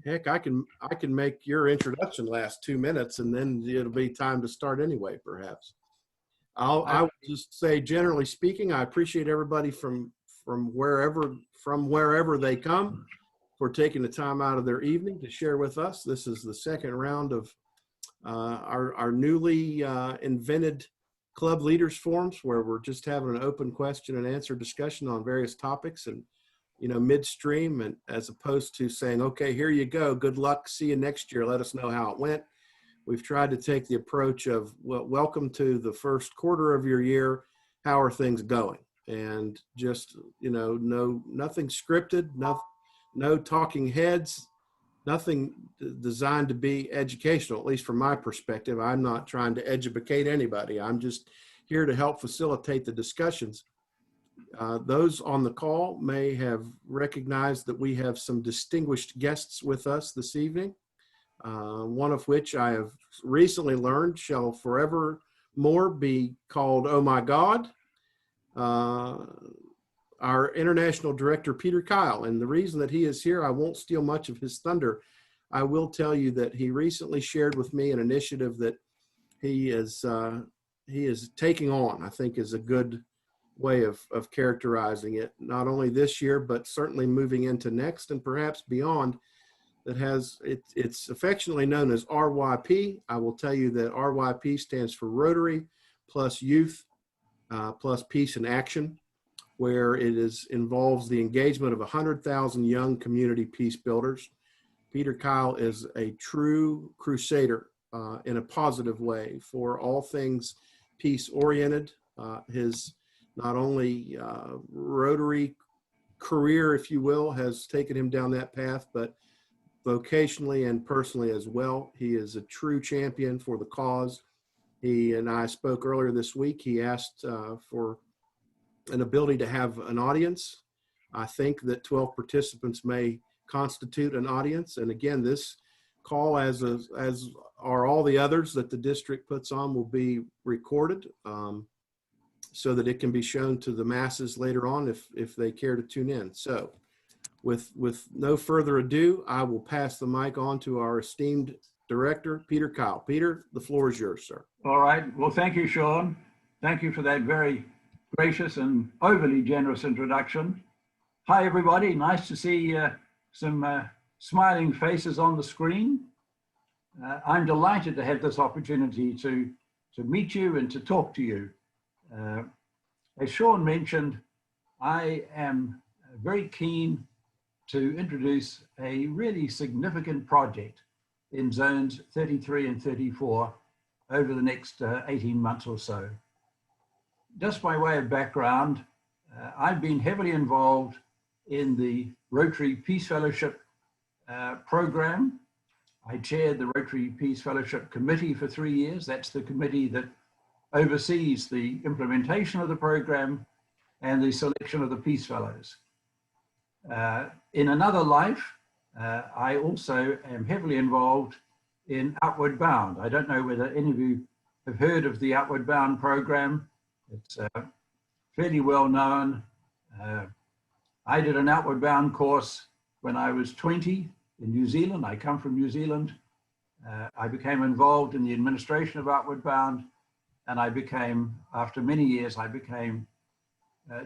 Heck, I can make your introduction last 2 minutes, and then it'll be time to start anyway, perhaps. I would just say, generally speaking, I appreciate everybody from wherever they come for taking the time out of their evening to share with us. This is the second round of our newly invented club leaders forums, where we're just having an open question and answer discussion on various topics, and midstream, and as opposed to saying, okay, here you go, good luck, see you next year, let us know how it went. We've tried to take the approach of, well, welcome to the first quarter of your year, how are things going? And just, nothing scripted, no talking heads, nothing designed to be educational, at least from my perspective. I'm not trying to educate anybody. I'm just here to help facilitate the discussions. Those on the call may have recognized that we have some distinguished guests with us this evening, one of which I have recently learned shall forevermore be called Oh My God, our International Director, Peter Kyle. And the reason that he is here, I won't steal much of his thunder. I will tell you that he recently shared with me an initiative that he is taking on, I think is a good way of characterizing it, not only this year, but certainly moving into next and perhaps beyond, that has, it's affectionately known as RYP. I will tell you that RYP stands for Rotary plus Youth plus Peace and Action, where it involves the engagement of 100,000 young community peace builders. Peter Kyle is a true crusader in a positive way for all things peace oriented. His not only Rotary career, if you will, has taken him down that path, but vocationally and personally as well. He is a true champion for the cause. He and I spoke earlier this week. He asked for an ability to have an audience. I think that 12 participants may constitute an audience. And again, this call, as are all the others that the district puts on, will be recorded. So that it can be shown to the masses later on if they care to tune in. So with no further ado, I will pass the mic on to our esteemed director, Peter Kyle. Peter, the floor is yours, sir. All right. Well, thank you, Sean. Thank you for that very gracious and overly generous introduction. Hi, everybody. Nice to see some smiling faces on the screen. I'm delighted to have this opportunity to meet you and to talk to you. As Sean mentioned, I am very keen to introduce a really significant project in zones 33 and 34 over the next 18 months or so. Just by way of background, I've been heavily involved in the Rotary Peace Fellowship program. I chaired the Rotary Peace Fellowship Committee for 3 years. That's the committee that oversees the implementation of the program and the selection of the Peace Fellows. In another life, I also am heavily involved in Outward Bound. I don't know whether any of you have heard of the Outward Bound program. It's fairly well known. I did an Outward Bound course when I was 20 in New Zealand. I come from New Zealand. I became involved in the administration of Outward Bound. And I became, after many years, I became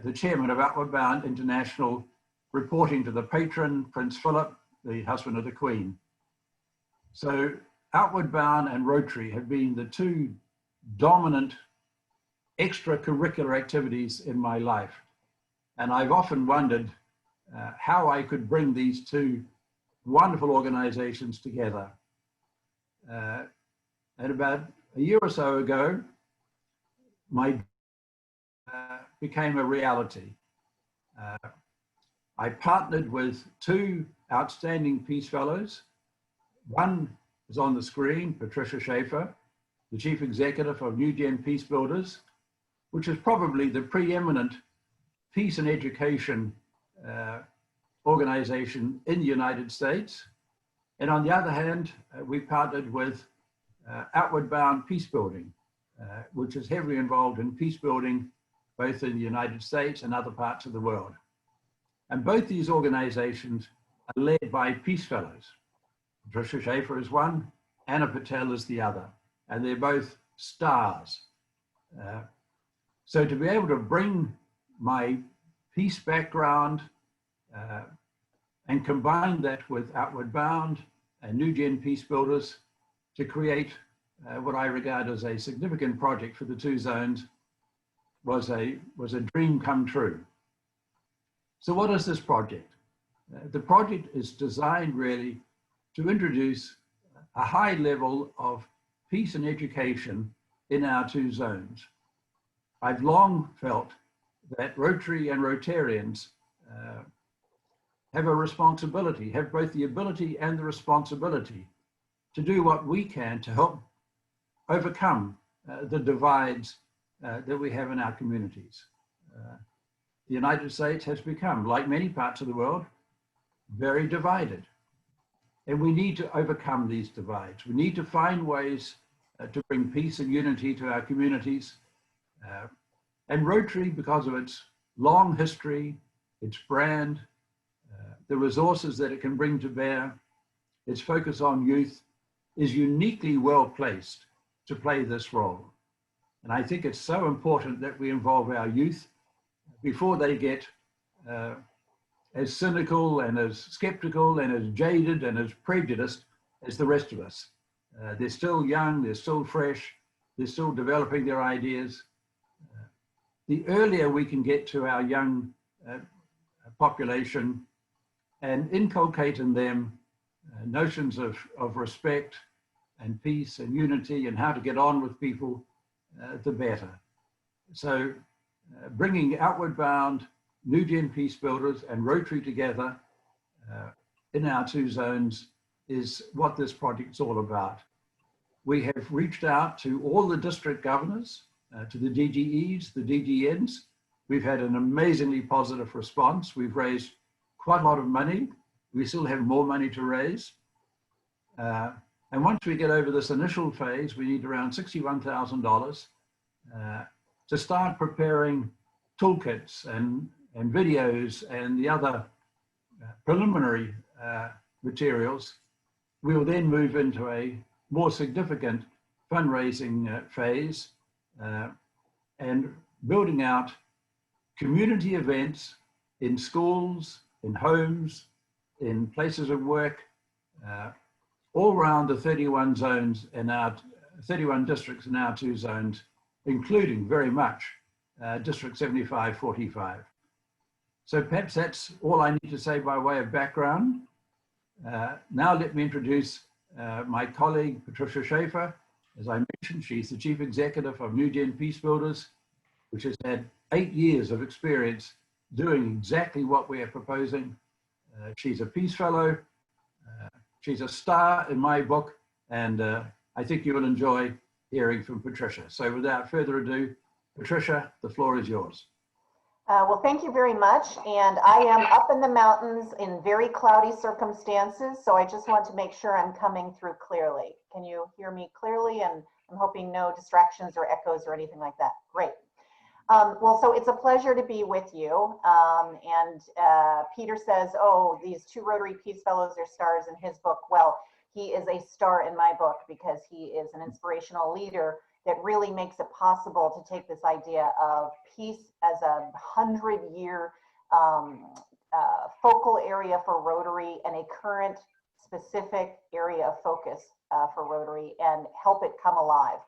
the chairman of Outward Bound International, reporting to the patron, Prince Philip, the husband of the Queen. So Outward Bound and Rotary have been the two dominant extracurricular activities in my life. And I've often wondered how I could bring these two wonderful organizations together. And about a year or so ago, my became a reality. I partnered with two outstanding Peace Fellows. One is on the screen, Patricia Schaefer, the Chief Executive of New Gen Peace Builders, which is probably the preeminent peace and education organization in the United States. And on the other hand, we partnered with Outward Bound Peace Building, which is heavily involved in peace building, both in the United States and other parts of the world. And both these organizations are led by Peace Fellows. Patricia Schaefer is one, Anna Patel is the other, and they're both stars. So to be able to bring my peace background and combine that with Outward Bound and New Gen Peace Builders to create what I regard as a significant project for the two zones was a dream come true. So what is this project? The project is designed really to introduce a high level of peace and education in our two zones. I've long felt that Rotary and Rotarians have a responsibility, have both the ability and the responsibility to do what we can to help overcome the divides that we have in our communities. The United States has become, like many parts of the world, very divided. And we need to overcome these divides. We need to find ways to bring peace and unity to our communities. And Rotary, because of its long history, its brand, the resources that it can bring to bear, its focus on youth, is uniquely well placed to play this role. And I think it's so important that we involve our youth before they get as cynical and as skeptical and as jaded and as prejudiced as the rest of us. They're still young, they're still fresh, they're still developing their ideas. The earlier we can get to our young population and inculcate in them notions of respect and peace and unity and how to get on with people, the better. So bringing Outward Bound, New Gen Peace Builders and Rotary together in our two zones is what this project's all about. We have reached out to all the district governors, to the DGEs, the DGNs. We've had an amazingly positive response. We've raised quite a lot of money. We still have more money to raise. And once we get over this initial phase, we need around $61,000 to start preparing toolkits and videos and the other preliminary materials. We will then move into a more significant fundraising phase and building out community events in schools, in homes, in places of work, all around the 31 zones in our 31 districts in our two zones, including very much District 7545. So perhaps that's all I need to say by way of background. Now let me introduce my colleague, Patricia Schaefer. As I mentioned, she's the Chief Executive of New Gen Peace Builders, which has had 8 years of experience doing exactly what we are proposing. She's a Peace Fellow. She's a star in my book, and I think you will enjoy hearing from Patricia. So without further ado, Patricia, the floor is yours. Well, thank you very much. And I am up in the mountains in very cloudy circumstances, so I just want to make sure I'm coming through clearly. Can you hear me clearly? And I'm hoping no distractions or echoes or anything like that. Great. Well, so it's a pleasure to be with you. Peter says, oh, these two Rotary Peace Fellows are stars in his book. Well, he is a star in my book because he is an inspirational leader that really makes it possible to take this idea of peace as a 100-year focal area for Rotary and a current specific area of focus for Rotary and help it come alive.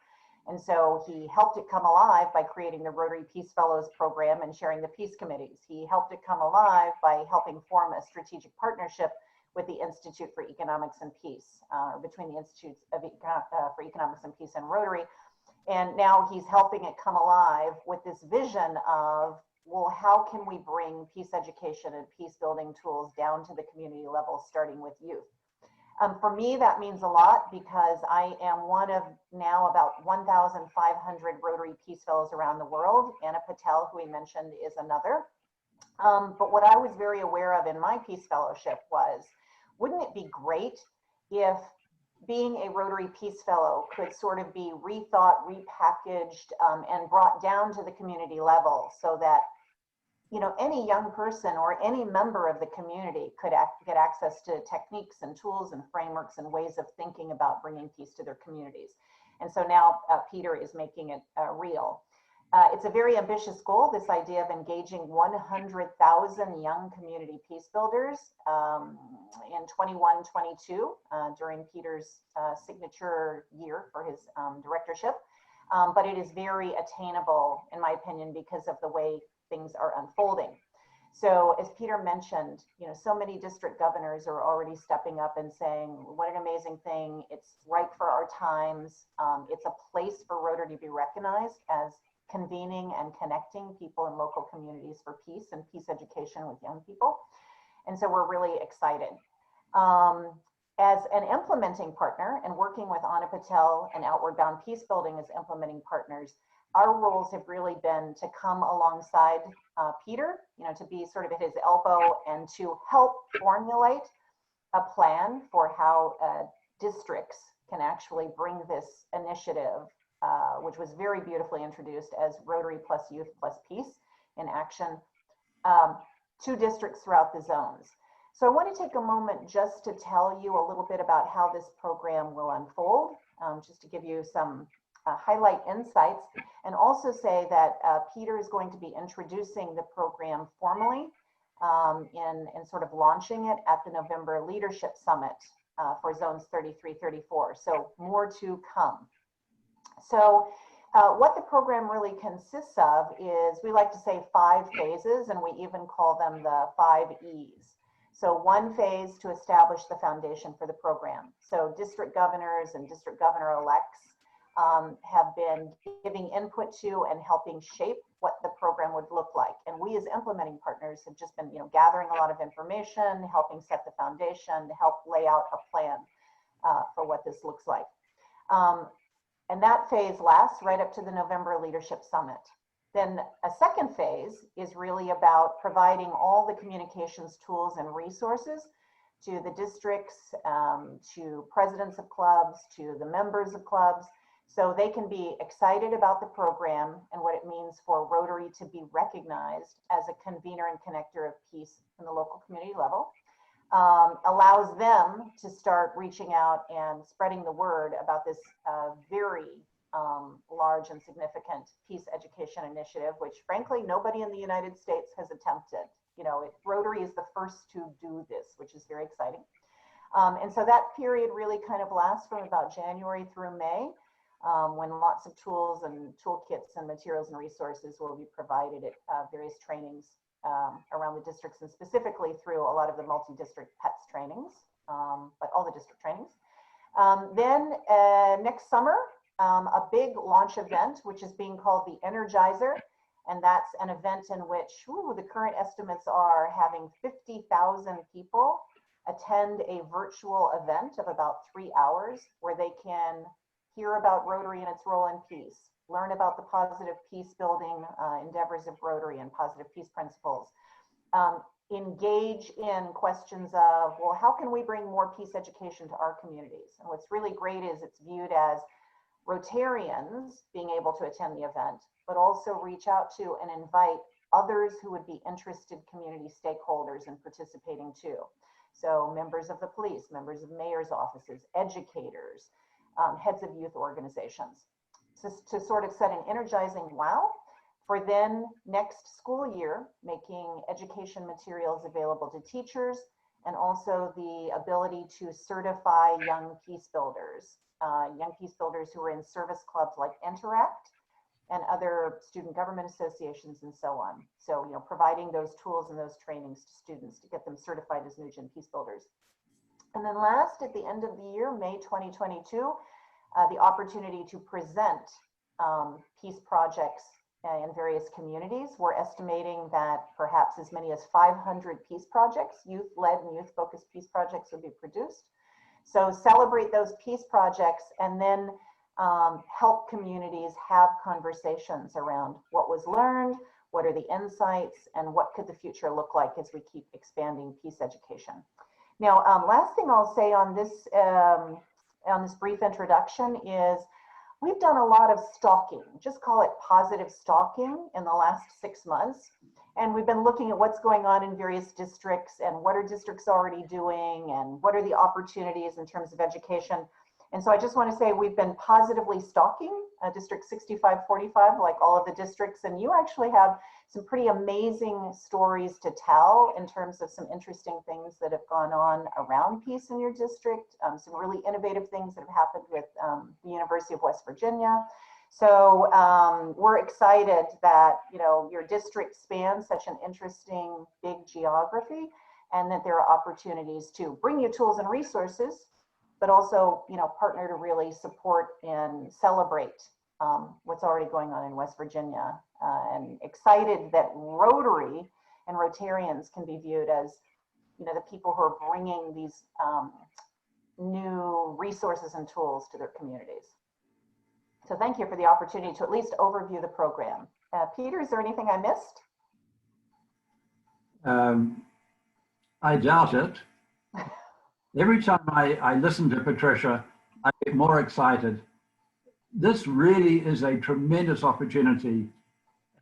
And so he helped it come alive by creating the Rotary Peace Fellows program and sharing the peace committees. He helped it come alive by helping form a strategic partnership with the Institute for Economics and Peace, between the Institutes for Economics and Peace and Rotary. And now he's helping it come alive with this vision of, well, how can we bring peace education and peace building tools down to the community level, starting with youth? For me, that means a lot because I am one of now about 1,500 Rotary Peace Fellows around the world. Anna Patel, who we mentioned, is another. But what I was very aware of in my Peace Fellowship was, wouldn't it be great if being a Rotary Peace Fellow could sort of be rethought, repackaged, and brought down to the community level so that any young person or any member of the community could get access to techniques and tools and frameworks and ways of thinking about bringing peace to their communities. And so now Peter is making it real. It's a very ambitious goal, this idea of engaging 100,000 young community peace builders in 21-22 during Peter's signature year for his directorship. But it is very attainable, in my opinion, because of the way things are unfolding. So as Peter mentioned, so many district governors are already stepping up and saying, what an amazing thing. It's right for our times. It's a place for Rotary to be recognized as convening and connecting people in local communities for peace and peace education with young people. And so we're really excited. As an implementing partner and working with Anna Patel and Outward Bound Peace Building as implementing partners, our roles have really been to come alongside Peter, to be sort of at his elbow and to help formulate a plan for how districts can actually bring this initiative, which was very beautifully introduced as Rotary plus Youth plus Peace in action, to districts throughout the zones. So I want to take a moment just to tell you a little bit about how this program will unfold, just to give you some highlight insights, and also say that Peter is going to be introducing the program formally in sort of launching it at the November Leadership Summit for Zones 33-34. So more to come. So what the program really consists of is, we like to say 5 phases, and we even call them the 5 E's. So one phase to establish the foundation for the program. So district governors and district governor-elects have been giving input to and helping shape what the program would look like. And we as implementing partners have just been gathering a lot of information, helping set the foundation, to help lay out a plan for what this looks like. And that phase lasts right up to the November Leadership Summit. Then a second phase is really about providing all the communications tools and resources to the districts, to presidents of clubs, to the members of clubs, so they can be excited about the program and what it means for Rotary to be recognized as a convener and connector of peace in the local community level. Allows them to start reaching out and spreading the word about this very large and significant peace education initiative, which frankly nobody in the United States has attempted. Rotary is the first to do this, which is very exciting. And so that period really kind of lasts from about January through May, when lots of tools and toolkits and materials and resources will be provided at various trainings around the districts, and specifically through a lot of the multi-district PETS trainings, but all the district trainings. Then next summer, a big launch event, which is being called the Energizer. And that's an event in which the current estimates are having 50,000 people attend a virtual event of about 3 hours, where they can hear about Rotary and its role in peace, learn about the positive peace building endeavors of Rotary and positive peace principles, engage in questions of, well, how can we bring more peace education to our communities? And what's really great is it's viewed as Rotarians being able to attend the event, but also reach out to and invite others who would be interested community stakeholders in participating too. So members of the police, members of mayor's offices, educators, heads of youth organizations, to sort of set an energizing wow for then next school year, making education materials available to teachers, and also the ability to certify young peace builders who are in service clubs like Interact and other student government associations and so on. So, providing those tools and those trainings to students to get them certified as new-gen peace builders. And then last, at the end of the year, May 2022, the opportunity to present peace projects in various communities. We're estimating that perhaps as many as 500 peace projects, youth-led and youth-focused peace projects, will be produced. So celebrate those peace projects, and then help communities have conversations around what was learned, what are the insights, and what could the future look like as we keep expanding peace education. Now, last thing I'll say on this brief introduction is we've done a lot of stalking, just call it positive stalking, in the last 6 months. And we've been looking at what's going on in various districts and what are districts already doing and what are the opportunities in terms of education. And so I just want to say we've been positively stalking District 6545, like all of the districts. And you actually have some pretty amazing stories to tell in terms of some interesting things that have gone on around peace in your district, some really innovative things that have happened with the University of West Virginia. So we're excited that, you know, your district spans such an interesting big geography, and that there are opportunities to bring you tools and resources, but also, you know, partner to really support and celebrate what's already going on in West Virginia. And excited that Rotary and Rotarians can be viewed as, you know, the people who are bringing these new resources and tools to their communities. So thank you for the opportunity to at least overview the program. Peter, is there anything I missed? I doubt it. Every time I listen to Patricia, I get more excited. This really is a tremendous opportunity.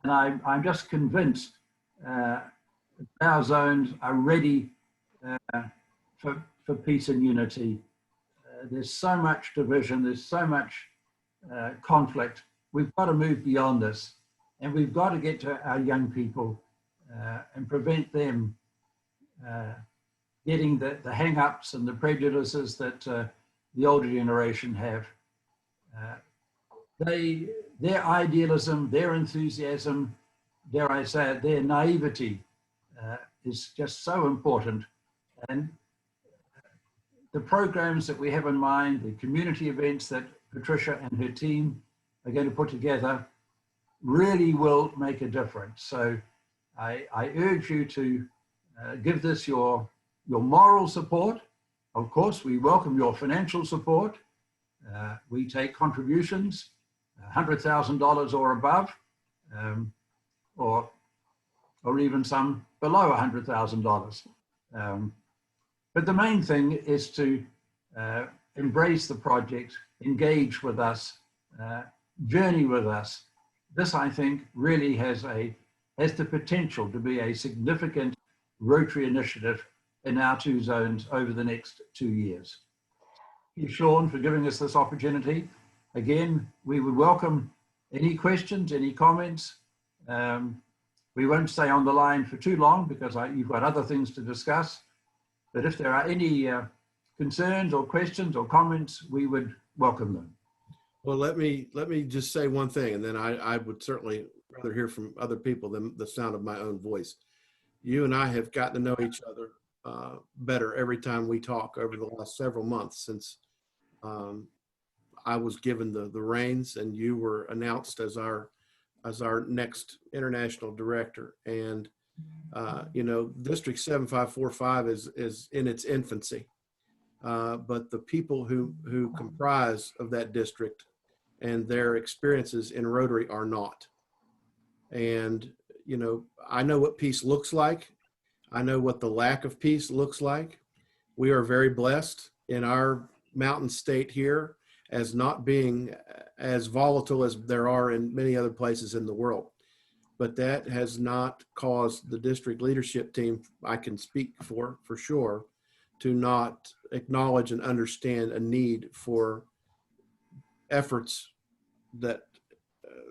And I'm just convinced our zones are ready for peace and unity. There's so much division, there's so much conflict. We've got to move beyond this, and we've got to get to our young people and prevent them getting the hang-ups and the prejudices that the older generation have. Their idealism, their enthusiasm, dare I say it, their naivety is just so important. And the programs that we have in mind, the community events that Patricia and her team are going to put together really will make a difference. So I urge you to give this your moral support. Of course, we welcome your financial support. We take contributions, $100,000 or above, or even some below $100,000. But the main thing is to embrace the project, engage with us, journey with us. This, I think, really has the potential to be a significant Rotary initiative in our two zones over the next 2 years. Thank you, Sean, for giving us this opportunity. Again, we would welcome any questions, any comments. We won't stay on the line for too long because you've got other things to discuss. But if there are any concerns or questions or comments, we would welcome them. Well, let me just say one thing, and then I would certainly rather hear from other people than the sound of my own voice. You and I have gotten to know each other better every time we talk over the last several months since I was given the reins and you were announced as our next international director. And you know, District 7545 is in its infancy, but the people who comprise of that district and their experiences in Rotary are not. And you know, I know what peace looks like. I know what the lack of peace looks like. We are very blessed in our mountain state here as not being as volatile as there are in many other places in the world. But that has not caused the district leadership team, I can speak for sure, to not acknowledge and understand a need for efforts that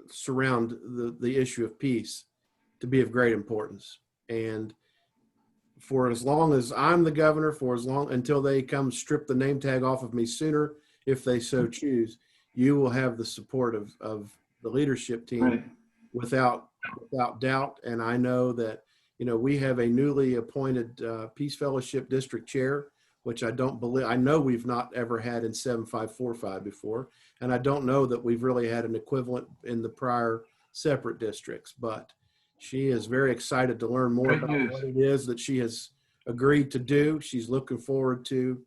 surround the issue of peace to be of great importance. And for as long as I'm the governor, until they come strip the name tag off of me sooner, if they so choose, you will have the support of the leadership team, right, without doubt. And I know that, you know, we have a newly appointed Peace Fellowship District Chair, which I know we've not ever had in 7545 before. And I don't know that we've really had an equivalent in the prior separate districts, but she is very excited to learn more about what it is that she has agreed to do. She's looking forward to,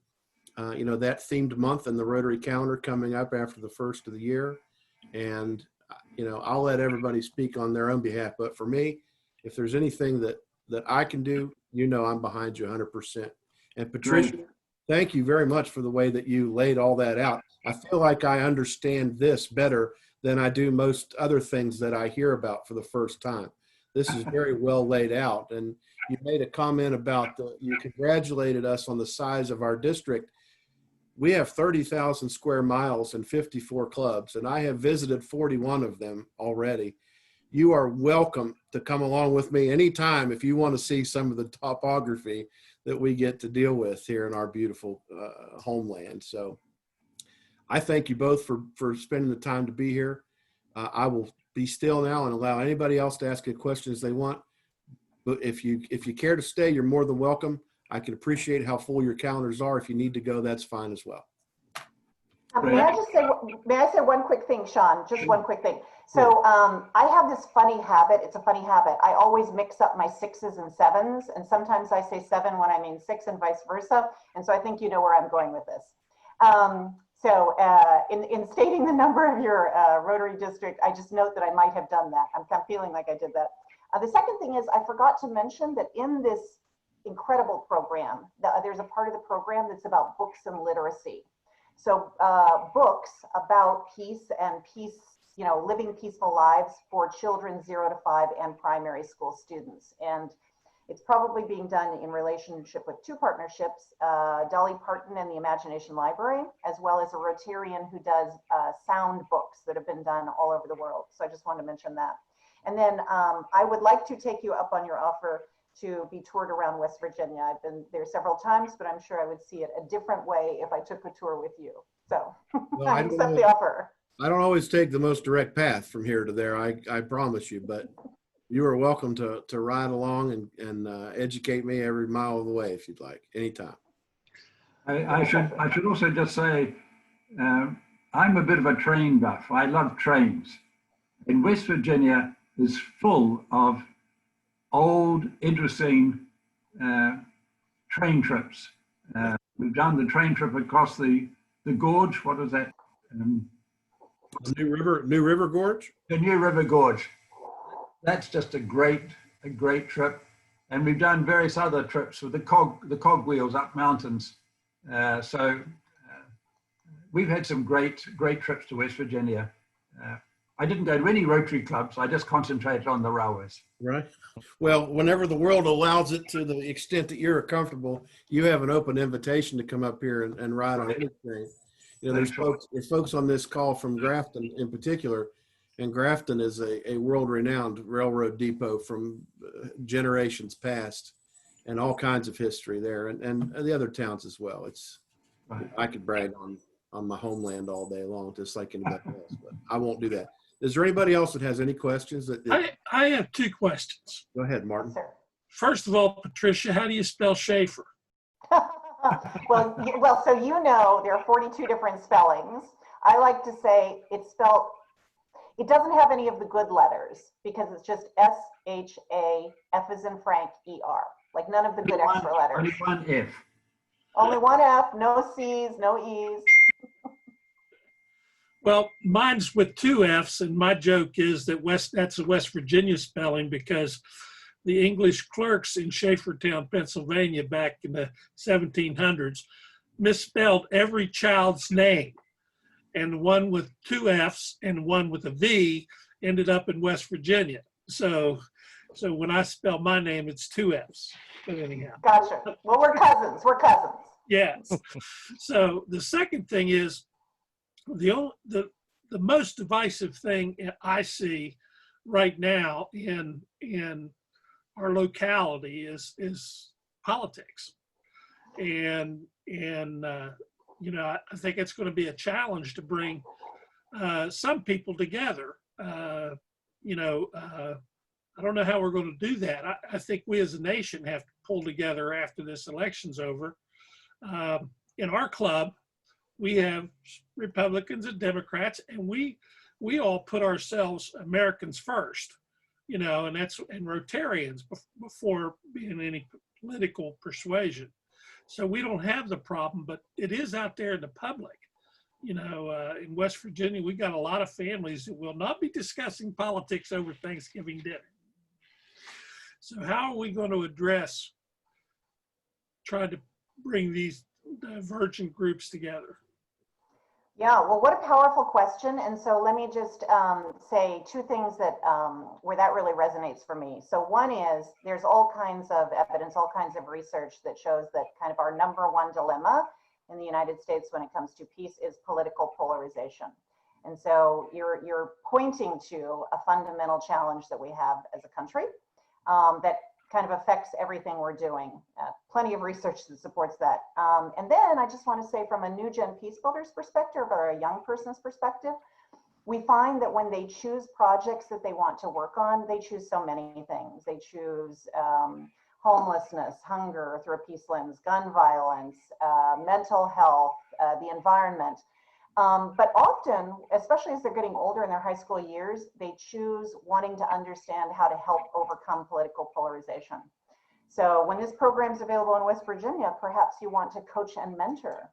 you know, that themed month in the Rotary calendar coming up after the first of the year. And, you know, I'll let everybody speak on their own behalf. But for me, if there's anything that I can do, you know, I'm behind you 100%. And Patricia, thank you very much for the way that you laid all that out. I feel like I understand this better than I do most other things that I hear about for the first time. This is very well laid out. And you made a comment about you congratulated us on the size of our district. We have 30,000 square miles and 54 clubs, and I have visited 41 of them already. You are welcome to come along with me anytime if you want to see some of the topography that we get to deal with here in our beautiful homeland. So I thank you both for spending the time to be here. I will be still now and allow anybody else to ask a question as they want. But if you care to stay, you're more than welcome. I can appreciate how full your calendars are. If you need to go, that's fine as well. May I say one quick thing, Sean? Just one quick thing. So I have this funny habit. It's a funny habit. I always mix up my 6s and 7s, and sometimes I say 7 when I mean 6 and vice versa. And so I think you know where I'm going with this. In stating the number of your Rotary district, I just note that I might have done that. I'm feeling like I did that. The second thing is I forgot to mention that in this incredible program, there's a part of the program that's about books and literacy. So books about peace and peace, you know, living peaceful lives for children 0 to 5 and primary school students. And it's probably being done in relationship with 2 partnerships, Dolly Parton and the Imagination Library, as well as a Rotarian who does sound books that have been done all over the world. So I just wanted to mention that. And then I would like to take you up on your offer to be toured around West Virginia. I've been there several times, but I'm sure I would see it a different way if I took a tour with you. So Well, I accept the offer. I don't always take the most direct path from here to there, I promise you, but you are welcome to ride along and educate me every mile of the way if you'd like, anytime. I should also just say, I'm a bit of a train buff. I love trains. In West Virginia is full of old, interesting train trips. We've done the train trip across the gorge. What is that? New River Gorge? The New River Gorge. That's just a great trip. And we've done various other trips with the cogwheels up mountains. We've had some great trips to West Virginia. I didn't go to any Rotary clubs. I just concentrated on the railways. Right. Well, whenever the world allows it, to the extent that you're comfortable, you have an open invitation to come up here and ride on anything. You know, there's folks on this call from Grafton in particular, and Grafton is a world-renowned railroad depot from generations past, and all kinds of history there, and the other towns as well. It's I could brag on my homeland all day long, just like anybody else, but I won't do that. Is there anybody else that has any questions? I have 2 questions. Go ahead, Martin. Sir. First of all, Patricia, how do you spell Schaefer? well, so you know there are 42 different spellings. I like to say it's spelled, it doesn't have any of the good letters because it's just S-H-A, F as in Frank, E-R. Like none of the good extra letters. Only one F. Only one F, no C's, no E's. Well, mine's with 2 F's, and my joke is that that's a West Virginia spelling because the English clerks in Schaefertown, Pennsylvania, back in the 1700s, misspelled every child's name. And one with 2 F's and one with a V ended up in West Virginia. So when I spell my name, it's 2 F's. But anyhow. Gotcha. Well, we're cousins. We're cousins. Yes. So the second thing is, the most divisive thing I see right now in our locality is politics, and you know, I think it's going to be a challenge to bring some people together. You know, I don't know how we're going to do that. I think we as a nation have to pull together after this election's over. In our club, we have Republicans and Democrats, and we all put ourselves Americans first, you know, and Rotarians before being any political persuasion. So we don't have the problem, but it is out there in the public. You know, in West Virginia, we got a lot of families that will not be discussing politics over Thanksgiving dinner. So how are we going to address trying to bring these divergent groups together? Yeah, well, what a powerful question. And so let me just say two things that where that really resonates for me. So one is there's all kinds of evidence, all kinds of research that shows that kind of our number one dilemma in the United States when it comes to peace is political polarization. And so you're pointing to a fundamental challenge that we have as a country that kind of affects everything we're doing. Plenty of research that supports that. And then I just want to say from a new gen peace builders perspective or a young person's perspective, we find that when they choose projects that they want to work on, they choose so many things. They choose homelessness, hunger through a peace lens, gun violence, mental health, the environment. But often, especially as they're getting older in their high school years, they choose wanting to understand how to help overcome political polarization. So when this program is available in West Virginia, perhaps you want to coach and mentor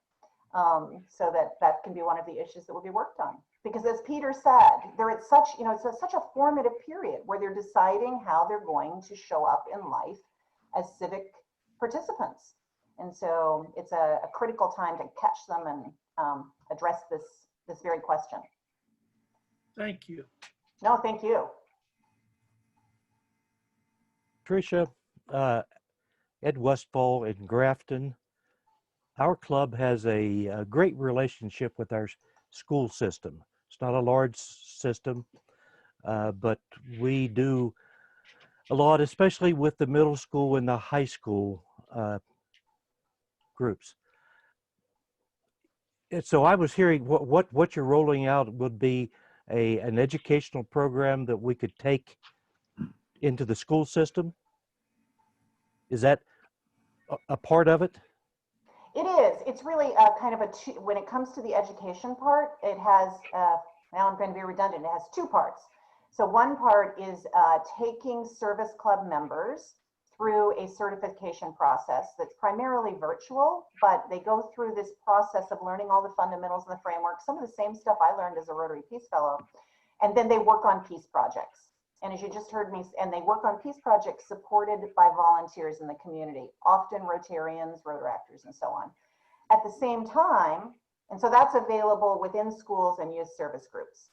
so that can be one of the issues that will be worked on. Because as Peter said, they're at such, it's such a formative period where they're deciding how they're going to show up in life as civic participants. And so it's a critical time to catch them and address this very question. Thank you. No, thank you. Tricia, Ed Westfall in Grafton, our club has a great relationship with our school system. It's not a large system, but we do a lot, especially with the middle school and the high school groups. And so I was hearing what you're rolling out would be an educational program that we could take into the school system. Is that a part of it? It is. It's really kind of when it comes to the education part, it has, now I'm going to be redundant, it has two parts. So one part is taking service club members through a certification process that's primarily virtual, but they go through this process of learning all the fundamentals and the framework, some of the same stuff I learned as a Rotary Peace Fellow, and then they work on peace projects. And as you just heard me, and they work on peace projects supported by volunteers in the community, often Rotarians, Rotaractors, and so on. At the same time, and so that's available within schools and youth service groups.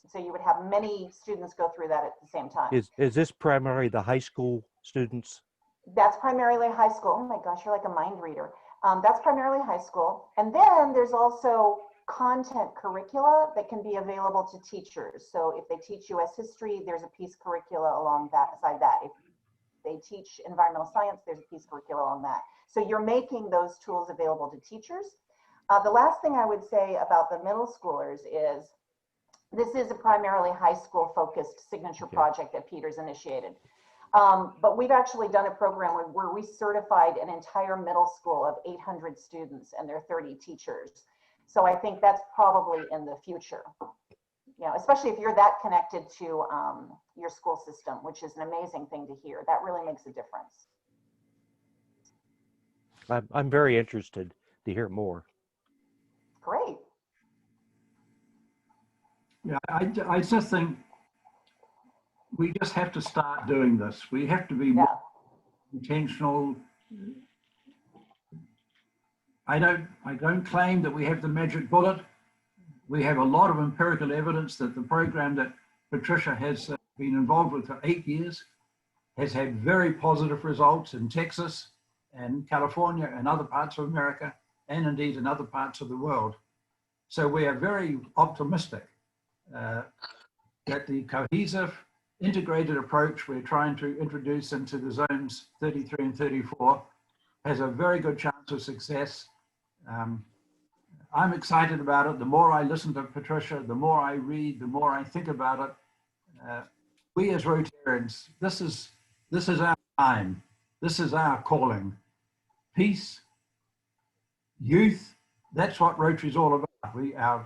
So you would have many students go through that at the same time. Is this primarily the high school students? That's primarily high school. Oh my gosh, you're like a mind reader. That's primarily high school. And then there's also content curricula that can be available to teachers. So if they teach US history, there's a peace curricula along that side that. If they teach environmental science, there's a peace curricula on that. So you're making those tools available to teachers. The last thing I would say about the middle schoolers is this is a primarily high school focused signature project that Peter's initiated. But we've actually done a program where we certified an entire middle school of 800 students and their 30 teachers. So I think that's probably in the future, especially if you're that connected to your school system, which is an amazing thing to hear. That really makes a difference. I'm very interested to hear more. Great. Yeah, I just think we just have to start doing this. We have to be more intentional. I don't claim that we have the magic bullet. We have a lot of empirical evidence that the program that Patricia has been involved with for 8 years has had very positive results in Texas and California and other parts of America, and indeed in other parts of the world. So we are very optimistic that the cohesive, integrated approach we're trying to introduce into the zones 33 and 34 has a very good chance of success. I'm excited about it. The more I listen to Patricia, the more I read, the more I think about it. We as Rotarians, this is our time. This is our calling. Peace, youth, that's what Rotary is all about.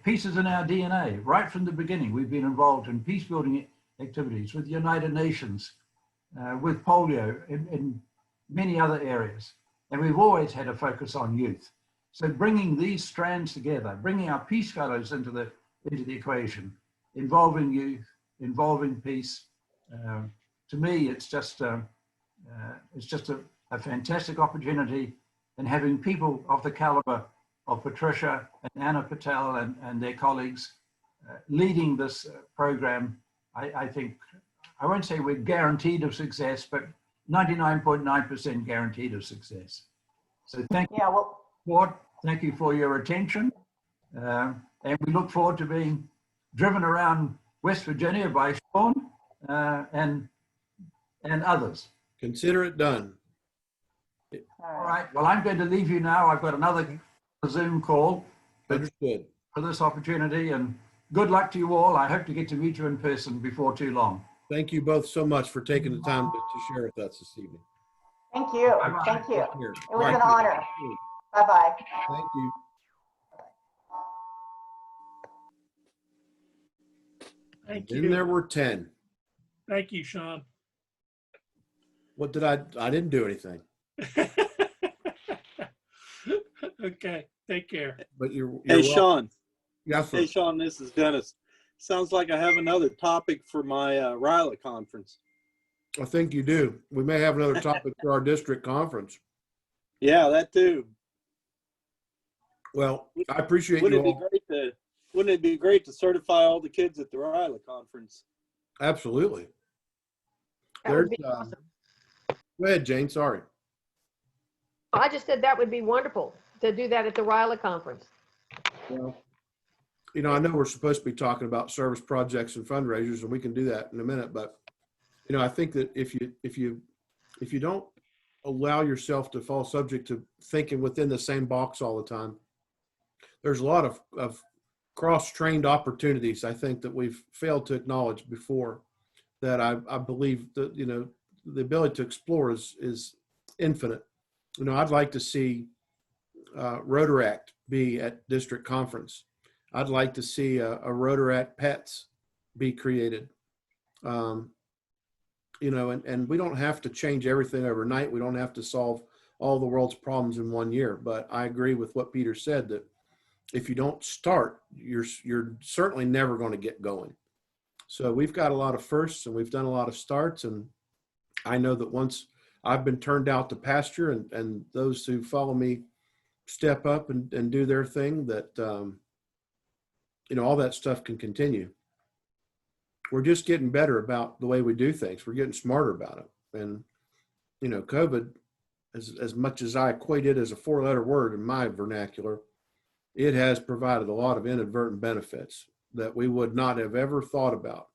Peace is in our DNA. Right from the beginning, we've been involved in peace building activities with the United Nations, with polio, in many other areas. And we've always had a focus on youth. So bringing these strands together, bringing our peace fellows into the equation, involving youth, involving peace, to me, it's just a fantastic opportunity and having people of the caliber of Patricia and Anna Patel and their colleagues leading this program, I think, I won't say we're guaranteed of success, but 99.9% guaranteed of success. So thank you, Yeah, well, Board. Thank you for your attention. And we look forward to being driven around West Virginia by Sean and others. Consider it done. All right. Well, I'm going to leave you now. I've got another Zoom call. But Understood. for this opportunity, and good luck to you all. I hope to get to meet you in person before too long. Thank you both so much for taking the time to share with us this evening. thank you. Bye-bye. Thank you. Here. It was an honor. Bye-bye. Thank you. Thank Then you. there were 10. Thank you, Sean. What did I didn't do anything, Okay, take care. but you're Hey, welcome. Sean. Yeah, Hey, Sean, this is Dennis. Sounds like I have another topic for my RILA conference. I think you do. We may have another topic for our district conference. Yeah, that too. Well, I appreciate you all. Wouldn't it be great to certify all the kids at the RILA conference? Absolutely. That would be There's, awesome. Go ahead, Jane. Sorry. I just said that would be wonderful to do that at the RILA conference. Well, you know, I know we're supposed to be talking about service projects and fundraisers, and we can do that in a minute. But you know, I think that if you don't allow yourself to fall subject to thinking within the same box all the time, there's a lot of cross-trained opportunities, I think, that we've failed to acknowledge before, that I believe that, you know, the ability to explore is infinite. You know, I'd like to see Rotaract be at district conference. I'd like to see a Rotaract Pets be created. You know, and we don't have to change everything overnight. We don't have to solve all the world's problems in 1 year. But I agree with what Peter said, that if you don't start, you're certainly never going to get going. So we've got a lot of firsts and we've done a lot of starts. And I know that once I've been turned out to pasture and those who follow me step up and do their thing, that, you know, all that stuff can continue. We're just getting better about the way we do things. We're getting smarter about it. And, you know, COVID, as much as I equate it as a 4-letter word in my vernacular, it has provided a lot of inadvertent benefits that we would not have ever thought about,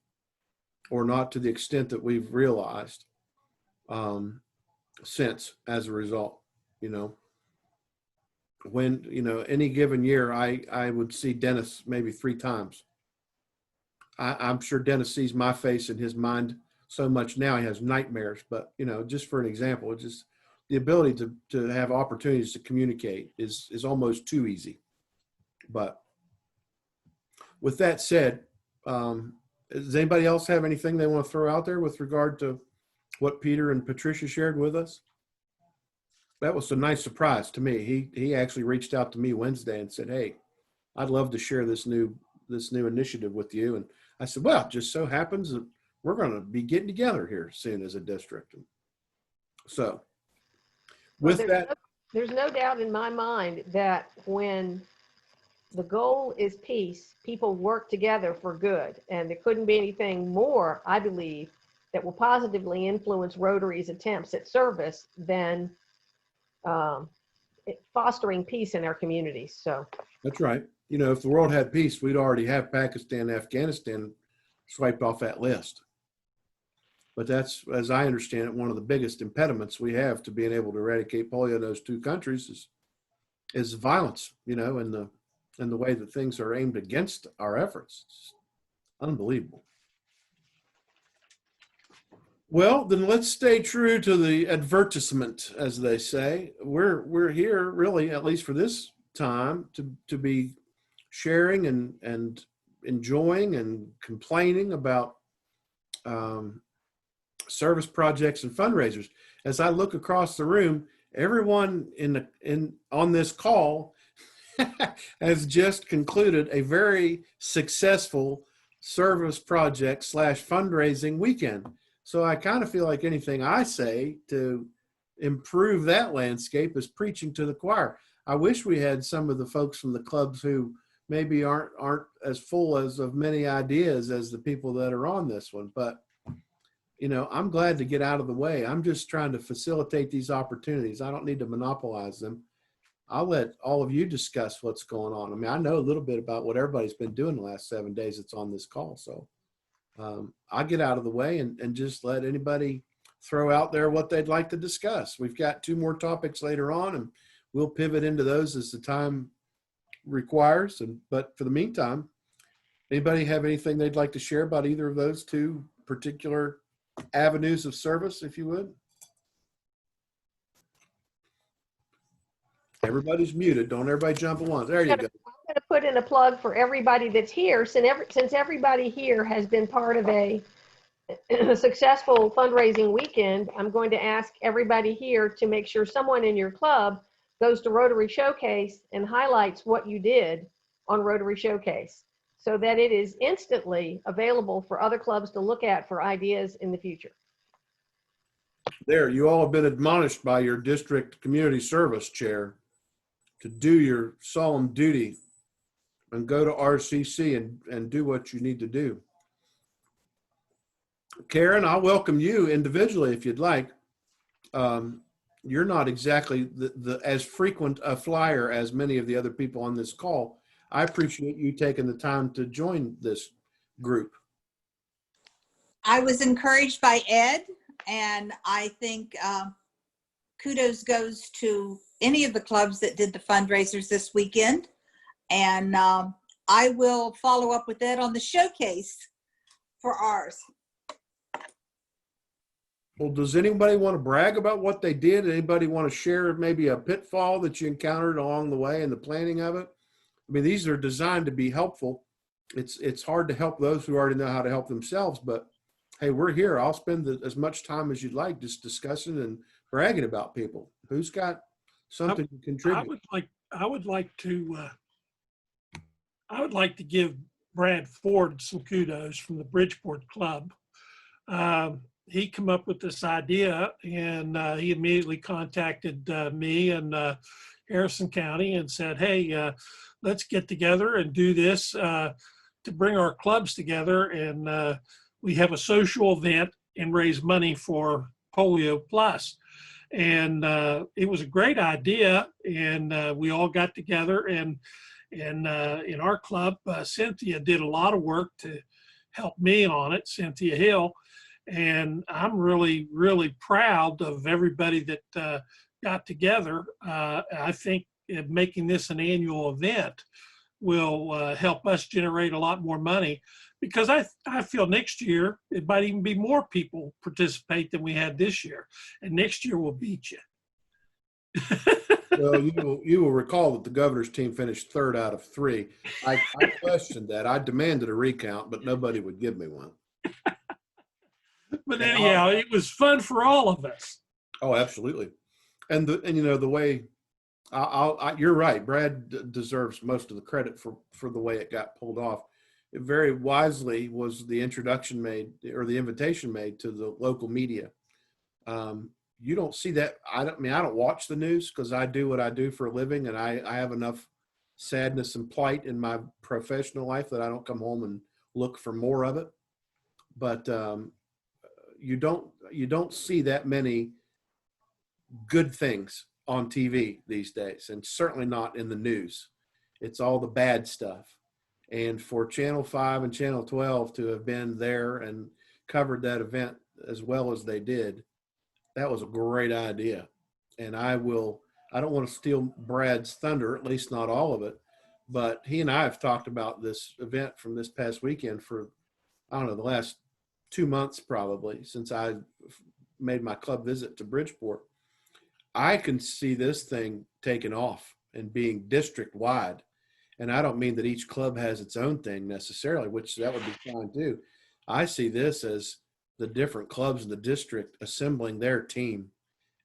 or not to the extent that we've realized since as a result. You know, when, you know, any given year, I would see Dennis maybe 3 times. I'm sure Dennis sees my face in his mind so much now he has nightmares. But, you know, just for an example, it's just the ability to have opportunities to communicate is almost too easy. But with that said, does anybody else have anything they want to throw out there with regard to what Peter and Patricia shared with us? That was a nice surprise to me. He actually reached out to me Wednesday and said, "Hey, I'd love to share this new initiative with you." And I said, "Well, it just so happens that we're going to be getting together here soon as a district." And so with that, There's no doubt in my mind that when the goal is peace, people work together for good. And there couldn't be anything more, I believe, that will positively influence Rotary's attempts at service than fostering peace in our communities. So that's right. You know, if the world had peace, we'd already have Pakistan, Afghanistan swiped off that list. But that's, as I understand it, one of the biggest impediments we have to being able to eradicate polio in those 2 countries is violence, you know, and the way that things are aimed against our efforts. It's unbelievable. Well, then let's stay true to the advertisement, as they say. We're here really, at least for this time, to be sharing and enjoying and complaining about service projects and fundraisers. As I look across the room, everyone on this call has just concluded a very successful service project / fundraising weekend. So I kind of feel like anything I say to improve that landscape is preaching to the choir. I wish we had some of the folks from the clubs who maybe aren't as full as of many ideas as the people that are on this one. But, you know, I'm glad to get out of the way. I'm just trying to facilitate these opportunities. I don't need to monopolize them. I'll let all of you discuss what's going on. I mean, I know a little bit about what everybody's been doing the last 7 days that's on this call. So I'll get out of the way and just let anybody throw out there what they'd like to discuss. We've got 2 more topics later on, and we'll pivot into those as the time requires. But for the meantime, anybody have anything they'd like to share about either of those 2 particular avenues of service, if you would? Everybody's muted. Don't everybody jump at once. There you go. I'm going to put in a plug for everybody that's here. Since everybody here has been part of a successful fundraising weekend, I'm going to ask everybody here to make sure someone in your club goes to Rotary Showcase and highlights what you did on Rotary Showcase so that it is instantly available for other clubs to look at for ideas in the future. There, you all have been admonished by your district community service chair to do your solemn duty and go to RCC and do what you need to do. Karen, I'll welcome you individually if you'd like. You're not exactly as frequent a flyer as many of the other people on this call. I appreciate you taking the time to join this group. I was encouraged by Ed, and I think kudos goes to any of the clubs that did the fundraisers this weekend. And I will follow up with Ed on the showcase for ours. Well, does anybody want to brag about what they did? Anybody want to share maybe a pitfall that you encountered along the way in the planning of it? I mean, these are designed to be helpful. It's hard to help those who already know how to help themselves, but hey, we're here. I'll spend as much time as you'd like just discussing and bragging about people. Who's got something to contribute? I would like to give Brad Ford some kudos from the Bridgeport Club. He came up with this idea, and he immediately contacted me and Harrison County and said, hey, let's get together and do this to bring our clubs together. And we have a social event and raise money for Polio Plus. And it was a great idea. And we all got together, and in our club, Cynthia did a lot of work to help me on it, Cynthia Hill. And I'm really, really proud of everybody that got together. I think making this an annual event will help us generate a lot more money, because I feel next year it might even be more people participate than we had this year. And next year we'll beat you. Well, you will recall that the governor's team finished 3rd out of 3. I questioned that. I demanded a recount, but nobody would give me one. But anyhow, it was fun for all of us. Oh, absolutely. And you know, the way you're right. Brad deserves most of the credit for the way it got pulled off. It very wisely was the introduction made, or the invitation made to the local media. You don't see that. I don't watch the news because I do what I do for a living, and I have enough sadness and plight in my professional life that I don't come home and look for more of it. But you don't see that many good things on TV these days, and certainly not in the news. It's all the bad stuff. And for Channel 5 and Channel 12 to have been there and covered that event as well as they did, that was a great idea. And I don't want to steal Brad's thunder, at least not all of it, but he and I have talked about this event from this past weekend for, I don't know, the last 2 months probably, since I made my club visit to Bridgeport. I can see this thing taking off and being district wide. And I don't mean that each club has its own thing necessarily, which that would be fine too. I see this as the different clubs in the district assembling their team,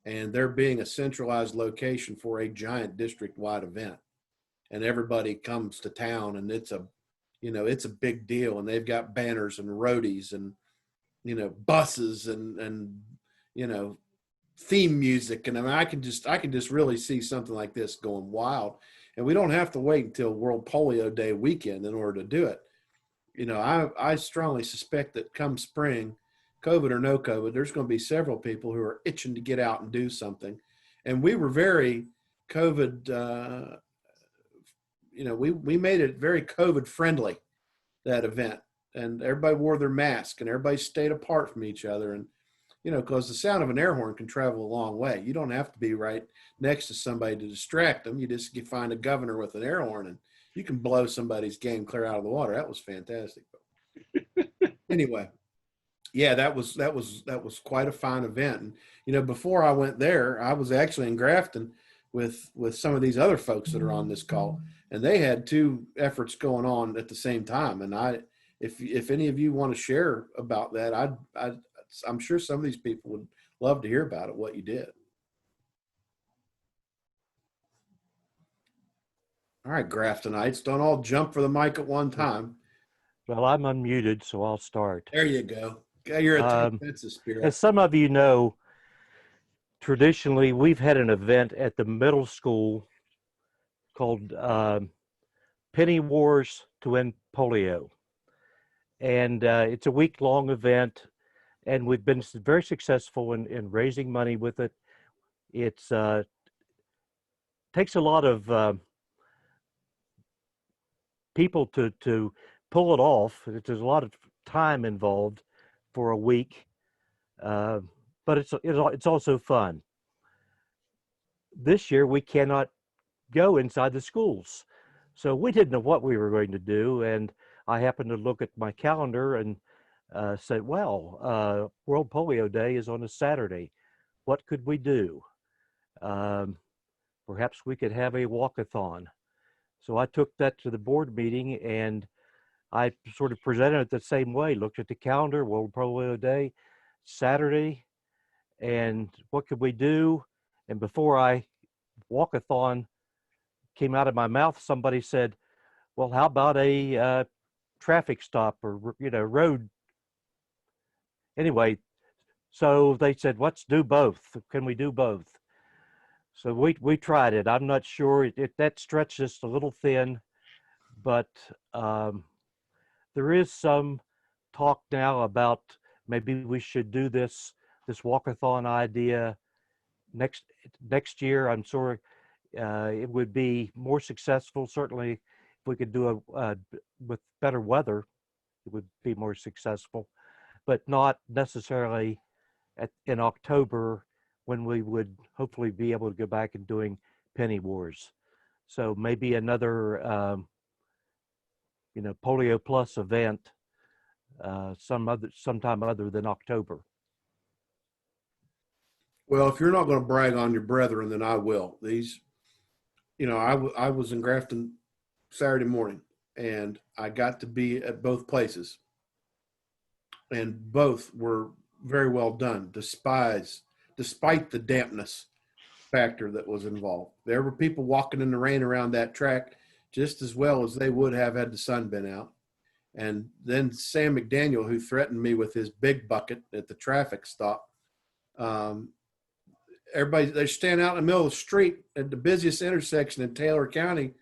and there being a centralized location for a giant district wide event. And everybody comes to town, and it's a big deal. And they've got banners and roadies and, buses and theme music. And I mean, I can just really see something like this going wild. And we don't have to wait until World Polio Day weekend in order to do it. You know, I strongly suspect that come spring, COVID or no COVID, there's going to be several people who are itching to get out and do something. And we were very COVID, you know, we made it very COVID friendly, that event. And everybody wore their mask and everybody stayed apart from each other. And, you know, because the sound of an air horn can travel a long way. You don't have to be right next to somebody to distract them. You just find a governor with an air horn and you can blow somebody's game clear out of the water. That was fantastic. Anyway, yeah, that was quite a fine event. And you know, before I went there, I was actually in Grafton with some of these other folks that are on this call, and they had two efforts going on at the same time. And if any of you want to share about that, I'm sure some of these people would love to hear about it, what you did. All right, Graftonites, don't all jump for the mic at one time. Well, I'm unmuted, so I'll start. There you go. You're a defensive spirit. As some of you know, traditionally we've had an event at the middle school called Penny Wars to End Polio. And it's a week-long event, and we've been very successful in raising money with it. It's takes a lot of people to pull it off. There's a lot of time involved for a week, but it's also fun. This year we cannot go inside the schools, so we didn't know what we were going to do. And I happened to look at my calendar and said, "Well, World Polio Day is on a Saturday. What could we do? Perhaps we could have a walkathon." So I took that to the board meeting and I sort of presented it the same way, looked at the calendar, World Polio Day, Saturday, and what could we do? And before walkathon came out of my mouth, somebody said, "Well, how about a traffic stop or, you know, road?" Anyway, so they said, "Let's do both. Can we do both?" So we tried it. I'm not sure that stretched us a little thin, but there is some talk now about maybe we should do this walkathon idea next year. I'm sure it would be more successful. Certainly, if we could do with better weather, it would be more successful, but not necessarily in October, when we would hopefully be able to go back and doing Penny Wars. So maybe another you know, Polio Plus event sometime other than October. Well, if you're not going to brag on your brethren, then I will. These, you know, I was in Grafton Saturday morning, and I got to be at both places, and both were very well done, despite the dampness factor that was involved. There were people walking in the rain around that track just as well as they would have had the sun been out. And then Sam McDaniel, who threatened me with his big bucket at the traffic stop, everybody, they stand out in the middle of the street at the busiest intersection in Taylor County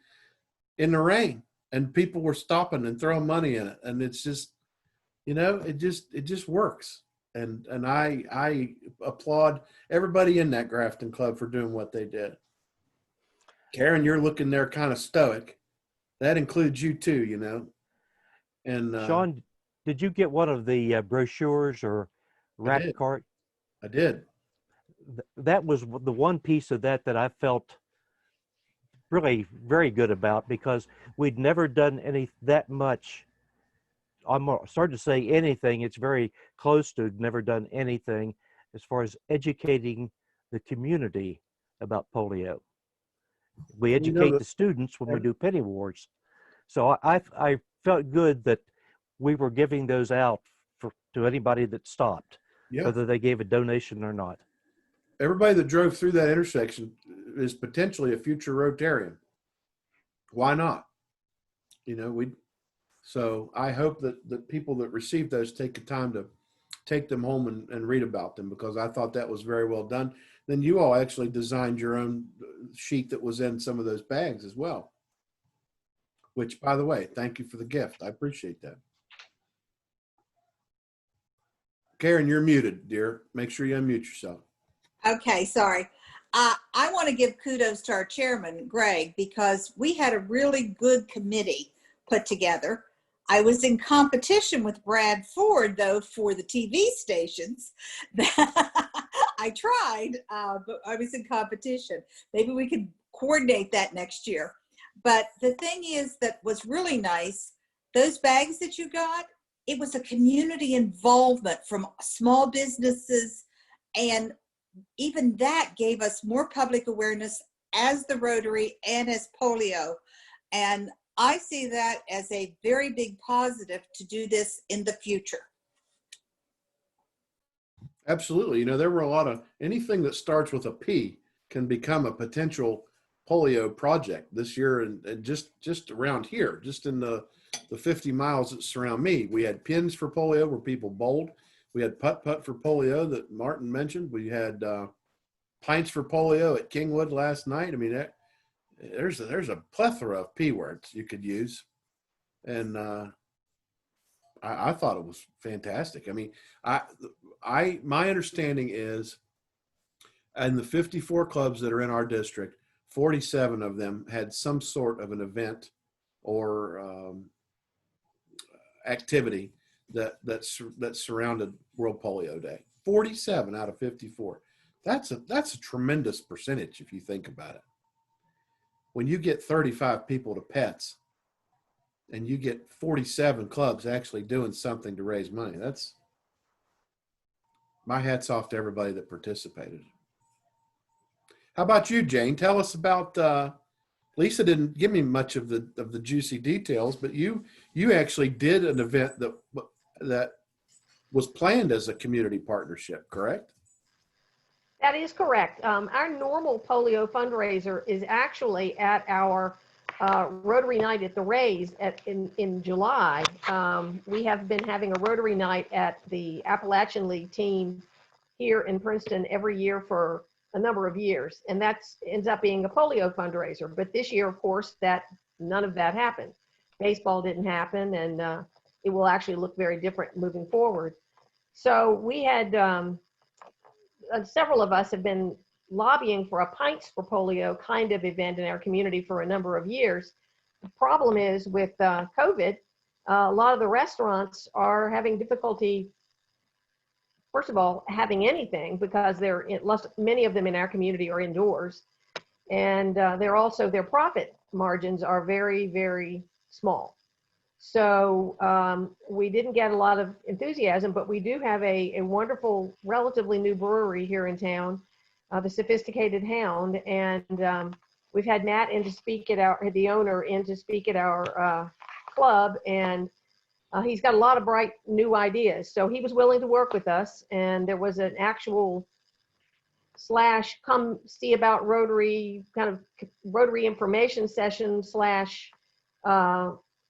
in the rain, and people were stopping and throwing money in it. And it's just, you know, it just works. And I applaud everybody in that Grafton Club for doing what they did. Karen, you're looking there kind of stoic. That includes you too, you know. And Sean, did you get one of the brochures or rat cart? I did. That was the one piece of that I felt really very good about, because we'd never done that much. I'm starting to say anything. It's very close to never done anything as far as educating the community about polio. We educate the students when we do Penny Wars. So I felt good that we were giving those out to anybody that stopped, whether they gave a donation or not. Everybody that drove through that intersection is potentially a future Rotarian. Why not? You know, so I hope that the people that receive those take the time to take them home and read about them, because I thought that was very well done. Then you all actually designed your own sheet that was in some of those bags as well, which, by the way, thank you for the gift. I appreciate that. Karen, you're muted, dear. Make sure you unmute yourself. Okay, sorry. I want to give kudos to our chairman, Greg, because we had a really good committee put together. I was in competition with Brad Ford, though, for the TV stations. I tried, but I was in competition. Maybe we could coordinate that next year. But the thing is that was really nice, those bags that you got, it was a community involvement from small businesses, and even that gave us more public awareness as the Rotary and as polio. And I see that as a very big positive to do this in the future. Absolutely. You know, there were a lot of, anything that starts with a P can become a potential polio project this year. And just around here, just in the 50 miles that surround me, we had pins for polio where people bowled. We had putt-putt for polio that Martin mentioned. We had pints for polio at Kingwood last night. I mean, there's a plethora of P words you could use. And I thought it was fantastic. I mean, my understanding is, in the 54 clubs that are in our district, 47 of them had some sort of an event or activity that surrounded World Polio Day. 47 out of 54. That's a tremendous percentage if you think about it. When you get 35 people to pets and you get 47 clubs actually doing something to raise money, that's, my hat's off to everybody that participated. How about you, Jane? Tell us about, Lisa didn't give me much of the juicy details, but you actually did an event that was planned as a community partnership, correct? That is correct. Our normal polio fundraiser is actually at our Rotary Night at the Rays in July. We have been having a Rotary Night at the Appalachian League team here in Princeton every year for a number of years, and that ends up being a polio fundraiser. But this year, of course, none of that happened. Baseball didn't happen, and it will actually look very different moving forward. So we had several of us have been lobbying for a Pints for Polio kind of event in our community for a number of years. The problem is with COVID, a lot of the restaurants are having difficulty, first of all, having anything, because many of them in our community are indoors. And their profit margins are very, very small. So we didn't get a lot of enthusiasm, but we do have a wonderful, relatively new brewery here in town, the Sophisticated Hound. And we've had Nat in to speak at the owner in to speak at our club. And he's got a lot of bright new ideas. So he was willing to work with us. And there was an actual / come see about Rotary, kind of Rotary information session /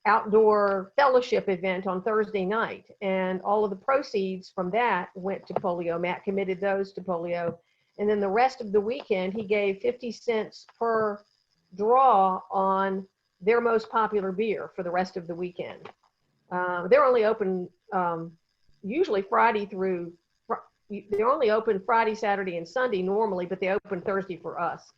outdoor fellowship event on Thursday night. And all of the proceeds from that went to polio. Matt committed those to polio. And then the rest of the weekend, he gave 50 cents per draw on their most popular beer for the rest of the weekend. They're only open usually they're only open Friday, Saturday, and Sunday normally, but they open Thursday for us.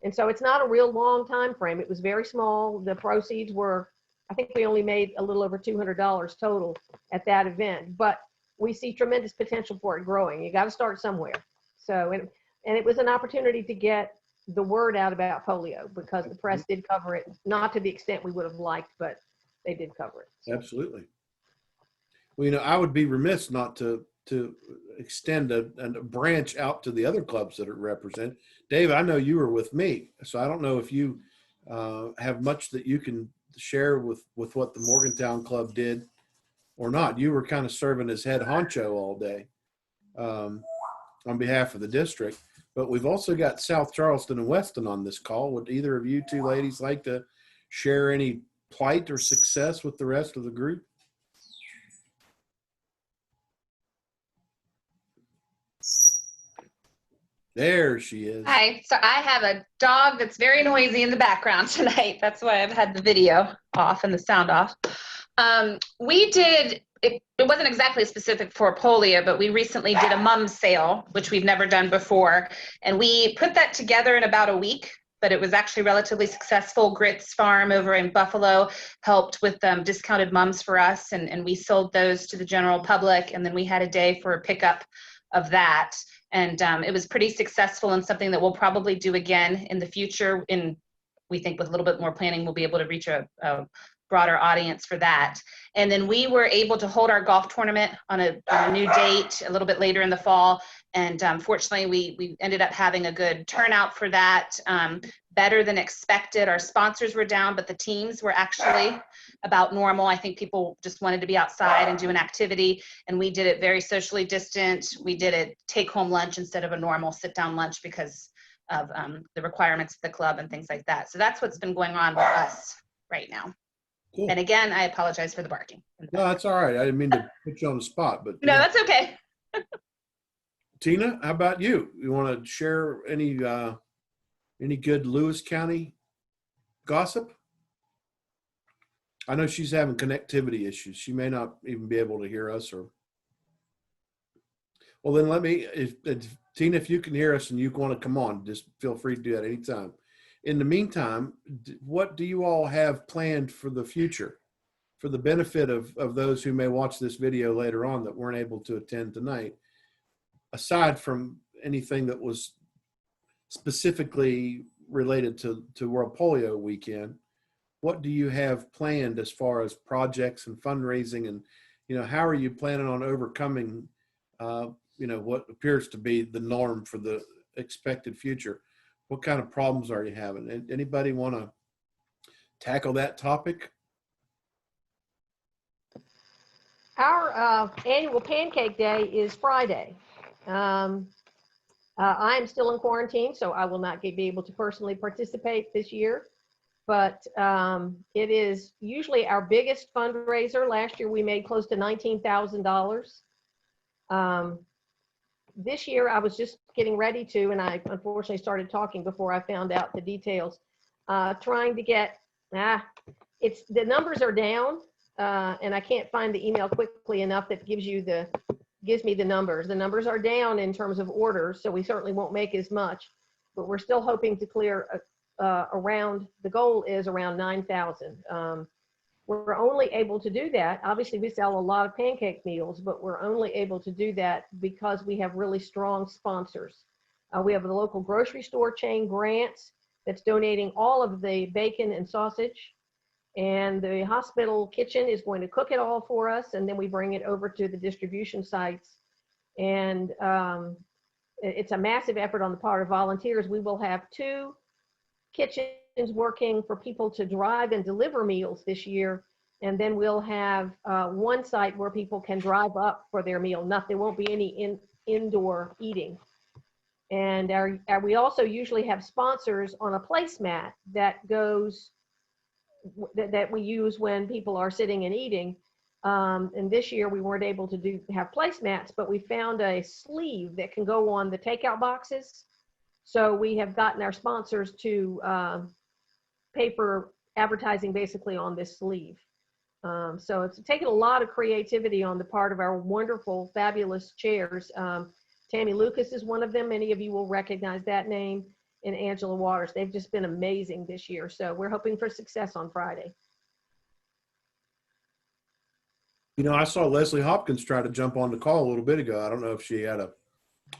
And so it's not a real long time frame. It was very small. The proceeds were, I think we only made a little over $200 total at that event, but we see tremendous potential for it growing. You got to start somewhere. So, and it was an opportunity to get the word out about polio, because the press did cover it, not to the extent we would have liked, but they did cover it. So. Absolutely. Well, you know, I would be remiss not to extend a branch out to the other clubs that are represented. Dave, I know you were with me, so I don't know if you have much that you can share with what the Morgantown Club did or not. You were kind of serving as head honcho all day on behalf of the district, but we've also got South Charleston and Weston on this call. Would either of you two ladies like to share any plight or success with the rest of the group? There she is. Hi. So I have a dog that's very noisy in the background tonight. That's why I've had the video off and the sound off. We did, it wasn't exactly specific for polio, but we recently did a mum sale, which we've never done before. And we put that together in about a week, but it was actually relatively successful. Grits Farm over in Buffalo helped with discounted mums for us. And we sold those to the general public. And then we had a day for a pickup of that. And it was pretty successful and something that we'll probably do again in the future. We think with a little bit more planning, we'll be able to reach a broader audience for that. And then we were able to hold our golf tournament on a new date a little bit later in the fall. And fortunately, we ended up having a good turnout for that, better than expected. Our sponsors were down, but the teams were actually about normal. I think people just wanted to be outside and do an activity. And we did it very socially distant. We did it take-home lunch instead of a normal sit-down lunch because of the requirements of the club and things like that. So that's what's been going on with us right now. Cool. And again, I apologize for the barking. No, that's all right. I didn't mean to put you on the spot, but No, that's okay. Tina, how about you? You want to share any good Lewis County gossip? I know she's having connectivity issues. She may not even be able to hear us. Well, then let me, if Tina, if you can hear us and you want to come on, just feel free to do that anytime. In the meantime, what do you all have planned for the future, for the benefit of those who may watch this video later on that weren't able to attend tonight, aside from anything that was specifically related to World Polio Weekend? What do you have planned as far as projects and fundraising, and how are you planning on overcoming what appears to be the norm for the expected future? What kind of problems are you having? Anybody want to tackle that topic? Our annual Pancake Day is Friday. I am still in quarantine, so I will not be able to personally participate this year. But it is usually our biggest fundraiser. Last year we made close to $19,000. This year I was just getting ready to, and I unfortunately started talking before I found out the details, trying to get, the numbers are down, and I can't find the email quickly enough that gives me the numbers. The numbers are down in terms of orders, so we certainly won't make as much, but we're still hoping to clear the goal is around 9,000. We're only able to do that. Obviously, we sell a lot of pancake meals, but we're only able to do that because we have really strong sponsors. We have the local grocery store chain, Grants, that's donating all of the bacon and sausage. And the hospital kitchen is going to cook it all for us, and then we bring it over to the distribution sites. And it's a massive effort on the part of volunteers. We will have 2 kitchens working for people to drive and deliver meals this year. And then we'll have 1 site where people can drive up for their meal. There won't be any indoor eating. And we also usually have sponsors on a placemat that we use when people are sitting and eating. And this year we weren't able to have placemats, but we found a sleeve that can go on the takeout boxes. So we have gotten our sponsors to pay for advertising basically on this sleeve. So it's taken a lot of creativity on the part of our wonderful, fabulous chairs. Tammy Lucas is one of them. Many of you will recognize that name, and Angela Waters. They've just been amazing this year. So we're hoping for success on Friday. I saw Leslie Hopkins try to jump on the call a little bit ago. I don't know if she had a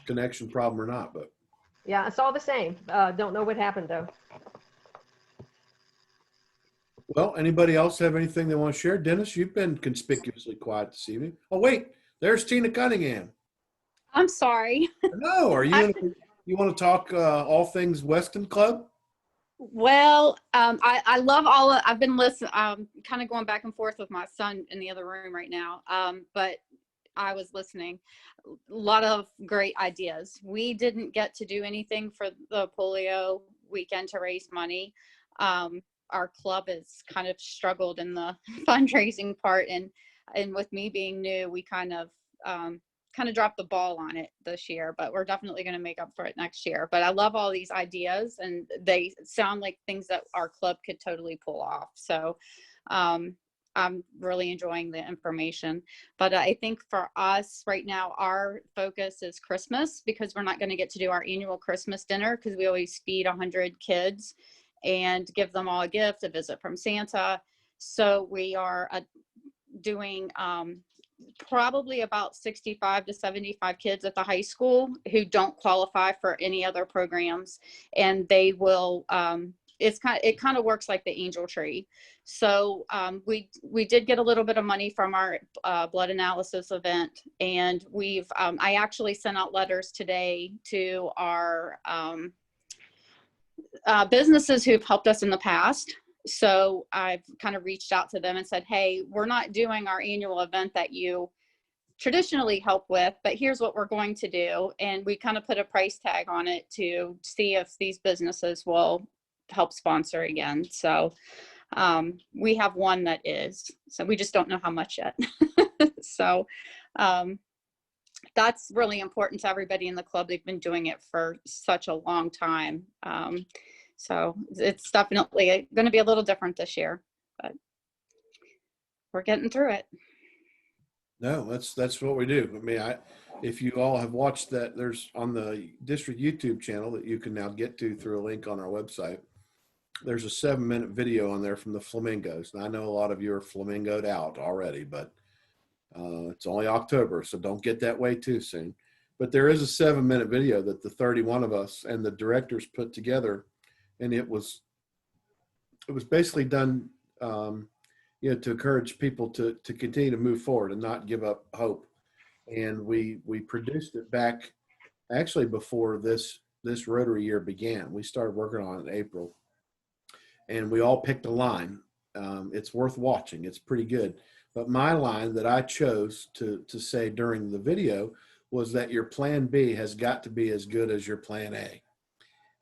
connection problem or not, but. Yeah, I saw the same. Don't know what happened though. Well, anybody else have anything they want to share? Dennis, you've been conspicuously quiet this evening. Oh, wait, there's Tina Cunningham. I'm sorry. No, you want to talk all things Weston Club? Well, I love I've been listening, kind of going back and forth with my son in the other room right now. But I was listening. A lot of great ideas. We didn't get to do anything for the polio weekend to raise money. Our club has kind of struggled in the fundraising part, and with me being new, we kind of kind of dropped the ball on it this year, but we're definitely going to make up for it next year. But I love all these ideas, and they sound like things that our club could totally pull off. So I'm really enjoying the information. But I think for us right now, our focus is Christmas, because we're not going to get to do our annual Christmas dinner, because we always feed 100 kids and give them all a gift, a visit from Santa. So we are doing probably about 65 to 75 kids at the high school who don't qualify for any other programs, and they will it kind of works like the angel tree. So we did get a little bit of money from our blood analysis event, and we've I actually sent out letters today to our businesses who've helped us in the past. So I've kind of reached out to them and said, hey, we're not doing our annual event that you traditionally help with, but here's what we're going to do. And we kind of put a price tag on it to see if these businesses will help sponsor again. So we have one that is, so we just don't know how much yet. So that's really important to everybody in the club. They've been doing it for such a long time. So it's definitely going to be a little different this year, but we're getting through it. No, that's what we do. I mean, if you all have watched that, there's on the district YouTube channel that you can now get to through a link on our website. There's a 7-minute video on there from the flamingos. And I know a lot of you are flamingoed out already, but it's only October, so don't get that way too soon. But there is a 7-minute video that the 31 of us and the directors put together, and it was basically done, to encourage people to continue to move forward and not give up hope. And we produced it back actually before this Rotary year began. We started working on it in April, and we all picked a line. It's worth watching. It's pretty good. But my line that I chose to say during the video was that your plan B has got to be as good as your plan A.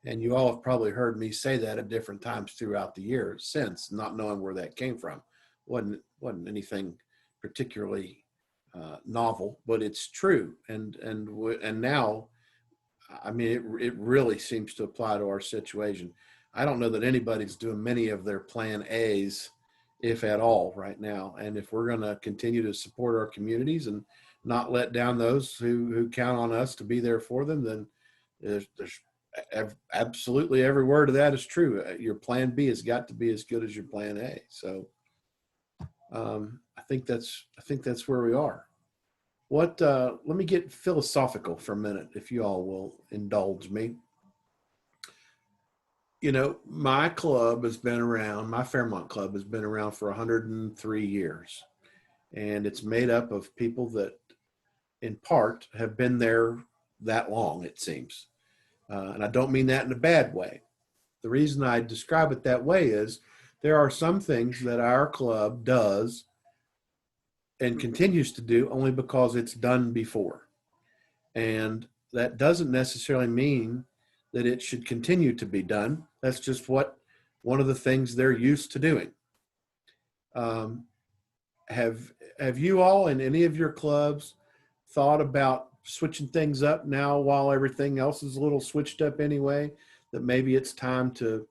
And you all have probably heard me say that at different times throughout the year since, not knowing where that came from. Wasn't anything particularly novel, but it's true. And now, I mean, it really seems to apply to our situation. I don't know that anybody's doing many of their plan A's, if at all, right now. And if we're going to continue to support our communities and not let down those who count on us to be there for them, then there's absolutely every word of that is true. Your plan B has got to be as good as your plan A. So I think that's where we are. Let me get philosophical for a minute, if you all will indulge me. My club has been around, my Fairmont Club has been around for 103 years. And it's made up of people that, in part, have been there that long, it seems. And I don't mean that in a bad way. The reason I describe it that way is there are some things that our club does and continues to do only because it's done before. And that doesn't necessarily mean that it should continue to be done. That's just one of the things they're used to doing. Have you all in any of your clubs thought about switching things up now while everything else is a little switched up anyway, that maybe it's time to,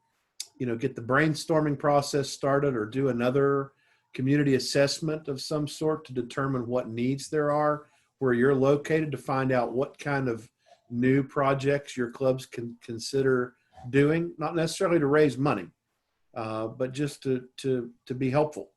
get the brainstorming process started or do another community assessment of some sort to determine what needs there are where you're located, to find out what kind of new projects your clubs can consider doing, not necessarily to raise money, but just to be helpful.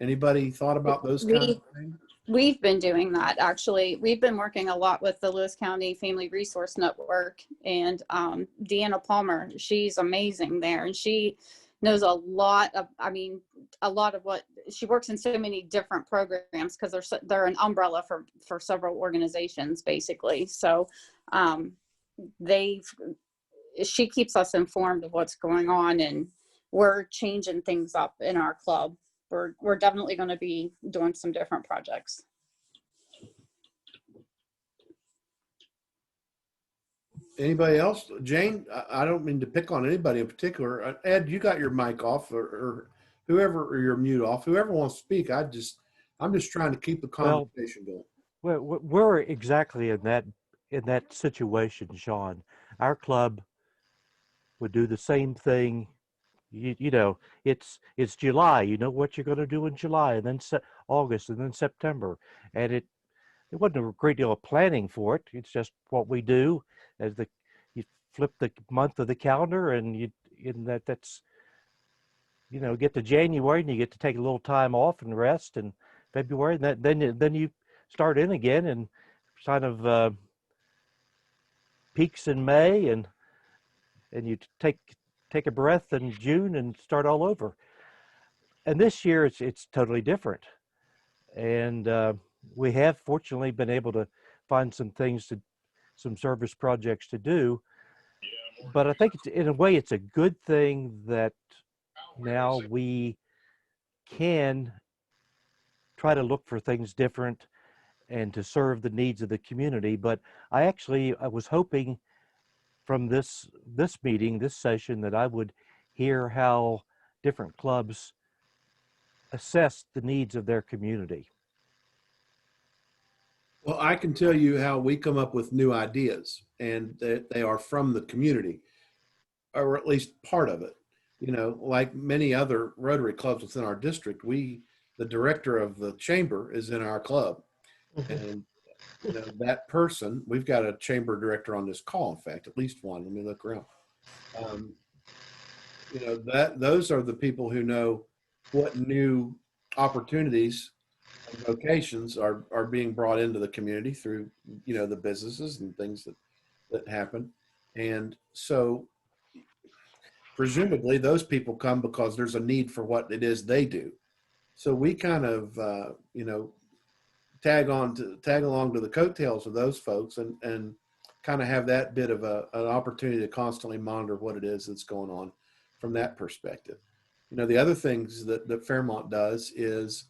Anybody thought about those kinds of things? We've been doing that, actually. We've been working a lot with the Lewis County Family Resource Network, and Deanna Palmer, she's amazing there. And she knows a lot of what, she works in so many different programs because they're an umbrella for several organizations, basically. So she keeps us informed of what's going on, and we're changing things up in our club. We're definitely going to be doing some different projects. Anybody else? Jane, I don't mean to pick on anybody in particular. Ed, you got your mic off, or whoever, or your mute off. Whoever wants to speak, I'm just trying to keep the conversation going. Well, we're exactly in that situation, Sean. Our club would do the same thing. You know, it's July. You know what you're going to do in July, and then August, and then September, and it wasn't a great deal of planning for it. It's just what we do. As you flip the month of the calendar, and that's get to January, and you get to take a little time off and rest, and February, and then you start in again, and kind of peaks in May, and you take a breath in June and start all over. And this year it's totally different, and we have fortunately been able to find some service projects to do. But I think in a way it's a good thing that now we can try to look for things different and to serve the needs of the community. But I was hoping from this meeting, this session, that I would hear how different clubs assess the needs of their community. Well, I can tell you how we come up with new ideas, and that they are from the community, or at least part of it. Like many other Rotary clubs within our district, the director of the chamber is in our club. And that person, we've got a chamber director on this call, in fact, at least one. Let me look around. Those are the people who know what new opportunities and vocations are being brought into the community through, the businesses and things that happen. And so presumably those people come because there's a need for what it is they do. So we kind of, tag along to the coattails of those folks, and kind of have that bit of an opportunity to constantly monitor what it is that's going on from that perspective. The other things that Fairmont does is,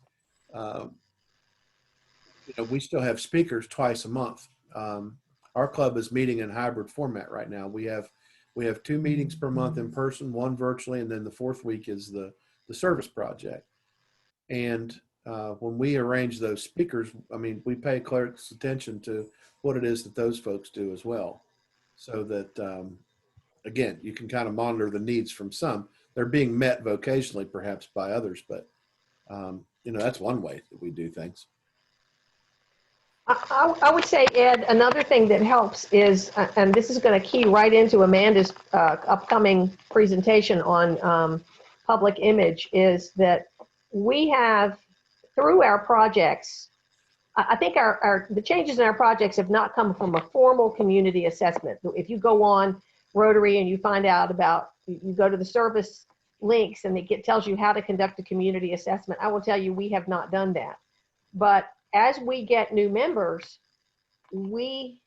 we still have speakers twice a month. Our club is meeting in hybrid format right now. We have 2 meetings per month in person, 1 virtually, and then the 4th week is the service project. And when we arrange those speakers, we pay close attention to what it is that those folks do as well. So that, again, you can kind of monitor the needs from some. They're being met vocationally, perhaps by others, but, that's one way that we do things. I would say, Ed, another thing that helps is, and this is going to key right into Amanda's upcoming presentation on public image, is that we have, through our projects, I think the changes in our projects have not come from a formal community assessment. If you go on Rotary and you find out you go to the service links and it tells you how to conduct a community assessment, I will tell you we have not done that. But as we get new members, we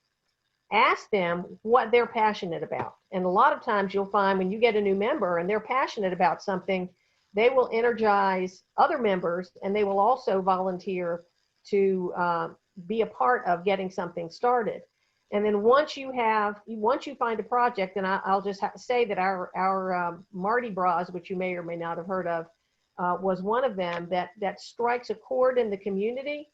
ask them what they're passionate about. And a lot of times you'll find when you get a new member and they're passionate about something, they will energize other members, and they will also volunteer to be a part of getting something started. And then once you find a project, and I'll just say that our Mardi Gras, which you may or may not have heard of, was one of them that strikes a chord in the community.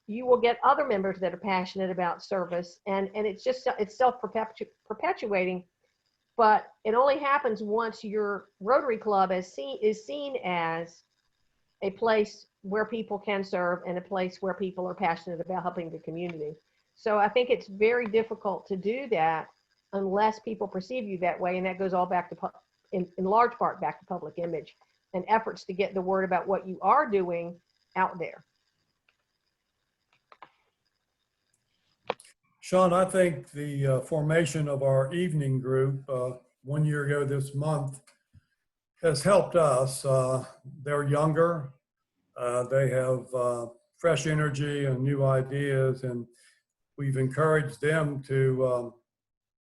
You will get other members that are passionate about service, and it's self-perpetuating, but it only happens once your Rotary Club is seen as a place where people can serve and a place where people are passionate about helping the community. So I think it's very difficult to do that unless people perceive you that way, and that goes all back to, in large part, back to public image and efforts to get the word about what you are doing out there. Sean, I think the formation of our evening group 1 year ago this month has helped us. They're younger, they have fresh energy and new ideas, and we've encouraged them to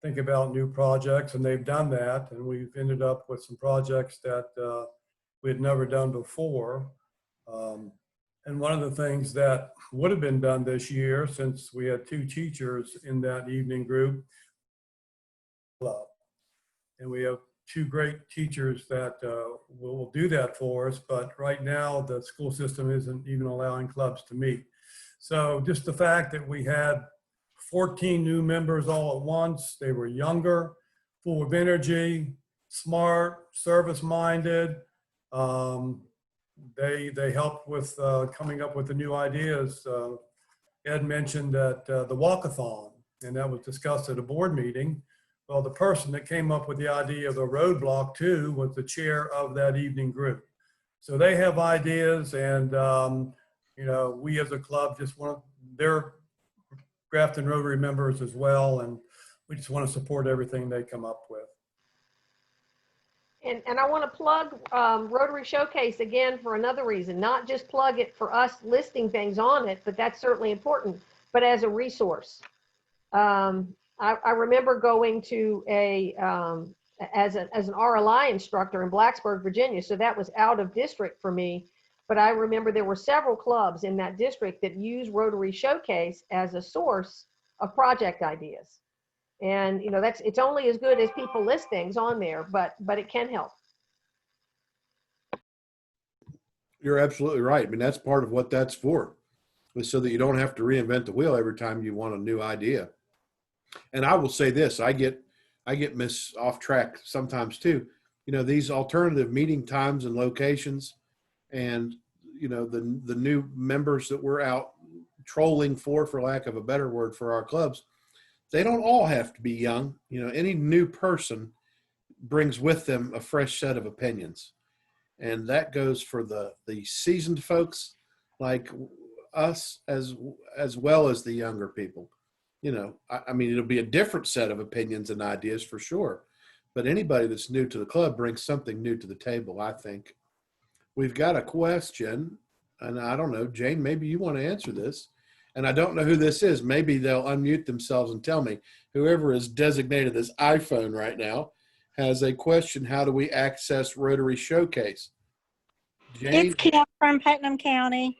think about new projects, and they've done that, and we've ended up with some projects that we had never done before. And one of the things that would have been done this year, since we had 2 teachers in that evening group, and we have 2 great teachers that will do that for us, but right now the school system isn't even allowing clubs to meet. So just the fact that we had 14 new members all at once, they were younger, full of energy, smart, service-minded. They helped with coming up with the new ideas. Ed mentioned that the walkathon, and that was discussed at a board meeting. Well, the person that came up with the idea of the roadblock too was the chair of that evening group. So they have ideas, and you know, we as a club just want their Grafton Rotary members as well, and we just want to support everything they come up with. And I want to plug Rotary Showcase again for another reason, not just plug it for us listing things on it, but that's certainly important, but as a resource. I remember going to as an RLI instructor in Blacksburg, Virginia, so that was out of district for me, but I remember there were several clubs in that district that use Rotary Showcase as a source of project ideas. And you know, it's only as good as people list things on there, but it can help. You're absolutely right. I mean, that's part of what that's for, is so that you don't have to reinvent the wheel every time you want a new idea. And I will say this, I get off track sometimes too. You know, these alternative meeting times and locations, and you know, the new members that we're out trolling for lack of a better word, for our clubs, they don't all have to be young. You know, any new person brings with them a fresh set of opinions. And that goes for the seasoned folks like us as well as the younger people. You know, I mean, it'll be a different set of opinions and ideas for sure. But anybody that's new to the club brings something new to the table, I think. We've got a question, and I don't know, Jane, maybe you want to answer this. And I don't know who this is. Maybe they'll unmute themselves and tell me. Whoever is designated as iPhone right now has a question. How do we access Rotary Showcase? Jane? It's Kim from Putnam County.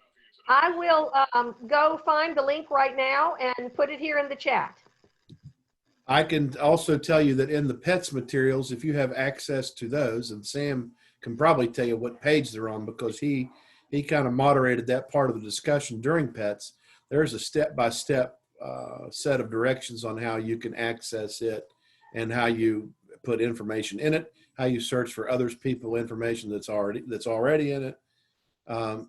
I will go find the link right now and put it here in the chat. I can also tell you that in the PETS materials, if you have access to those, and Sam can probably tell you what page they're on, because he kind of moderated that part of the discussion during PETS. There's a step-by-step set of directions on how you can access it and how you put information in it, how you search for others people information that's already in it.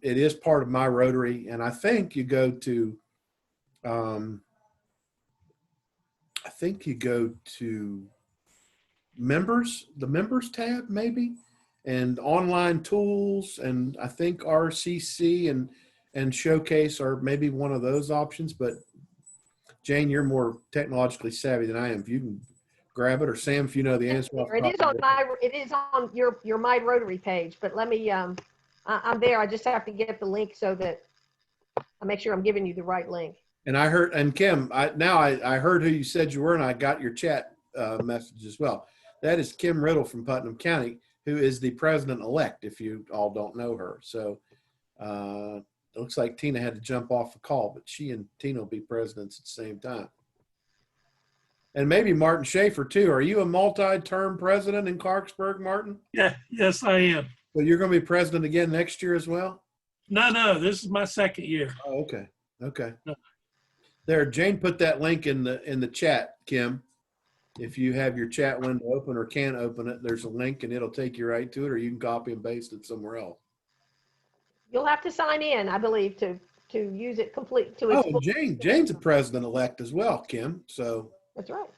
It is part of my Rotary, and I think you go to members, the members tab maybe, and online tools, and I think RCC and Showcase are maybe one of those options. But Jane, you're more technologically savvy than I am. If you can grab it, or Sam, if you know the answer. It is on your My Rotary page, but let me, I'm there. I just have to get the link so that I make sure I'm giving you the right link. And I heard, and Kim, I heard who you said you were, and I got your chat message as well. That is Kim Riddle from Putnam County, who is the president-elect, if you all don't know her. So it looks like Tina had to jump off the call, but she and Tina will be presidents at the same time. And maybe Martin Schaefer too. Are you a multi-term president in Clarksburg, Martin? Yeah, yes, I am. So you're going to be president again next year as well? No, this is my second year. Oh, okay. No. There, Jane put that link in the chat, Kim. If you have your chat window open or can open it, there's a link and it'll take you right to it, or you can copy and paste it somewhere else. You'll have to sign in, I believe, to use it complete to its Oh, Jane's a president-elect as well, Kim. So that's right.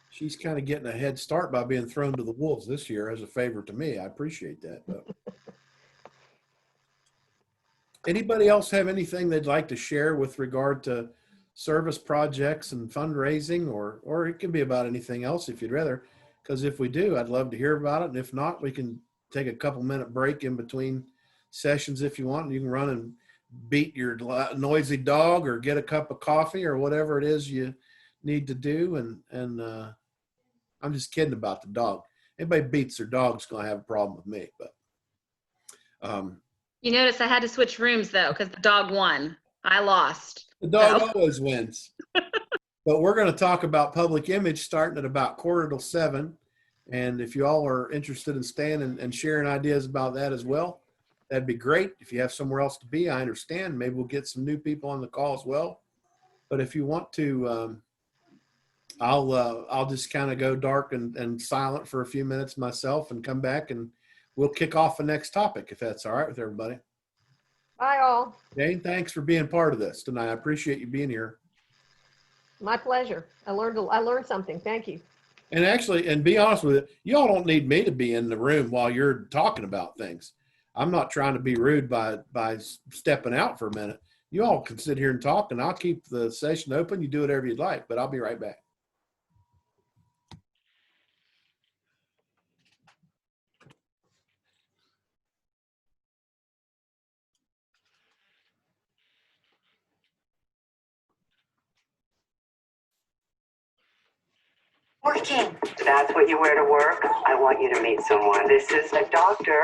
She's kind of getting a head start by being thrown to the wolves this year as a favor to me. I appreciate that, though. Anybody else have anything they'd like to share with regard to service projects and fundraising, or it can be about anything else if you'd rather, because if we do, I'd love to hear about it. And if not, we can take a couple-minute break in between sessions if you want. You can run and beat your noisy dog or get a cup of coffee or whatever it is you need to do. And I'm just kidding about the dog. Anybody beats their dog's going to have a problem with me. But you notice I had to switch rooms though, because the dog won. I lost. The dog always wins. But we're going to talk about public image starting at about 6:45. And if you all are interested in staying and sharing ideas about that as well, that'd be great. If you have somewhere else to be, I understand. Maybe we'll get some new people on the call as well. But if you want to, I'll just kind of go dark and silent for a few minutes myself and come back, and we'll kick off the next topic if that's all right with everybody. Bye all. Jane, thanks for being part of this tonight. I appreciate you being here. My pleasure. I learned something. Thank you. And actually, and be honest with you, y'all don't need me to be in the room while you're talking about things. I'm not trying to be rude by stepping out for a minute. You all can sit here and talk, and I'll keep the session open. You do whatever you'd like, but I'll be right back. Working. That's what you wear to work? I want you to meet someone. This is a doctor.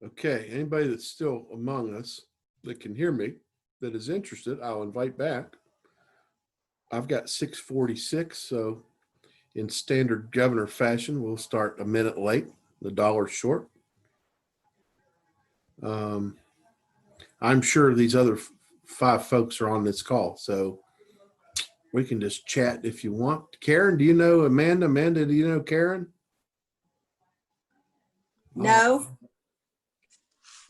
Okay, anybody that's still among us that can hear me, that is interested, I'll invite back. I've got 6:46, so in standard governor fashion, we'll start a minute late, the dollar short. I'm sure these other 5 folks are on this call, so we can just chat if you want. Karen, do you know Amanda? Amanda, do you know Karen? No.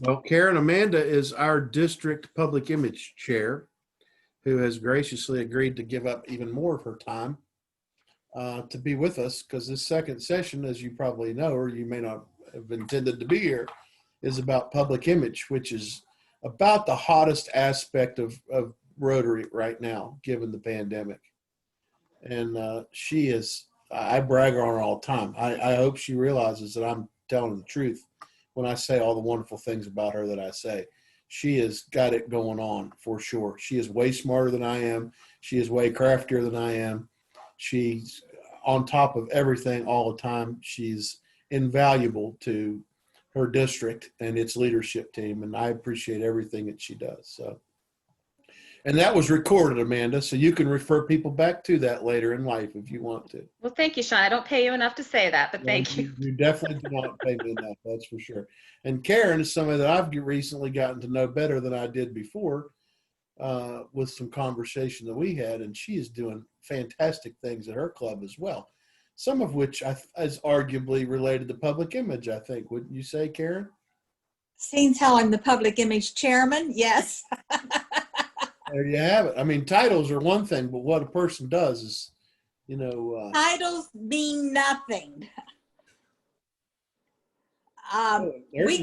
Well, Karen, Amanda is our district public image chair, who has graciously agreed to give up even more of her time to be with us, because this second session, as you probably know, or you may not have intended to be here, is about public image, which is about the hottest aspect of Rotary right now, given the pandemic. And she is I brag on her all the time. I hope she realizes that I'm telling the truth when I say all the wonderful things about her that I say. She has got it going on for sure. She is way smarter than I am. She is way craftier than I am. She's on top of everything all the time. She's invaluable to her district and its leadership team, and I appreciate everything that she does. So, and that was recorded, Amanda, so you can refer people back to that later in life if you want to. Well, thank you, Sean. I don't pay you enough to say that, but Well, thank you. You definitely do not pay me enough, that's for sure. And Karen is somebody that I've recently gotten to know better than I did before with some conversation that we had, and she is doing fantastic things at her club as well. Some of which is arguably related to public image, I think. Wouldn't you say, Karen? Seeing how I'm the public image chairman, yes. There you have it. I mean, titles are one thing, but what a person does is, Titles mean nothing. We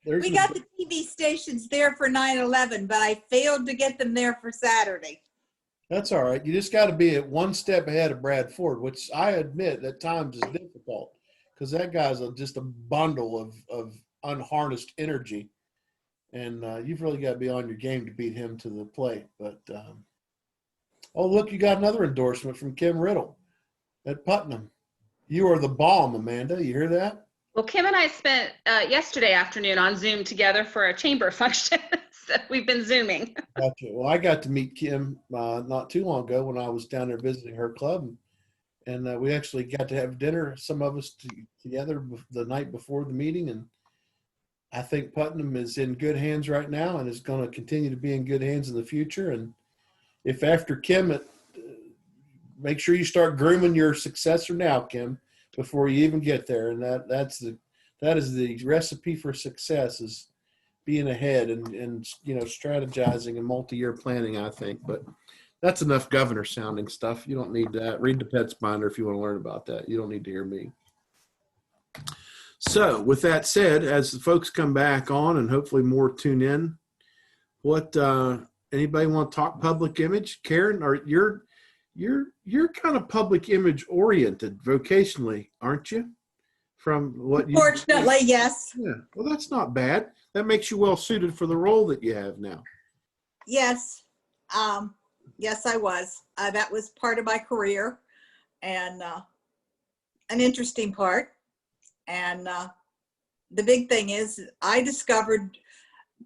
there's got the the TV stations there for 9/11, but I failed to get them there for Saturday. That's all right. You just got to be at one step ahead of Brad Ford, which I admit at times is difficult because that guy's just a bundle of unharnessed energy. And you've really got to be on your game to beat him to the plate. But, oh, look, you got another endorsement from Kim Riddle at Putnam. You are the bomb, Amanda. You hear that? Well, Kim and I spent yesterday afternoon on Zoom together for a chamber function. So we've been Zooming. Gotcha. Well, I got to meet Kim not too long ago when I was down there visiting her club. And we actually got to have dinner, some of us together the night before the meeting. And I think Putnam is in good hands right now and is going to continue to be in good hands in the future. And if after Kim, make sure you start grooming your successor now, Kim, before you even get there. And that is the recipe for success, is being ahead and strategizing and multi-year planning, I think. But that's enough governor sounding stuff. You don't need that. Read the Pets Binder if you want to learn about that. You don't need to hear me. So with that said, as the folks come back on and hopefully more tune in, anybody want to talk public image? Karen, you're kind of public image oriented vocationally, aren't you? From what you Fortunately, yes. Yeah. Well, that's not bad. That makes you well suited for the role that you have now. Yes. Yes, I was. That was part of my career and an interesting part. And the big thing is I discovered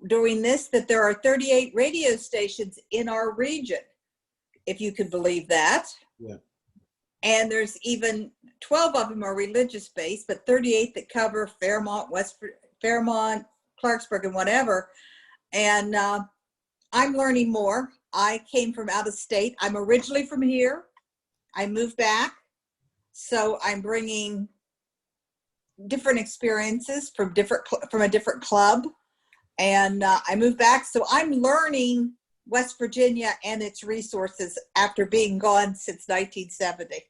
doing this that there are 38 radio stations in our region, if you could believe that. Yeah. And there's even 12 of them are religious based, but 38 that cover Fairmont, Fairmont, Clarksburg, and whatever. And I'm learning more. I came from out of state. I'm originally from here. I moved back. So I'm bringing different experiences from a different club. And I moved back. So I'm learning West Virginia and its resources after being gone since 1970.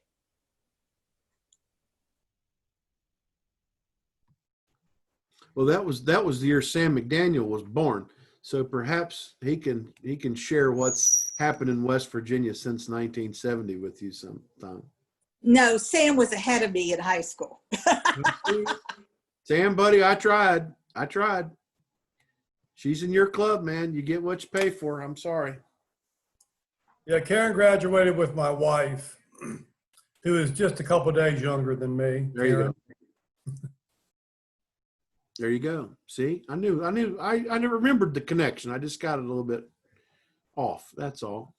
Well, that was the year Sam McDaniel was born. So perhaps he can share what's happened in West Virginia since 1970 with you sometime. No, Sam was ahead of me in high school. Sam, buddy, I tried. She's in your club, man. You get what you pay for. I'm sorry. Yeah, Karen graduated with my wife, who is just a couple of days younger than me. There you go. There you go. See, I never remembered the connection. I just got it a little bit off. That's all.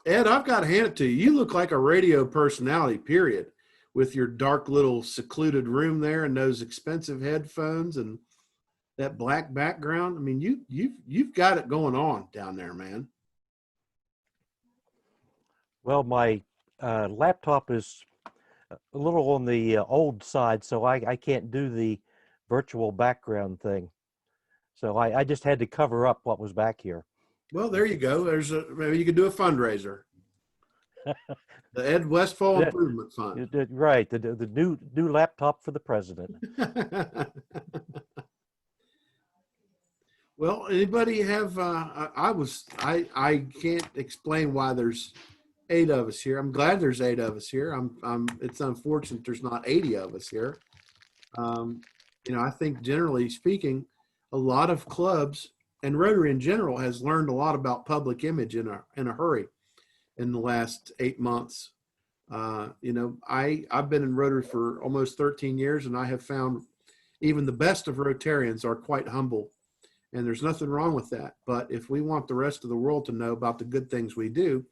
Ed, I've got to hand it to you. You look like a radio personality, period, with your dark little secluded room there and those expensive headphones and that black background. I mean, you've got it going on down there, man. Well, my laptop is a little on the old side, so I can't do the virtual background thing. So I just had to cover up what was back here. Well, there you go. Maybe you could do a fundraiser. The Ed Westfall Improvement Fund. Right, the new laptop for the president. Well, anybody have? I can't explain why there's 8 of us here. I'm glad there's 8 of us here. It's unfortunate there's not 80 of us here. I think generally speaking, a lot of clubs and Rotary in general has learned a lot about public image in a hurry in the last 8 months. I've been in Rotary for almost 13 years, and I have found even the best of Rotarians are quite humble, and there's nothing wrong with that. But if we want the rest of the world to know about the good things we do,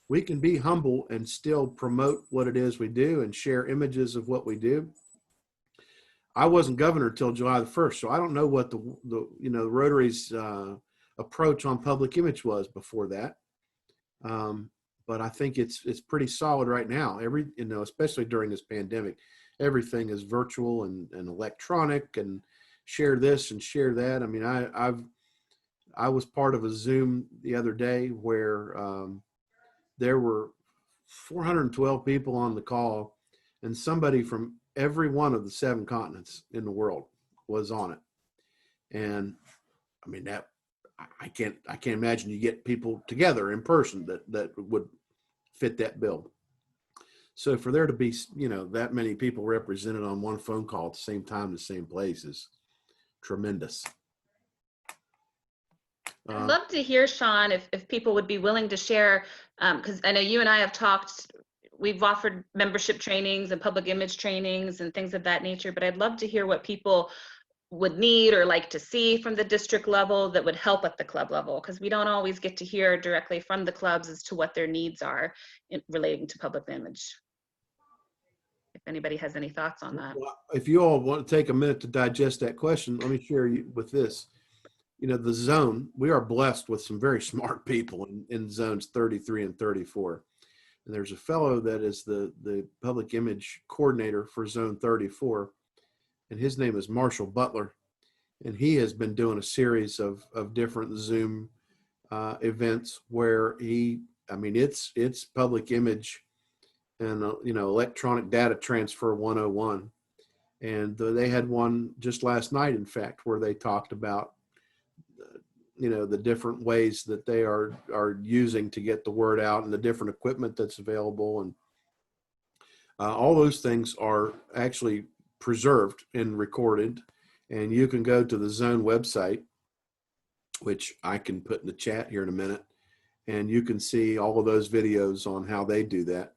we can be humble and still promote what it is we do and share images of what we do. I wasn't governor till July the 1st, so I don't know what the Rotary's approach on public image was before that. But I think it's pretty solid right now. Especially during this pandemic, everything is virtual and electronic, and share this and share that. I mean, I was part of a Zoom the other day where there were 412 people on the call, and somebody from every one of the 7 continents in the world was on it. And I mean, that I can't imagine you get people together in person that would fit that bill. So for there to be, that many people represented on one phone call at the same time, the same place, is tremendous. I'd love to hear, Sean, if people would be willing to share, because I know you and I have talked, we've offered membership trainings and public image trainings and things of that nature, but I'd love to hear what people would need or like to see from the district level that would help at the club level, because we don't always get to hear directly from the clubs as to what their needs are relating to public image. If anybody has any thoughts on that. Well, if you all want to take a minute to digest that question, let me share you with this. The zone, we are blessed with some very smart people in zones 33 and 34. And there's a fellow that is the public image coordinator for zone 34, and his name is Marshall Butler. And he has been doing a series of different Zoom events where it's public image and, electronic data transfer 101. And they had one just last night, in fact, where they talked about the different ways that they are using to get the word out and the different equipment that's available. And all those things are actually preserved and recorded. And you can go to the Zone website, which I can put in the chat here in a minute, and you can see all of those videos on how they do that.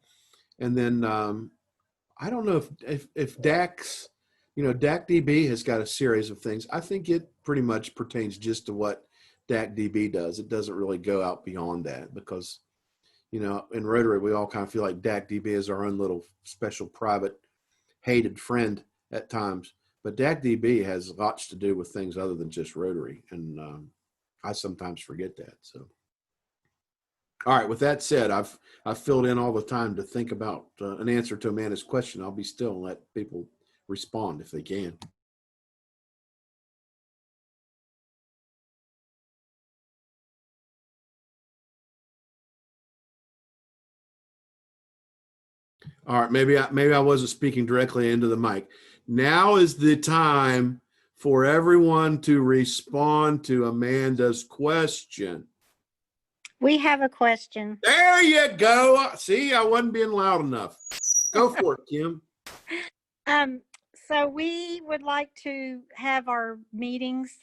And then I don't know if DAX, DACDB has got a series of things. I think it pretty much pertains just to what DACDB does. It doesn't really go out beyond that because, in Rotary, we all kind of feel like DACDB is our own little special private hated friend at times. But DACDB has lots to do with things other than just Rotary. And I sometimes forget that. So, all right, with that said, I've filled in all the time to think about an answer to Amanda's question. I'll be still and let people respond if they can. All right, maybe I wasn't speaking directly into the mic. Now is the time for everyone to respond to Amanda's question. We have a question. There you go. See, I wasn't being loud enough. Go for it, Kim. So we would like to have our meetings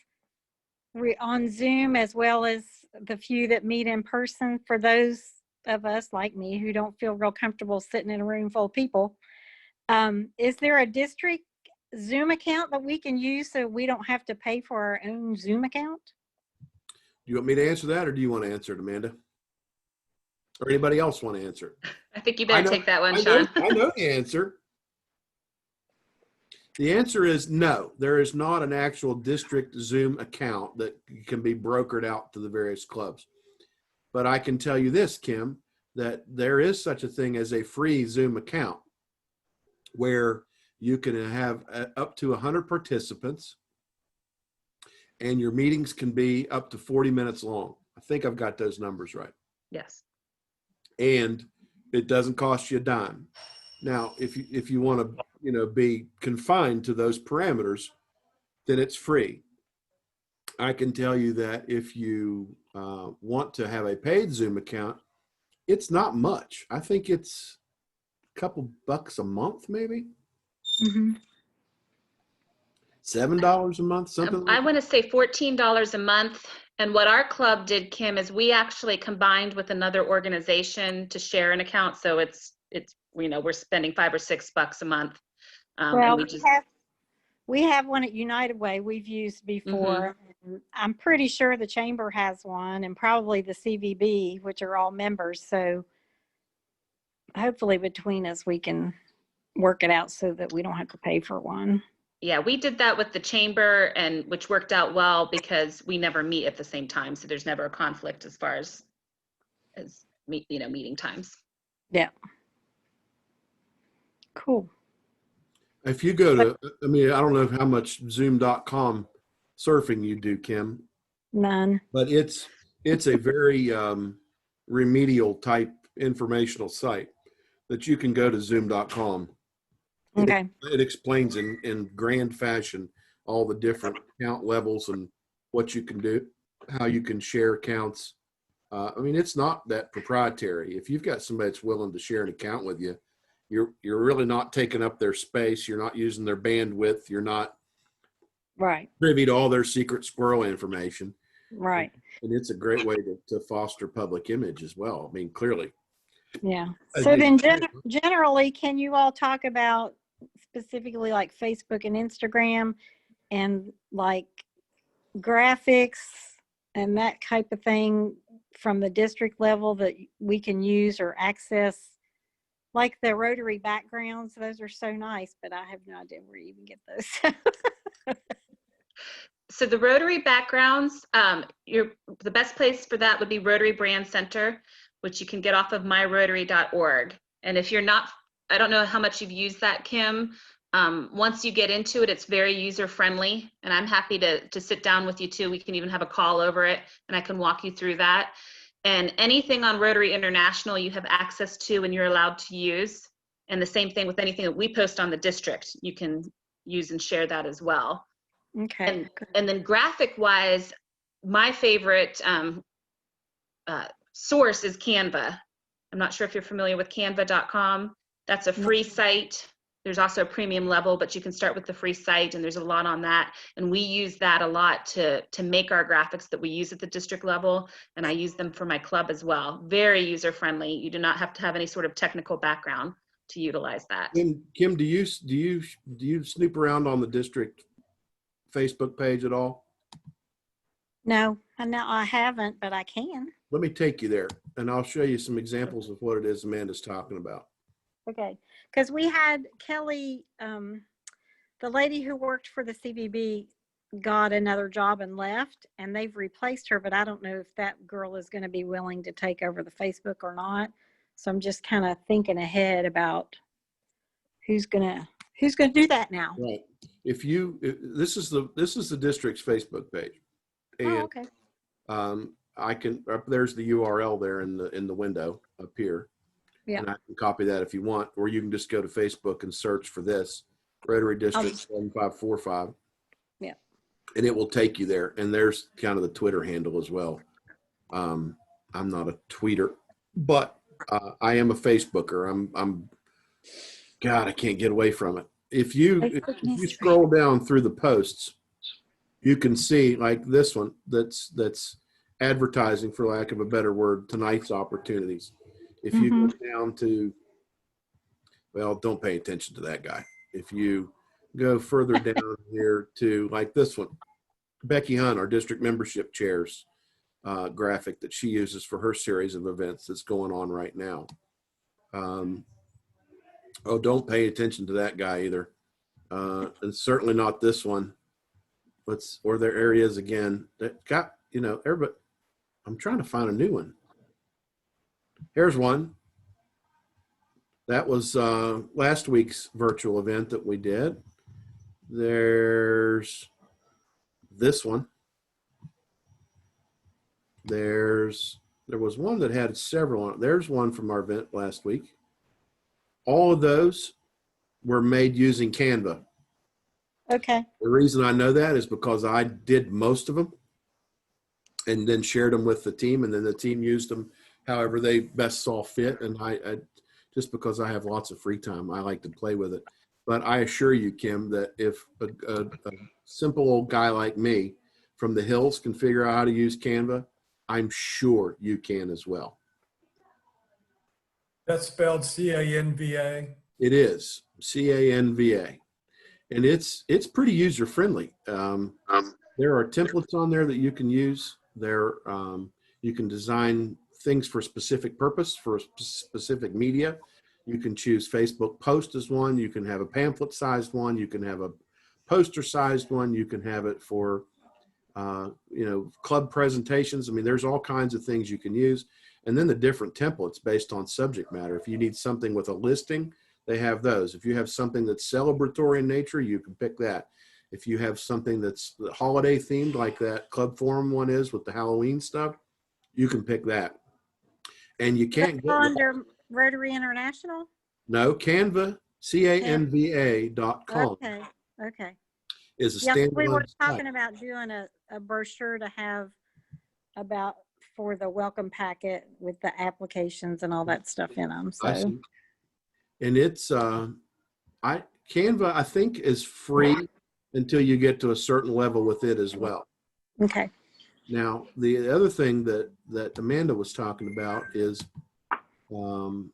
on Zoom, as well as the few that meet in person, for those of us like me who don't feel real comfortable sitting in a room full of people. Is there a district Zoom account that we can use so we don't have to pay for our own Zoom account? Do you want me to answer that, or do you want to answer it, Amanda? Or anybody else want to answer it? I think you better take that one, Sean. I know the answer. The answer is no. There is not an actual district Zoom account that can be brokered out to the various clubs. But I can tell you this, Kim, that there is such a thing as a free Zoom account where you can have up to 100 participants and your meetings can be up to 40 minutes long. I think I've got those numbers right. Yes. And it doesn't cost you a dime. Now, if you want to, be confined to those parameters, then it's free. I can tell you that if you want to have a paid Zoom account, it's not much. I think it's a couple bucks a month, maybe Mhm. $7 a month, something I like want to say $14 a month. And what our club did, Kim, is we actually combined with another organization to share an account. So it's we're spending $5 or $6 a month. And Well, we just, we have one at United Way we've used before. And I'm pretty sure the chamber has one, and probably the CVB, which are all members. So hopefully between us, we can work it out so that we don't have to pay for one. yeah, we did that with the chamber, and which worked out well because we never meet at the same time. So there's never a conflict as far as meeting times. Yeah. Cool. if you go to, I mean, I don't know how much zoom.com surfing you do, Kim, None. but it's a very remedial type informational site that you can go to zoom.com. Okay. It explains in grand fashion all the different account levels and what you can do, how you can share accounts. I mean, it's not that proprietary. If you've got somebody that's willing to share an account with you, you're really not taking up their space. You're not using their bandwidth. You're not Right. privy to all their secret squirrel information. Right. And it's a great way to foster public image as well. I mean, clearly. Yeah. So then generally, can you all talk about specifically like Facebook and Instagram and like graphics and that type of thing from the district level that we can use or access? Like the Rotary backgrounds, those are so nice, but I have no idea where you even get those. So the Rotary backgrounds, the best place for that would be Rotary Brand Center, which you can get off of myrotary.org. And if you're not, I don't know how much you've used that, Kim. Once you get into it, it's very user friendly, and I'm happy to sit down with you too. We can even have a call over it, and I can walk you through that. And anything on Rotary International you have access to and you're allowed to use. And the same thing with anything that we post on the district, you can use and share that as well. Okay. And then graphic wise, my favorite source is Canva. I'm not sure if you're familiar with canva.com. That's a free site. There's also a premium level, but you can start with the free site, and there's a lot on that. And we use that a lot to make our graphics that we use at the district level, and I use them for my club as well. Very user friendly. You do not have to have any sort of technical background to utilize that. Kim, do you snoop around on the district Facebook page at all? No, I haven't, but I can. Let me take you there, and I'll show you some examples of what it is Amanda's talking about. Okay, because we had Kelly, the lady who worked for the CVB got another job and left, and they've replaced her, but I don't know if that girl is going to be willing to take over the Facebook or not. So I'm just kind of thinking ahead about who's gonna do that now. Right. This is the district's Facebook page. And, okay. there's the URL there in the window up here. Yeah. And I can copy that if you want, or you can just go to Facebook and search for this Rotary District 7545. Yeah. And it will take you there. And there's kind of the Twitter handle as well. I'm not a tweeter, but I am a Facebooker. God, I can't get away from it. If you scroll down through the posts, you can see like this one that's advertising, for lack of a better word, tonight's opportunities. If you go down to, well, don't pay attention to that guy. If you go further down here to like this one, Becky Hunt, our district membership chair's graphic that she uses for her series of events that's going on right now. Don't pay attention to that guy either. And certainly not this one. Or their areas again that got, everybody. I'm trying to find a new one. Here's one. That was last week's virtual event that we did. There's this one. There was one that had several on it. There's one from our event last week. All of those were made using Canva. Okay. The reason I know that is because I did most of them and then shared them with the team, and then the team used them however they best saw fit. And I just because I have lots of free time, I like to play with it. But I assure you, Kim, that if a simple old guy like me from the hills can figure out how to use Canva, I'm sure you can as well. That's spelled C-A-N-V-A. It is Canva, and it's pretty user friendly. There are templates on there that you can use. You can design things for specific purpose, for specific media. You can choose Facebook post as one. You can have a pamphlet sized one. You can have a poster sized one. You can have it for, club presentations. I mean, there's all kinds of things you can use. And then the different templates based on subject matter. If you need something with a listing, they have those. If you have something that's celebratory in nature, you can pick that. If you have something that's holiday themed, like that Club Forum one is with the Halloween stuff, you can pick that. And you can't get under Rotary International. no Canva, Canva.com Okay. is a Yeah, we were standalone talking site. about doing a brochure to have about for the welcome packet with the applications and all that stuff in them. I So see. And it's Canva, I think, is free until you get to a certain level with it as well. okay. Now, the other thing that Amanda was talking about is through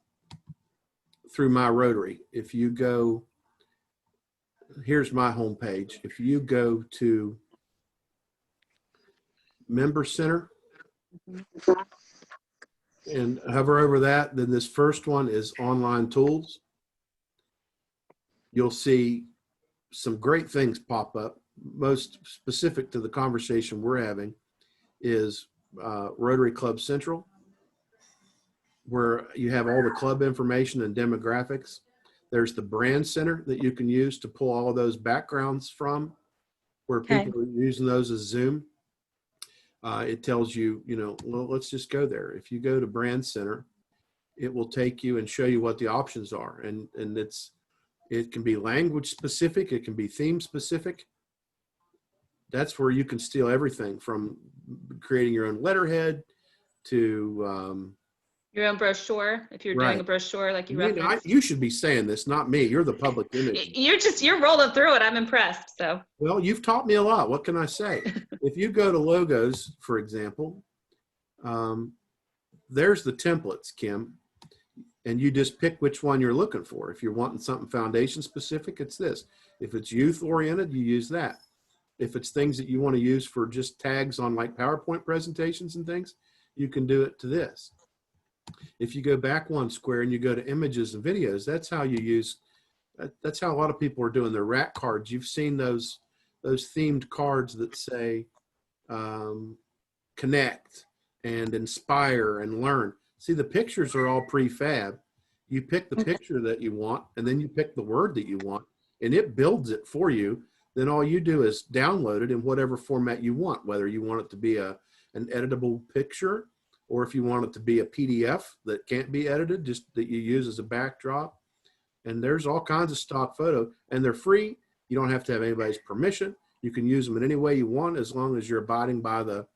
my Rotary. If you go, here's my homepage. If you go to Member Center and hover over that, then this first one is online tools. You'll see some great things pop up. Most specific to the conversation we're having is Rotary Club Central, where you have all the club information and demographics. There's the brand center that you can use to pull all of those backgrounds from, where Okay. people are using those as Zoom. It tells you, well, let's just go there. If you go to brand center, it will take you and show you what the options are. And it can be language specific. It can be theme specific. That's where you can steal everything from creating your own letterhead to Your own brochure, if you're doing right. a brochure like you referenced. You should be saying this, not me. You're the public image. You're rolling through it. I'm impressed. So Well, you've taught me a lot. What can I say? If you go to logos, for example, there's the templates, Kim, and you just pick which one you're looking for. If you're wanting something foundation specific, it's this. If it's youth oriented, you use that. If it's things that you want to use for just tags on like PowerPoint presentations and things, you can do it to this. If you go back one square and you go to images and videos, that's how you use, that's how a lot of people are doing their rack cards. You've seen those themed cards that say connect and inspire and learn. See, the pictures are all prefab. You pick the picture that you want, and then you pick the word that you want, and it builds it for you. Then all you do is download it in whatever format you want, whether you want it to be an editable picture, or if you want it to be a PDF that can't be edited, just that you use as a backdrop. And there's all kinds of stock photo, and they're free. You don't have to have anybody's permission. You can use them in any way you want, as long as you're abiding by the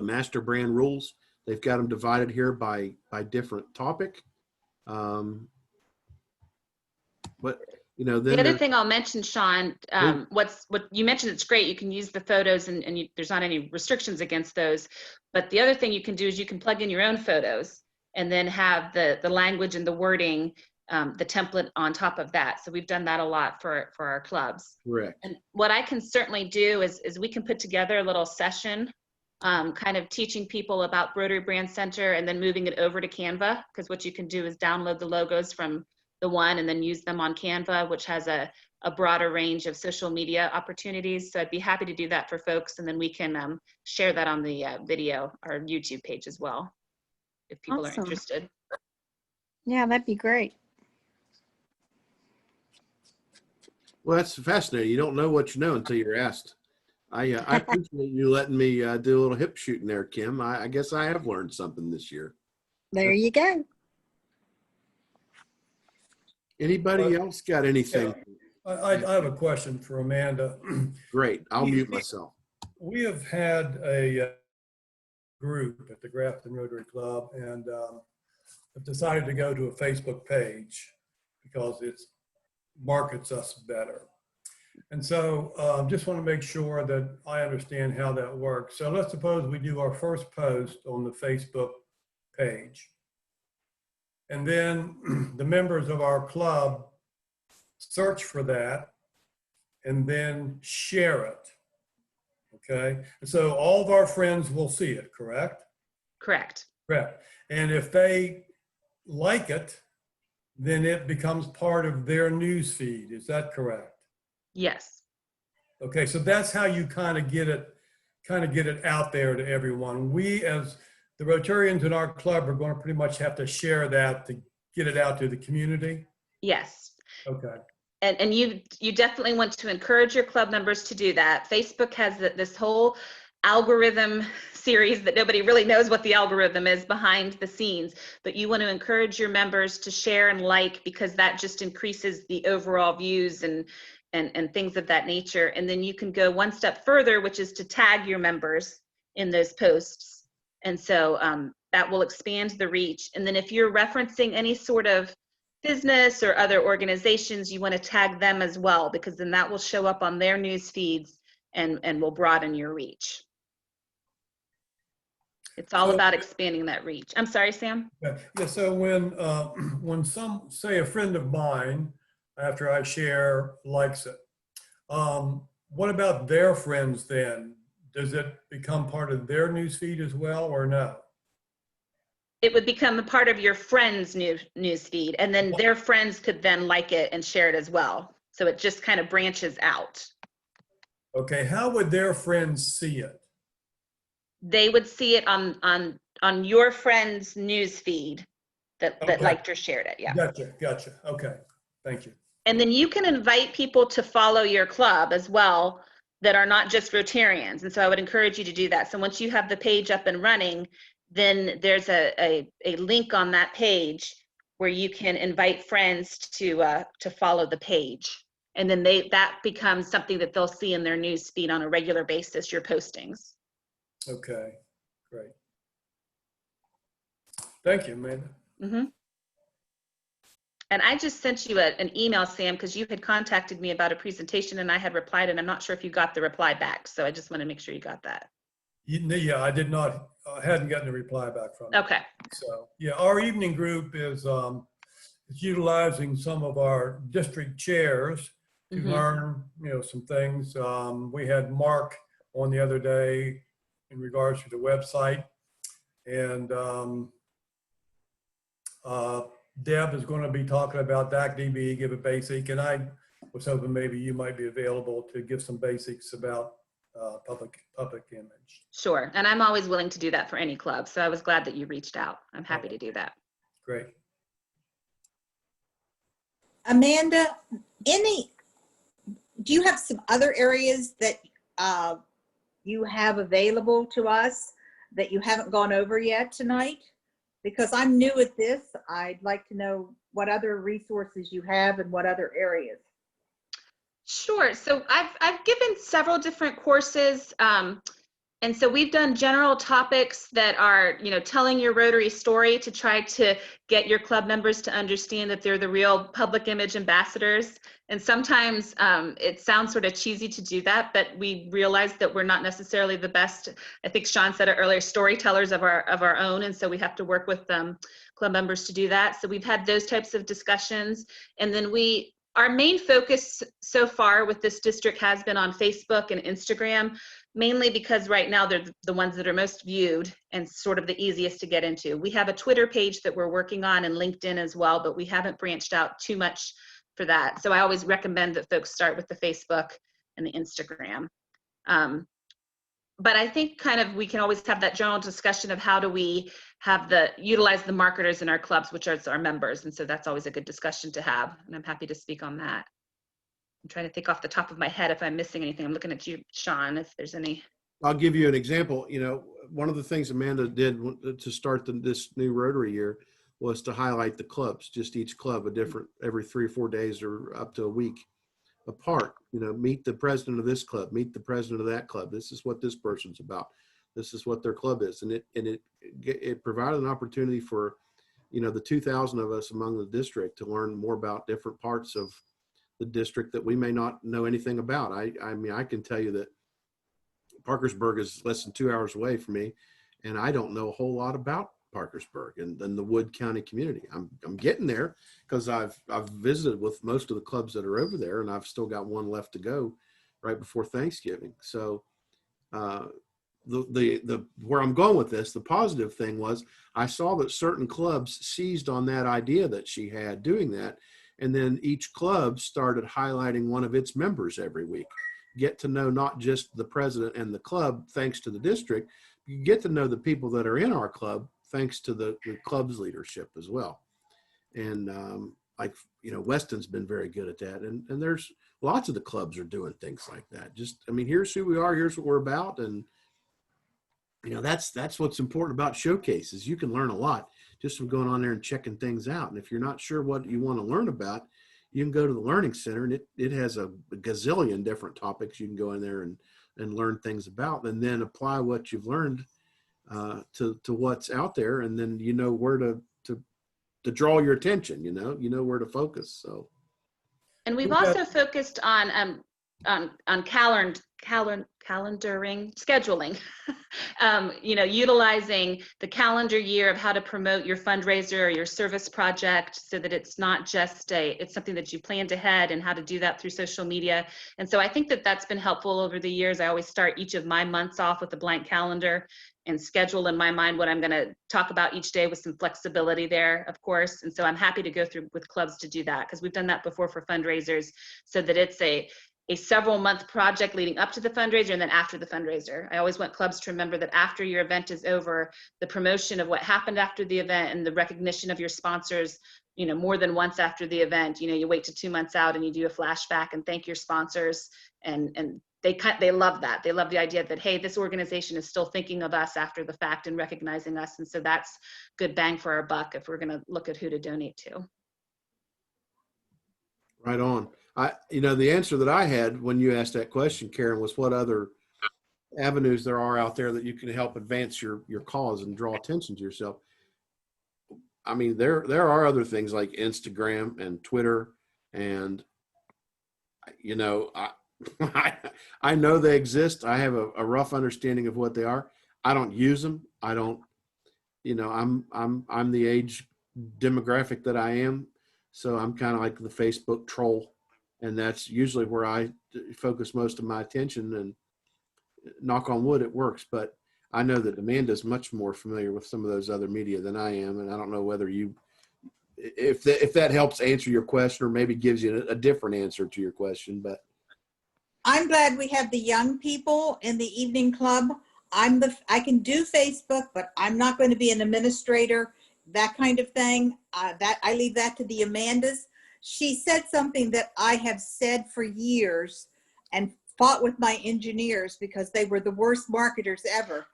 master brand rules. They've got them divided here by different topic. Then the other thing I'll mention, Sean, what you mentioned, it's great. You can use the photos and there's not any restrictions against those. But the other thing you can do is you can plug in your own photos and then have the language and the wording, the template on top of that. So we've done that a lot for our clubs. Correct. And what I can certainly do is we can put together a little session kind of teaching people about Rotary Brand Center and then moving it over to Canva, because what you can do is download the logos from the one and then use them on Canva, which has a broader range of social media opportunities. So I'd be happy to do that for folks, and then we can share that on the video or YouTube page as well, if people are interested. Yeah, that'd be great. Well, that's fascinating. You don't know what you know until you're asked. I appreciate you letting me do a little hip shooting there, Kim. I guess I have learned something this year. There you go. Anybody else got anything? Yeah, I have a question for Amanda. Great. I'll mute myself. We have had a group at the Grafton Rotary Club, and have decided to go to a Facebook page because it markets us better. And so just want to make sure that I understand how that works. So let's suppose we do our first post on the Facebook page. And then the members of our club search for that and then share it. Okay. And so all of our friends will see it, correct? Correct. Correct. And if they like it, then it becomes part of their news feed. Is that correct? Yes. Okay, so that's how you kind of get it out there to everyone. We, as the Rotarians in our club, are going to pretty much have to share that to get it out to the community. Yes. Okay. And you definitely want to encourage your club members to do that. Facebook has this whole algorithm series that nobody really knows what the algorithm is behind the scenes, but you want to encourage your members to share and like, because that just increases the overall views and things of that nature. And then you can go one step further, which is to tag your members in those posts. And so that will expand the reach. And then if you're referencing any sort of business or other organizations, you want to tag them as well, because then that will show up on their news feeds and will broaden your reach. It's all about expanding that reach. I'm sorry, Sam? Yeah, so when say a friend of mine, after I share, likes it, what about their friends then? Does it become part of their news feed as well, or no? It would become a part of your friends' news feed, and then their friends could then like it and share it as well. So it just kind of branches out. Okay, how would their friends see it? They would see it on your friend's news feed that liked or shared it. Yeah. Gotcha. Okay, thank you. And then you can invite people to follow your club as well that are not just Rotarians. And so I would encourage you to do that. So once you have the page up and running, then there's a link on that page where you can invite friends to follow the page. And then that becomes something that they'll see in their news feed on a regular basis, your postings. Okay, great. Thank you, Amanda. Mm-hmm. And I just sent you an email, Sam, because you had contacted me about a presentation and I had replied, and I'm not sure if you got the reply back. So I just want to make sure you got that. Yeah, I did not. I hadn't gotten a reply back from you. Okay. So yeah, our evening group is utilizing some of our district chairs to learn, some things. We had Mark on the other day in regards to the website, and Deb is going to be talking about DAC-DB, give a basic, and I was hoping maybe you might be available to give some basics about public image. Sure, and I'm always willing to do that for any club, so I was glad that you reached out. I'm happy to do that. Great. Amanda, do you have some other areas that you have available to us that you haven't gone over yet tonight? Because I'm new at this, I'd like to know what other resources you have and what other areas. Sure. So I've given several different courses. And so we've done general topics that are, telling your Rotary story to try to get your club members to understand that they're the real public image ambassadors. And sometimes it sounds sort of cheesy to do that, but we realize that we're not necessarily the best, I think Sean said it earlier, storytellers of our own. And so we have to work with club members to do that. So we've had those types of discussions. And then our main focus so far with this district has been on Facebook and Instagram, mainly because right now they're the ones that are most viewed and sort of the easiest to get into. We have a Twitter page that we're working on and LinkedIn as well, but we haven't branched out too much for that. So I always recommend that folks start with the Facebook and the Instagram. But I think we can always have that general discussion of how do we utilize the marketers in our clubs, which are our members. And so that's always a good discussion to have. And I'm happy to speak on that. I'm trying to think off the top of my head if I'm missing anything. I'm looking at you, Sean, if there's any. I'll give you an example. One of the things Amanda did to start this new Rotary year was to highlight the clubs, just each club every 3 or 4 days or up to a week apart. Meet the president of this club, meet the president of that club. This is what this person's about. This is what their club is. And it provided an opportunity for, the 2,000 of us among the district to learn more about different parts of the district that we may not know anything about. I mean, I can tell you that Parkersburg is less than 2 hours away from me, and I don't know a whole lot about Parkersburg and the Wood County community. I'm getting there because I've visited with most of the clubs that are over there, and I've still got one left to go right before Thanksgiving. So where I'm going with this, the positive thing was I saw that certain clubs seized on that idea that she had doing that, and then each club started highlighting one of its members every week. Get to know not just the president and the club thanks to the district, you get to know the people that are in our club thanks to the club's leadership as well. And Weston's been very good at that. And there's lots of the clubs are doing things like that. Just, I mean, here's who we are, here's what we're about. And, that's what's important about showcases. You can learn a lot just from going on there and checking things out. And if you're not sure what you want to learn about, you can go to the Learning Center, and it has a gazillion different topics you can go in there and learn things about, and then apply what you've learned to what's out there, and then where to draw your attention. You know where to focus. So, And we've also focused on calendaring, scheduling, utilizing the calendar year of how to promote your fundraiser or your service project so that it's not just it's something that you planned ahead, and how to do that through social media. And so I think that that's been helpful over the years. I always start each of my months off with a blank calendar and schedule in my mind what I'm going to talk about each day with some flexibility there, of course. And so I'm happy to go through with clubs to do that, because we've done that before for fundraisers, so that it's a several month project leading up to the fundraiser and then after the fundraiser. I always want clubs to remember that after your event is over, the promotion of what happened after the event and the recognition of your sponsors, more than once after the event, you wait to 2 months out and you do a flashback and thank your sponsors. And they love that. They love the idea that, hey, this organization is still thinking of us after the fact and recognizing us. And so that's good bang for our buck if we're going to look at who to donate to. Right on. The answer that I had when you asked that question, Karen, was what other avenues there are out there that you can help advance your cause and draw attention to yourself. I mean, there are other things like Instagram and Twitter, and I know they exist. I have a rough understanding of what they are. I don't use them. I don't. I'm the age demographic that I am, so I'm kind of like the Facebook troll, and that's usually where I focus most of my attention. And knock on wood, it works. But I know that Amanda's much more familiar with some of those other media than I am, and I don't know whether if that helps answer your question or maybe gives you a different answer to your question. But I'm glad we have the young people in the evening club. I can do Facebook, but I'm not going to be an administrator, that kind of thing. That I leave that to the Amandas. She said something that I have said for years and fought with my engineers because they were the worst marketers ever.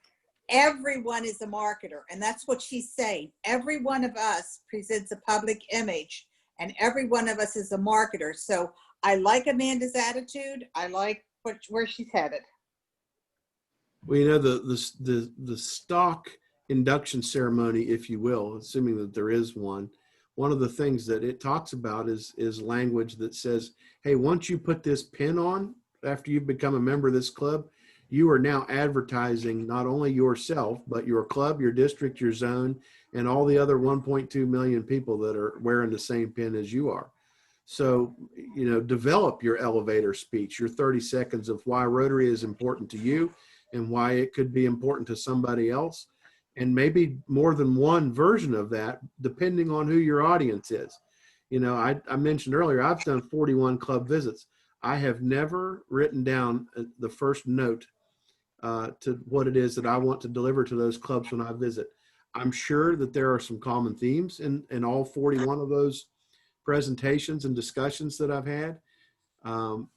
Everyone is a marketer, and that's what she's saying. Every one of us presents a public image, and every one of us is a marketer. So I like Amanda's attitude. I like where she's headed. Well, the stock induction ceremony, if you will, assuming that there is one of the things that it talks about is language that says, hey, once you put this pin on, after you've become a member of this club, you are now advertising not only yourself, but your club, your district, your zone, and all the other 1.2 million people that are wearing the same pin as you are. So, develop your elevator speech, your 30 seconds of why Rotary is important to you and why it could be important to somebody else. And maybe more than one version of that, depending on who your audience is. I mentioned earlier, I've done 41 club visits. I have never written down the first note to what it is that I want to deliver to those clubs when I visit. I'm sure that there are some common themes in all 41 of those presentations and discussions that I've had.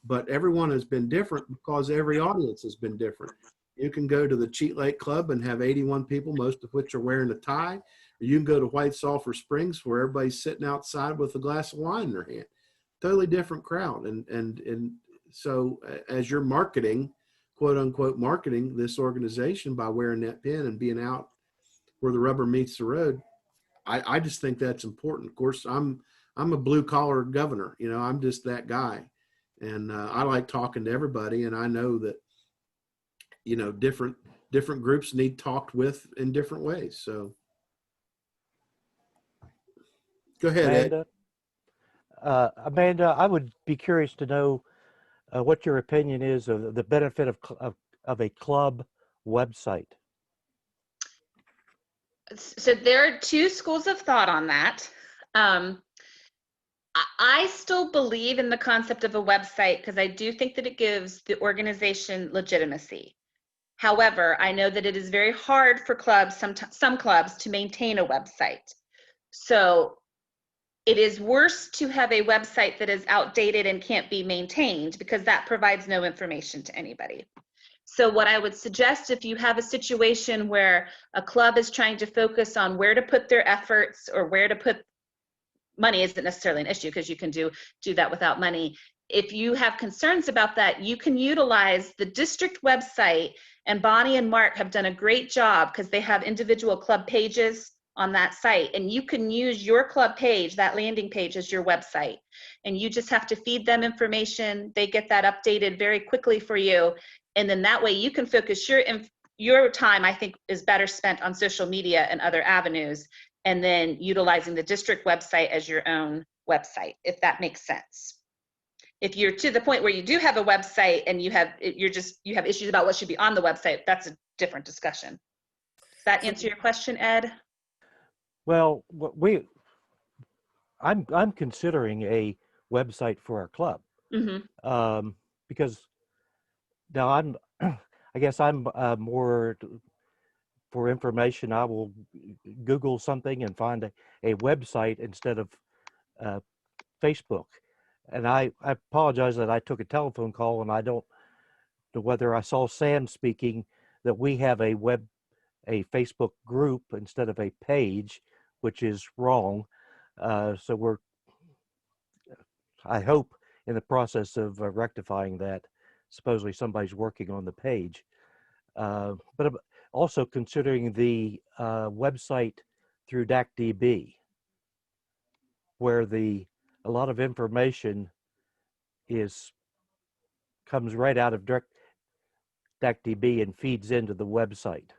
But everyone has been different because every audience has been different. You can go to the Cheat Lake Club and have 81 people, most of which are wearing a tie. Or you can go to White Sulphur Springs where everybody's sitting outside with a glass of wine in their hand. Totally different crowd. And so as you're marketing, quote unquote marketing this organization by wearing that pin and being out where the rubber meets the road. I just think that's important. Of course, I'm a blue collar governor. You know, I'm just that guy, and I like talking to everybody. And I know that, you know, different groups need talked with in different ways. So go ahead, Ed. Amanda, I would be curious to know what your opinion is of the benefit of a club website. So there are two schools of thought on that. I still believe in the concept of a website because I do think that it gives the organization legitimacy. However, I know that it is very hard for clubs, some clubs, to maintain a website. So it is worse to have a website that is outdated and can't be maintained because that provides no information to anybody. So what I would suggest, if you have a situation where a club is trying to focus on where to put their efforts or where to put money, isn't necessarily an issue because you can do that without money. If you have concerns about that, you can utilize the district website, and Bonnie and Mark have done a great job because they have individual club pages on that site, and you can use your club page, that landing page, as your website, and you just have to feed them information. They get that updated very quickly for you, and then that way you can focus your time, I think, is better spent on social media and other avenues, and then utilizing the district website as your own website, if that makes sense. If you're to the point where you do have a website and you have issues about what should be on the website, that's a different discussion. Does that answer your question, Ed? Well, I'm considering a website for our club. Mm-hmm. Because now I guess I'm more for information. I will Google something and find a website instead of Facebook. And I apologize that I took a telephone call and I don't know whether I saw Sam speaking that we have a Facebook group instead of a page, which is wrong. So we're, I hope, in the process of rectifying that. Supposedly somebody's working on the page. But also considering the website through DACDB, where a lot of information comes right out of DACDB and feeds into the website.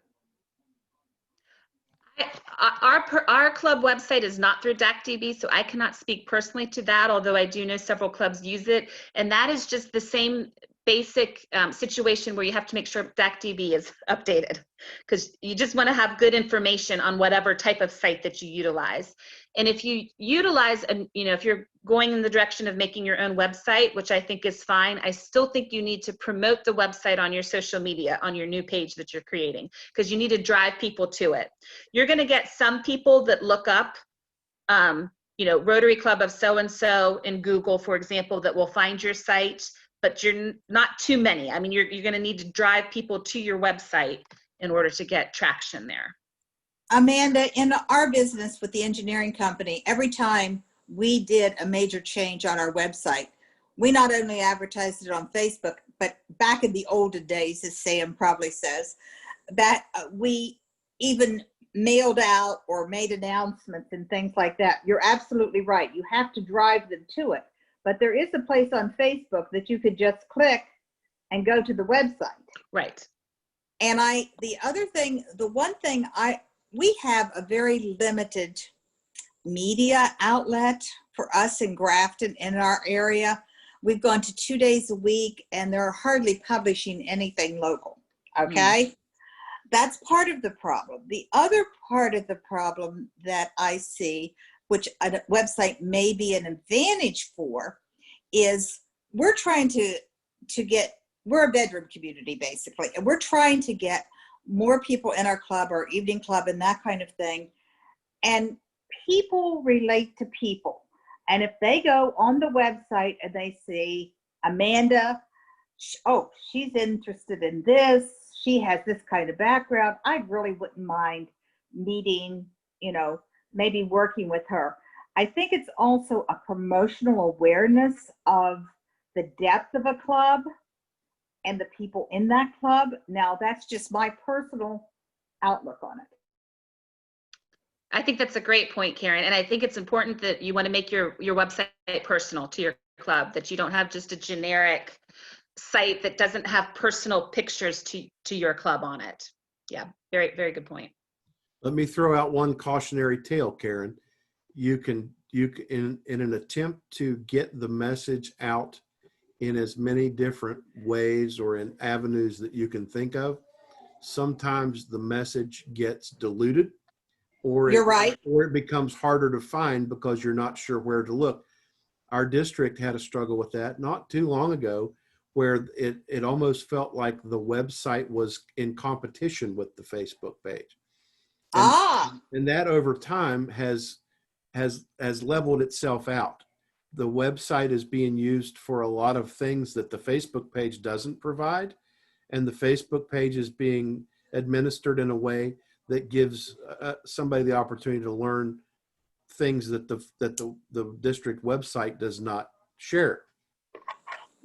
Our club website is not through DACDB, so I cannot speak personally to that, although I do know several clubs use it. And that is just the same basic situation where you have to make sure DACDB is updated, because you just want to have good information on whatever type of site that you utilize. And if you utilize, if you're going in the direction of making your own website, which I think is fine, I still think you need to promote the website on your social media, on your new page that you're creating, because you need to drive people to it. You're going to get some people that look up, Rotary Club of so-and-so in Google, for example, that will find your site, but you're not too many. I mean, you're going to need to drive people to your website in order to get traction there. Amanda, in our business with the engineering company, every time we did a major change on our website, we not only advertised it on Facebook, but back in the olden days, as Sam probably says, that we even mailed out or made announcements and things like that. You're absolutely right. You have to drive them to it. But there is a place on Facebook that you could just click and go to the website. Right. And we have a very limited media outlet for us in Grafton in our area. We've gone to 2 days a week and they're hardly publishing anything local. Okay. That's part of the problem. The other part of the problem that I see, which a website may be an advantage for, is we're trying we're a bedroom community basically, and we're trying to get more people in our club or evening club and that kind of thing. And people relate to people. And if they go on the website and they see Amanda, she's interested in this, she has this kind of background, I really wouldn't mind meeting, maybe working with her. I think it's also a promotional awareness of the depth of a club and the people in that club. Now, that's just my personal outlook on it. I think that's a great point, Karen. And I think it's important that you want to make your website personal to your club, that you don't have just a generic site that doesn't have personal pictures to your club on it. Yeah, very, very good point. Let me throw out one cautionary tale, Karen. You can in an attempt to get the message out in as many different ways or in avenues that you can think of, sometimes the message gets diluted, or You're right. or it becomes harder to find because you're not sure where to look. Our district had a struggle with that not too long ago, where it almost felt like the website was in competition with the Facebook page. And that over time has leveled itself out. The website is being used for a lot of things that the Facebook page doesn't provide, and the Facebook page is being administered in a way that gives somebody the opportunity to learn things that the district website does not share.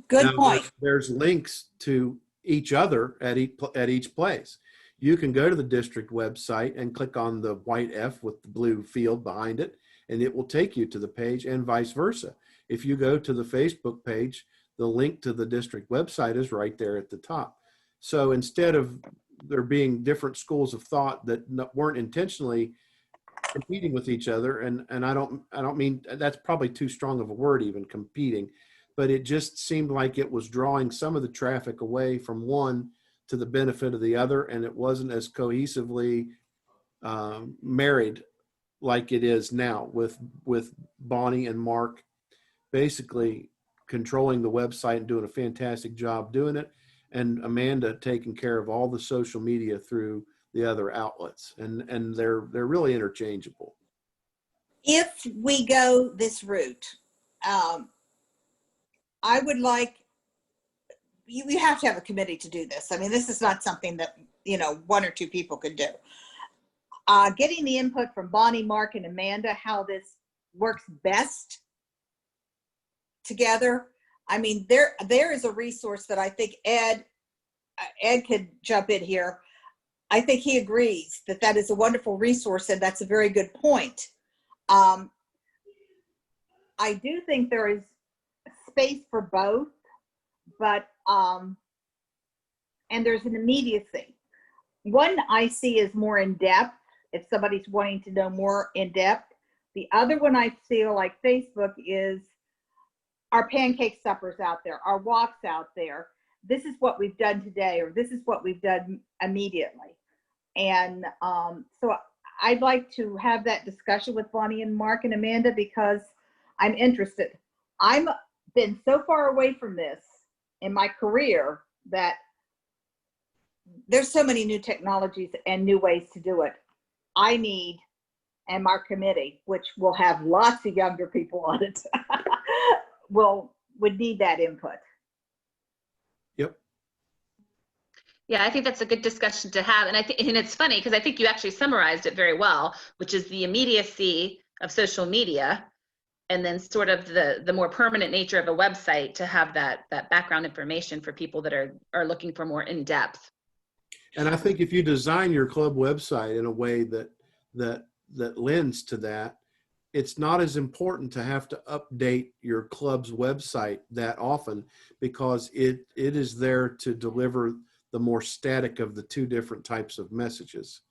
Good point. There's links to each other at each place. You can go to the district website and click on the white F with the blue field behind it, and it will take you to the page, and vice versa. If you go to the Facebook page, the link to the district website is right there at the top. So instead of there being different schools of thought that weren't intentionally competing with each other, and I don't mean, that's probably too strong of a word, even competing, but it just seemed like it was drawing some of the traffic away from one to the benefit of the other, and it wasn't as cohesively married like it is now with Bonnie and Mark basically controlling the website and doing a fantastic job doing it, and Amanda taking care of all the social media through the other outlets, and they're really interchangeable. If we go this route, I would like, you have to have a committee to do this. I mean, this is not something that, one or two people could do. Getting the input from Bonnie, Mark, and Amanda, how this works best together. I mean, there is a resource that I think Ed could jump in here. I think he agrees that is a wonderful resource, and that's a very good point. I do think there is space for both, but and there's an immediacy. One I see is more in depth if somebody's wanting to know more in depth. The other one I feel like Facebook is our pancake suppers out there, our walks out there. This is what we've done today, or this is what we've done immediately. And so I'd like to have that discussion with Bonnie and Mark and Amanda, because I'm interested. I'm been so far away from this in my career that there's so many new technologies and new ways to do it. I need, and our committee, which will have lots of younger people on it, would need that input. Yep. Yeah, I think that's a good discussion to have. And and it's funny because I think you actually summarized it very well, which is the immediacy of social media, and then sort of the more permanent nature of a website to have that background information for people that are looking for more in-depth. And I think if you design your club website in a way that lends to that, it's not as important to have to update your club's website that often, because it is there to deliver the more static of the two different types of messages.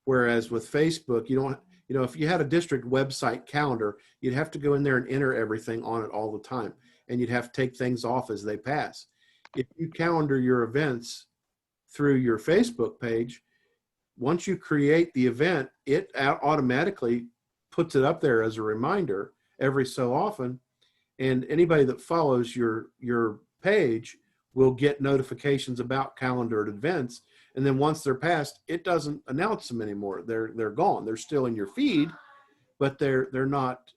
Whereas with Facebook, you don't, if you had a district website calendar, you'd have to go in there and enter everything on it all the time, and you'd have to take things off as they pass. If you calendar your events through your Facebook page, once you create the event, it automatically puts it up there as a reminder every so often, and anybody that follows your page will get notifications about calendared events. And then once they're passed, it doesn't announce them anymore. They're gone. They're still in your feed, but they're not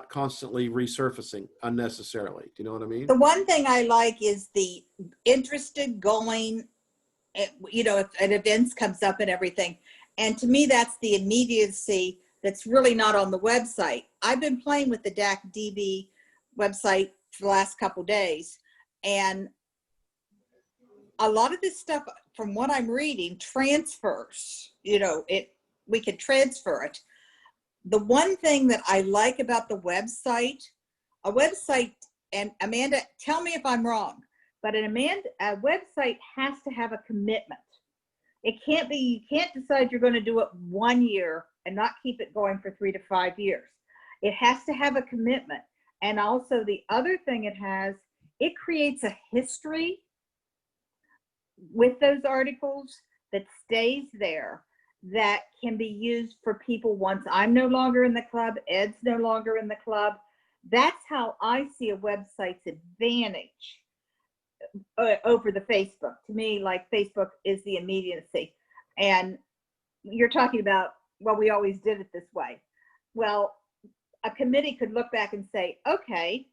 constantly resurfacing unnecessarily. Do you know what I mean? The one thing I like is the interested going, if an event comes up and everything. And to me, that's the immediacy that's really not on the website. I've been playing with the DAC DB website for the last couple days, and a lot of this stuff, from what I'm reading, transfers. We can transfer it. The one thing that I like about the website, a website, and Amanda, tell me if I'm wrong, but a website has to have a commitment. It can't be, you can't decide you're going to do it 1 year and not keep it going for 3 to 5 years. It has to have a commitment. And also the other thing it creates a history with those articles that stays there, that can be used for people once I'm no longer in the club, Ed's no longer in the club. That's how I see a website's advantage over the Facebook. To me, like, Facebook is the immediacy. And you're talking about, well, we always did it this way. Well, a committee could look back and say, okay,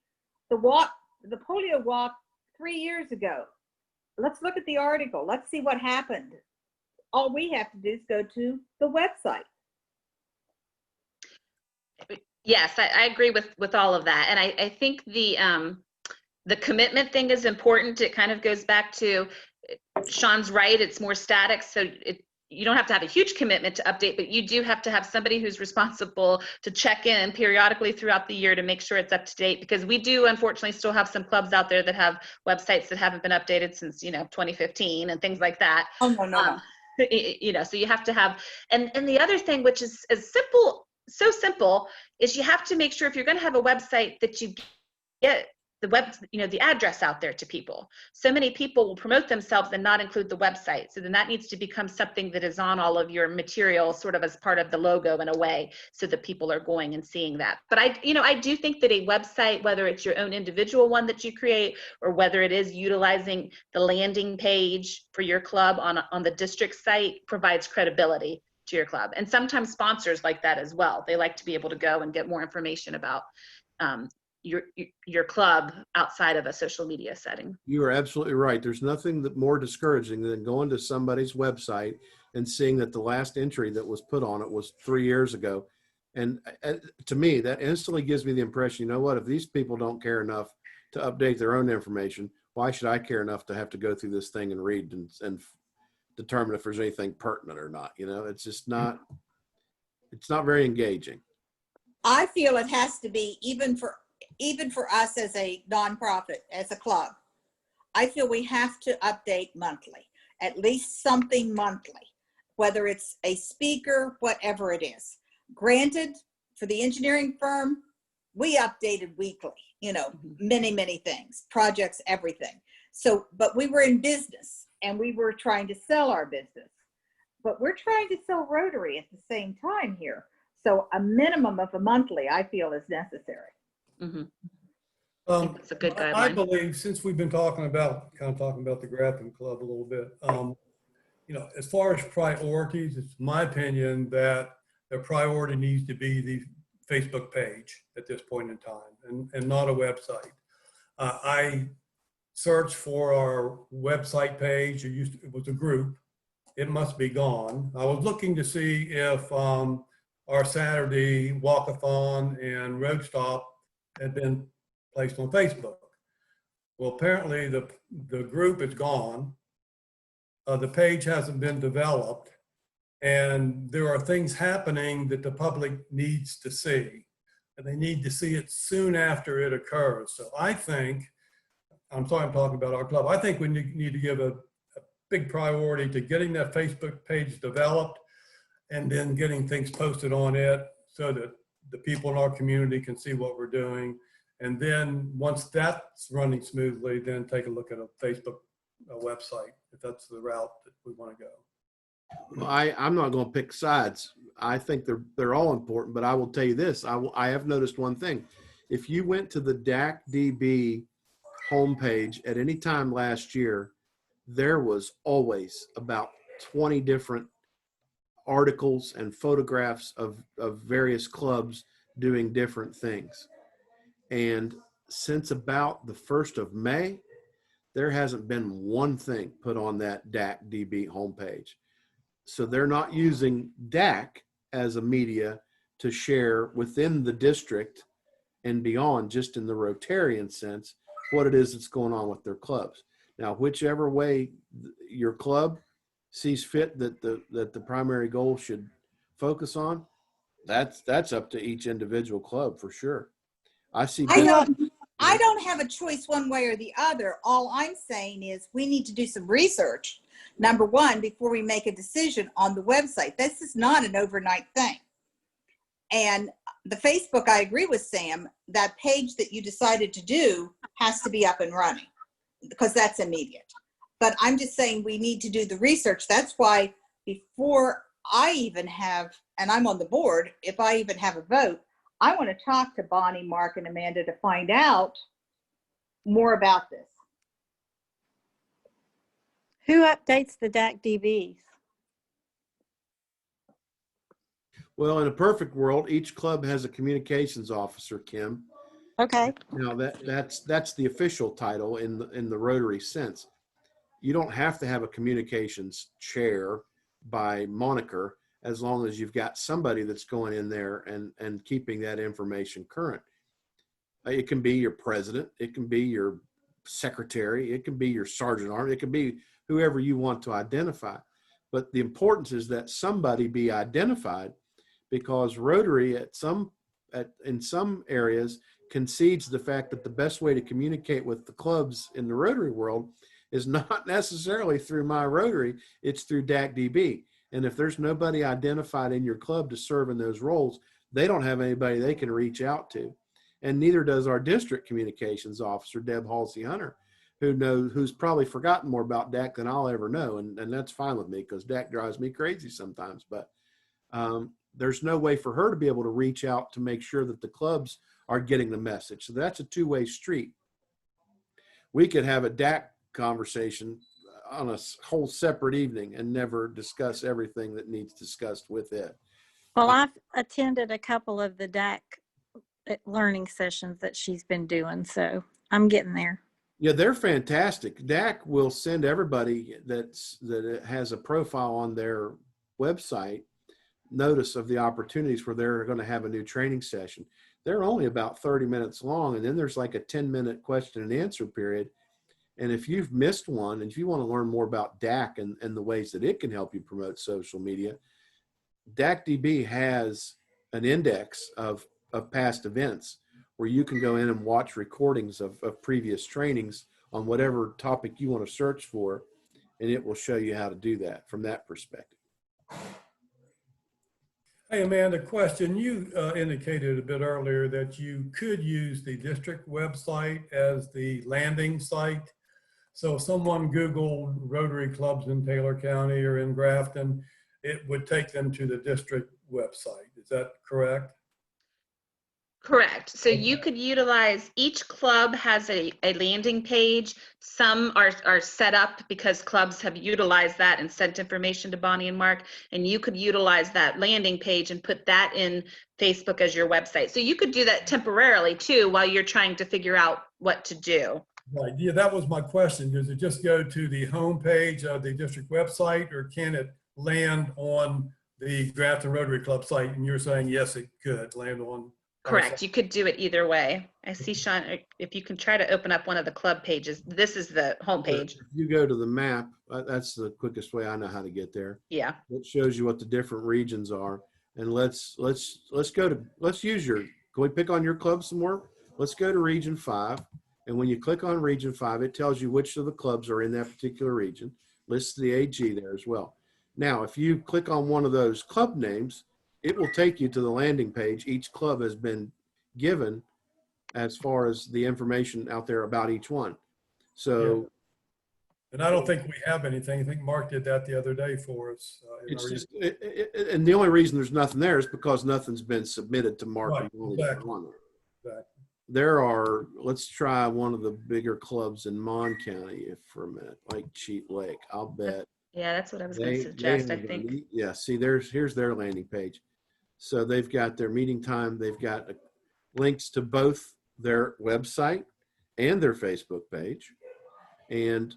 the polio walk 3 years ago, let's look at the article. Let's see what happened. All we have to do is go to the website. Yes, I agree with all of that. And I think the commitment thing is important. It kind of goes back to Sean's right. It's more static. So you don't have to have a huge commitment to update, but you do have to have somebody who's responsible to check in periodically throughout the year to make sure it's up to date, because we do unfortunately still have some clubs out there that have websites that haven't been updated since 2015 and things like that. Oh, no. So you have to have, and the other thing, which is so simple, is you have to make sure, if you're going to have a website, that you get the address out there to people. So many people will promote themselves and not include the website. So then that needs to become something that is on all of your material, sort of as part of the logo in a way, so that people are going and seeing that. But I do think that a website, whether it's your own individual one that you create, or whether it is utilizing the landing page for your club on the district site, provides credibility to your club. And sometimes sponsors like that as well. They like to be able to go and get more information about your club outside of a social media setting. You are absolutely right. There's nothing more discouraging than going to somebody's website and seeing that the last entry that was put on it was 3 years ago. And to me, that instantly gives me the impression, you know what, if these people don't care enough to update their own information, why should I care enough to have to go through this thing and read and determine if there's anything pertinent or not? It's just not, it's not very engaging. I feel it has to be, even for us as a nonprofit, as a club, I feel we have to update monthly, at least something monthly, whether it's a speaker, whatever it is. Granted, for the engineering firm, we updated weekly, many things, projects, everything. So, but we were in business and we were trying to sell our business, but we're trying to sell Rotary at the same time here. So a minimum of a monthly, I feel, is necessary. Mm-hmm. That's a good guideline. I believe, since we've been talking about the Grafton Club a little bit, as far as priorities, it's my opinion that the priority needs to be the Facebook page at this point in time, and not a website. I searched for our website page. It was a group. It must be gone. I was looking to see if our Saturday walkathon and road stop had been placed on Facebook. Well, apparently the group is gone. The page hasn't been developed, and there are things happening that the public needs to see, and they need to see it soon after it occurs. So I think, I'm talking about our club, I think we need to give a big priority to getting that Facebook page developed, and then getting things posted on it so that the people in our community can see what we're doing. And then once that's running smoothly, then take a look at a Facebook website, if that's the route that we want to go. Well, I'm not going to pick sides. I think they're all important, but I will tell you this. I have noticed one thing. If you went to the DAC-DB homepage at any time last year, there was always about 20 different articles and photographs of various clubs doing different things. And since about the 1st of May, there hasn't been one thing put on that DAC-DB homepage. So they're not using DAC as a media to share within the district and beyond, just in the Rotarian sense, what it is that's going on with their clubs. Now, whichever way your club sees fit that the primary goal should focus on, that's up to each individual club for sure. I see. I don't have a choice one way or the other. All I'm saying is we need to do some research, number one, before we make a decision on the website. This is not an overnight thing. And the Facebook, I agree with Sam, that page that you decided to do has to be up and running because that's immediate. But I'm just saying we need to do the research. That's why before I even have, and I'm on the board, if I even have a vote, I want to talk to Bonnie, Mark, and Amanda to find out more about this. Who updates the DAC DBs? Well, in a perfect world, each club has a communications officer, Kim. Okay. Now that's the official title in the Rotary sense. You don't have to have a communications chair by moniker as long as you've got somebody that's going in there and keeping that information current. It can be your president, it can be your secretary, it can be your sergeant army, it can be whoever you want to identify. But the importance is that somebody be identified, because Rotary in some areas concedes the fact that the best way to communicate with the clubs in the Rotary world is not necessarily through My Rotary, it's through DAC-DB. And if there's nobody identified in your club to serve in those roles, they don't have anybody they can reach out to. And neither does our district communications officer, Deb Halsey-Hunter, who's probably forgotten more about DAC than I'll ever know. And that's fine with me because DAC drives me crazy sometimes. But there's no way for her to be able to reach out to make sure that the clubs are getting the message. So that's a two-way street. We could have a DAC conversation on a whole separate evening and never discuss everything that needs discussed with it. Well, I've attended a couple of the DAC learning sessions that she's been doing, so I'm getting there. Yeah, they're fantastic. DAC will send everybody that has a profile on their website notice of the opportunities where they're going to have a new training session. They're only about 30 minutes long, and then there's like a 10-minute question and answer period. And if you've missed one, and if you want to learn more about DAC and the ways that it can help you promote social media, DAC-DB has an index of past events where you can go in and watch recordings of previous trainings on whatever topic you want to search for, and it will show you how to do that from that perspective. Hey, Amanda, question. You indicated a bit earlier that you could use the district website as the landing site. So if someone Googled Rotary clubs in Taylor County or in Grafton, it would take them to the district website. Is that correct? Correct. So you could utilize, each club has a landing page. Some are set up because clubs have utilized that and sent information to Bonnie and Mark, and you could utilize that landing page and put that in Facebook as your website. So you could do that temporarily too while you're trying to figure out what to do. Right. Yeah, that was my question. Does it just go to the home page of the district website, or can it land on the Grafton Rotary Club site? And you're saying, yes, it could land on. Correct. You could do it either way. I see, Sean, if you can try to open up one of the club pages. This is the home page. If you go to the map, that's the quickest way I know how to get there. Yeah. It shows you what the different regions are. And let's use your, can we pick on your club some more? Let's go to Region 5. And when you click on Region 5, it tells you which of the clubs are in that particular region. Lists the AG there as well. Now, if you click on one of those club names, it will take you to the landing page each club has been given as far as the information out there about each one. So, yeah. And I don't think we have anything. I think Mark did that the other day for us. It's just, and the only reason there's nothing there is because nothing's been submitted to Mark. Right, exactly. There are, let's try one of the bigger clubs in Mon County for a minute, like Cheat Lake. I'll bet. Yeah, that's what I was going to suggest, I think. Yeah, see, here's their landing page. So they've got their meeting time. They've got links to both their website and their Facebook page, and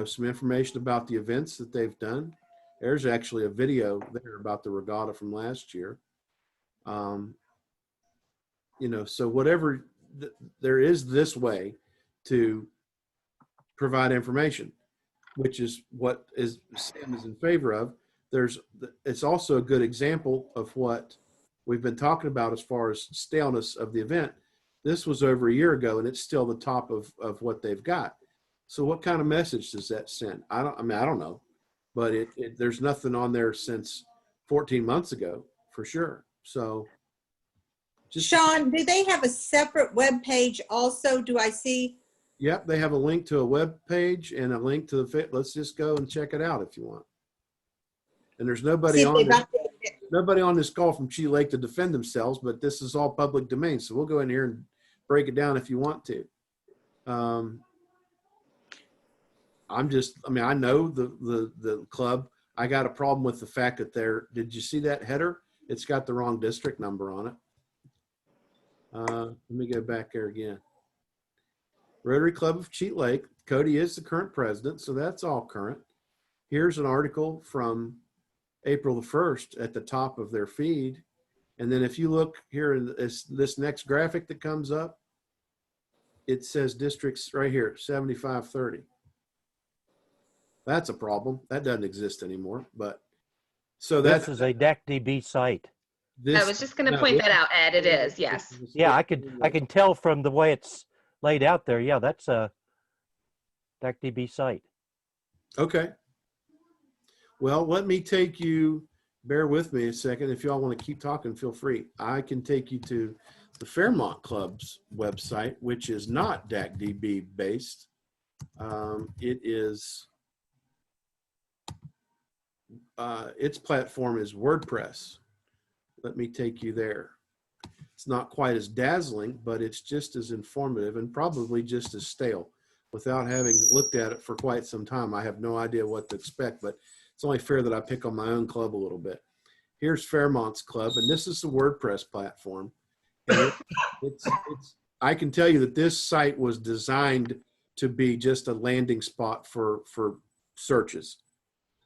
some information about the events that they've done. There's actually a video there about the regatta from last year. So whatever there is this way to provide information, which is what is Sam is in favor of. It's also a good example of what we've been talking about as far as staleness of the event. This was over a year ago, and it's still the top of what they've got. So what kind of message does that send? I don't know, but there's nothing on there since 14 months ago for sure. So Sean, do they have a separate web page also? Do I see? Yep, they have a link to a web page and a link to the let's just go and check it out if you want. And there's nobody nobody on this call from Chi Lake to defend themselves, but this is all public domain. So we'll go in here and break it down if you want to. I know the club. I got a problem with the fact that did you see that header? It's got the wrong district number on it. Let me go back there again. Rotary Club of Cheat Lake. Cody is the current president, so that's all current. Here's an article from April the 1st at the top of their feed. And then if you look here in this next graphic that comes up, it says districts right here, 7530. That's a problem. That doesn't exist anymore. But so this is a DACDB site. I was just going to point that out, Ed. It is, yes. Yeah, I can tell from the way it's laid out there. Yeah, that's a DACDB site. Okay. Well, let me take you, bear with me a second. If y'all want to keep talking, feel free. I can take you to the Fairmont Club's website, which is not DACDB based. It is, its platform is WordPress. Let me take you there. It's not quite as dazzling, but it's just as informative and probably just as stale. Without having looked at it for quite some time, I have no idea what to expect, but it's only fair that I pick on my own club a little bit. Here's Fairmont's club, and this is the WordPress platform. And I can tell you that this site was designed to be just a landing spot for searches,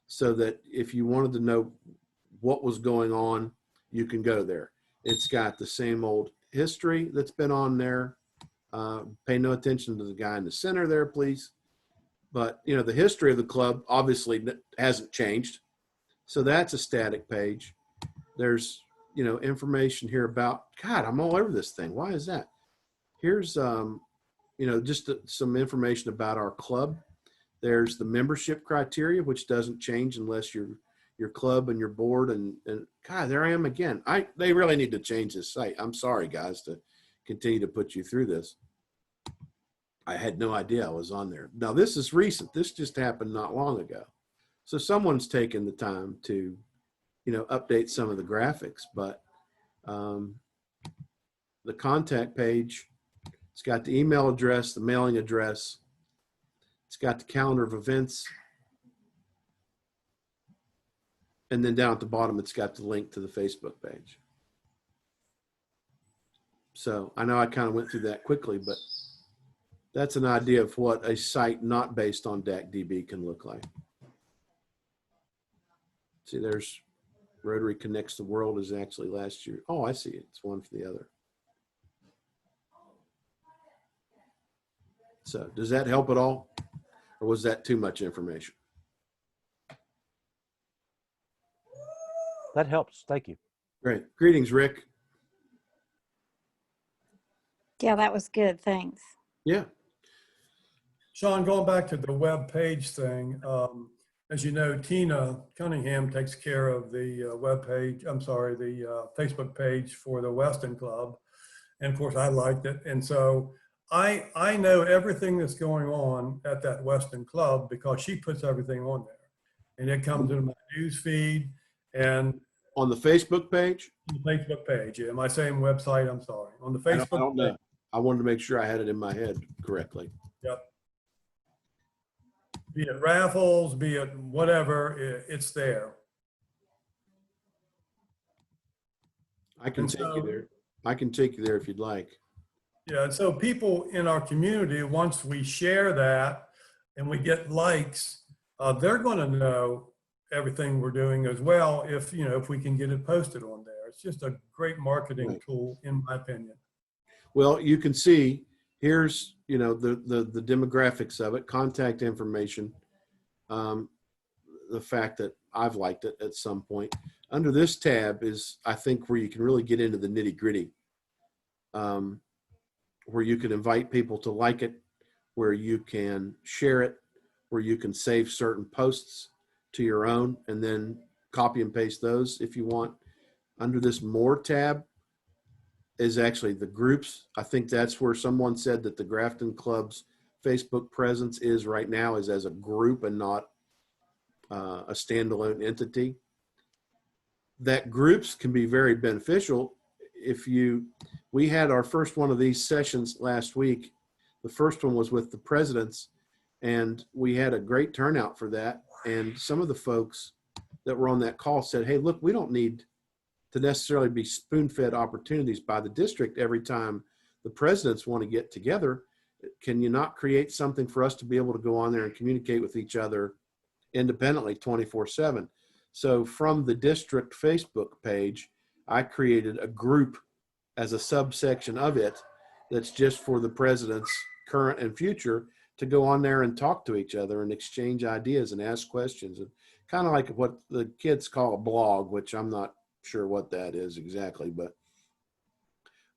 so that if you wanted to know what was going on, you can go there. It's got the same old history that's been on there. Pay no attention to the guy in the center there, please. But, you know, the history of the club obviously hasn't changed. So that's a static page. There's, you know, information here about, God, I'm all over this thing. Why is that? Here's, you know, just some information about our club. There's the membership criteria, which doesn't change unless your club and your board and God, there I am again. They really need to change this site. I'm sorry, guys, to continue to put you through this. I had no idea I was on there. Now, this is recent. This just happened not long ago. So someone's taken the time to, you know, update some of the graphics, but the contact page, it's got the email address, the mailing address. It's got the calendar of events. And then down at the bottom, it's got the link to the Facebook page. So I know I kind of went through that quickly, but that's an idea of what a site not based on DACDB can look like. See, there's Rotary Connects the World is actually last year. Oh, I see it. It's one for the other. So does that help at all? Or was that too much information? That helps. Thank you. Great. Greetings, Rick. Yeah, that was good. Thanks. Yeah. Sean, going back to the web page thing, as you know, Tina Cunningham takes care of the web page, I'm sorry, the Facebook page for the Weston Club. And of course, I liked it. And so I know everything that's going on at that Weston Club because she puts everything on there. And it comes in my news feed and on the Facebook page? On the Facebook page, yeah. My same website, I'm sorry. On the Facebook I don't know. page. I wanted to make sure I had it in my head correctly. Yep. Be it raffles, be it whatever, it's there. I can take you there. I can take you there if you'd like. Yeah, and so people in our community, once we share that and we get likes, they're going to know everything we're doing as well if, you know, if we can get it posted on there. It's just a great marketing tool, in my opinion. Well, you can see here's, the demographics of it, contact information, the fact that I've liked it at some point. Under this tab is, I think, where you can really get into the nitty gritty, where you can invite people to like it, where you can share it, where you can save certain posts to your own and then copy and paste those if you want. Under this More tab is actually the groups. I think that's where someone said that the Grafton Club's Facebook presence is right now, is as a group and not a standalone entity. That groups can be very beneficial. We had our first one of these sessions last week. The first one was with the presidents, and we had a great turnout for that. And some of the folks that were on that call said, hey, look, we don't need to necessarily be spoon-fed opportunities by the district every time the presidents want to get together. Can you not create something for us to be able to go on there and communicate with each other independently 24/7? So from the district Facebook page, I created a group as a subsection of it that's just for the presidents, current and future, to go on there and talk to each other and exchange ideas and ask questions. And kind of like what the kids call a blog, which I'm not sure what that is exactly, but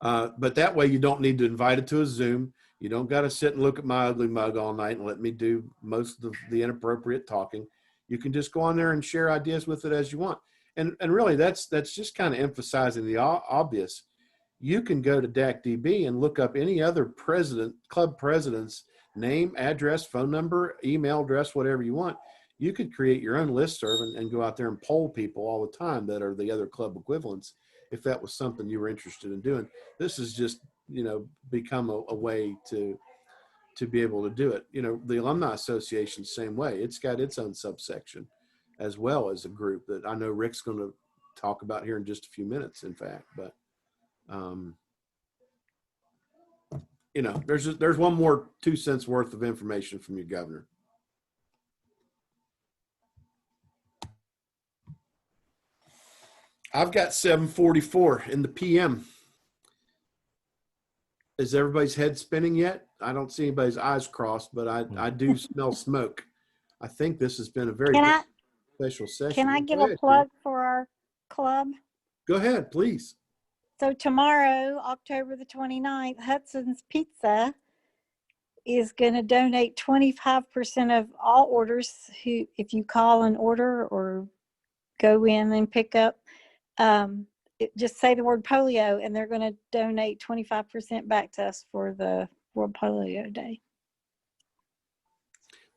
that way you don't need to invite it to a Zoom. You don't got to sit and look at my ugly mug all night and let me do most of the inappropriate talking. You can just go on there and share ideas with it as you want. And really that's just kind of emphasizing the obvious. You can go to DACDB and look up any other club president's name, address, phone number, email address, whatever you want. You could create your own listserv and go out there and poll people all the time that are the other club equivalents, if that was something you were interested in doing. This has just, become a way to be able to do it. The Alumni Association, same way. It's got its own subsection as well as a group that I know Rick's going to talk about here in just a few minutes, in fact. But, there's one more 2 cents worth of information from your governor. I've got 7:44 in the PM. Is everybody's head spinning yet? I don't see anybody's eyes crossed, but I do smell smoke. I think this has been a very special session. Can I give a plug for our club? Go ahead, please. So tomorrow, October the 29th, Hudson's Pizza is going to donate 25% of all orders if you call an order or go in and pick up, just say the word polio, and they're going to donate 25% back to us for the World Polio Day.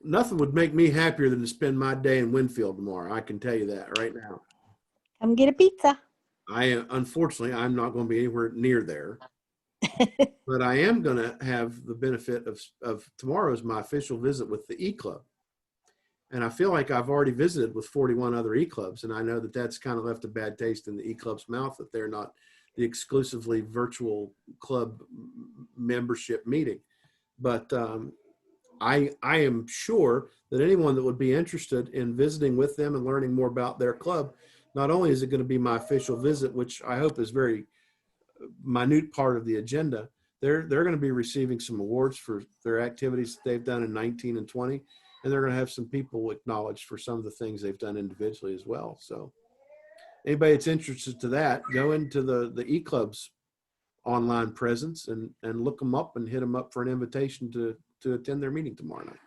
Nothing would make me happier than to spend my day in Winfield tomorrow. I can tell you that right now. Come get a pizza. Unfortunately, I'm not going to be anywhere near there, but I am going to have the benefit of tomorrow is my official visit with the E-Club. And I feel like I've already visited with 41 other E-Clubs, and I know that that's kind of left a bad taste in the E-Club's mouth that they're not the exclusively virtual club membership meeting. But I am sure that anyone that would be interested in visiting with them and learning more about their club, not only is it going to be my official visit, which I hope is very minute part of the agenda, they're going to be receiving some awards for their activities that they've done in 19 and 20. And they're going to have some people acknowledged for some of the things they've done individually as well. So anybody that's interested to that, go into the E-Club's online presence and look them up and hit them up for an invitation to attend their meeting tomorrow night.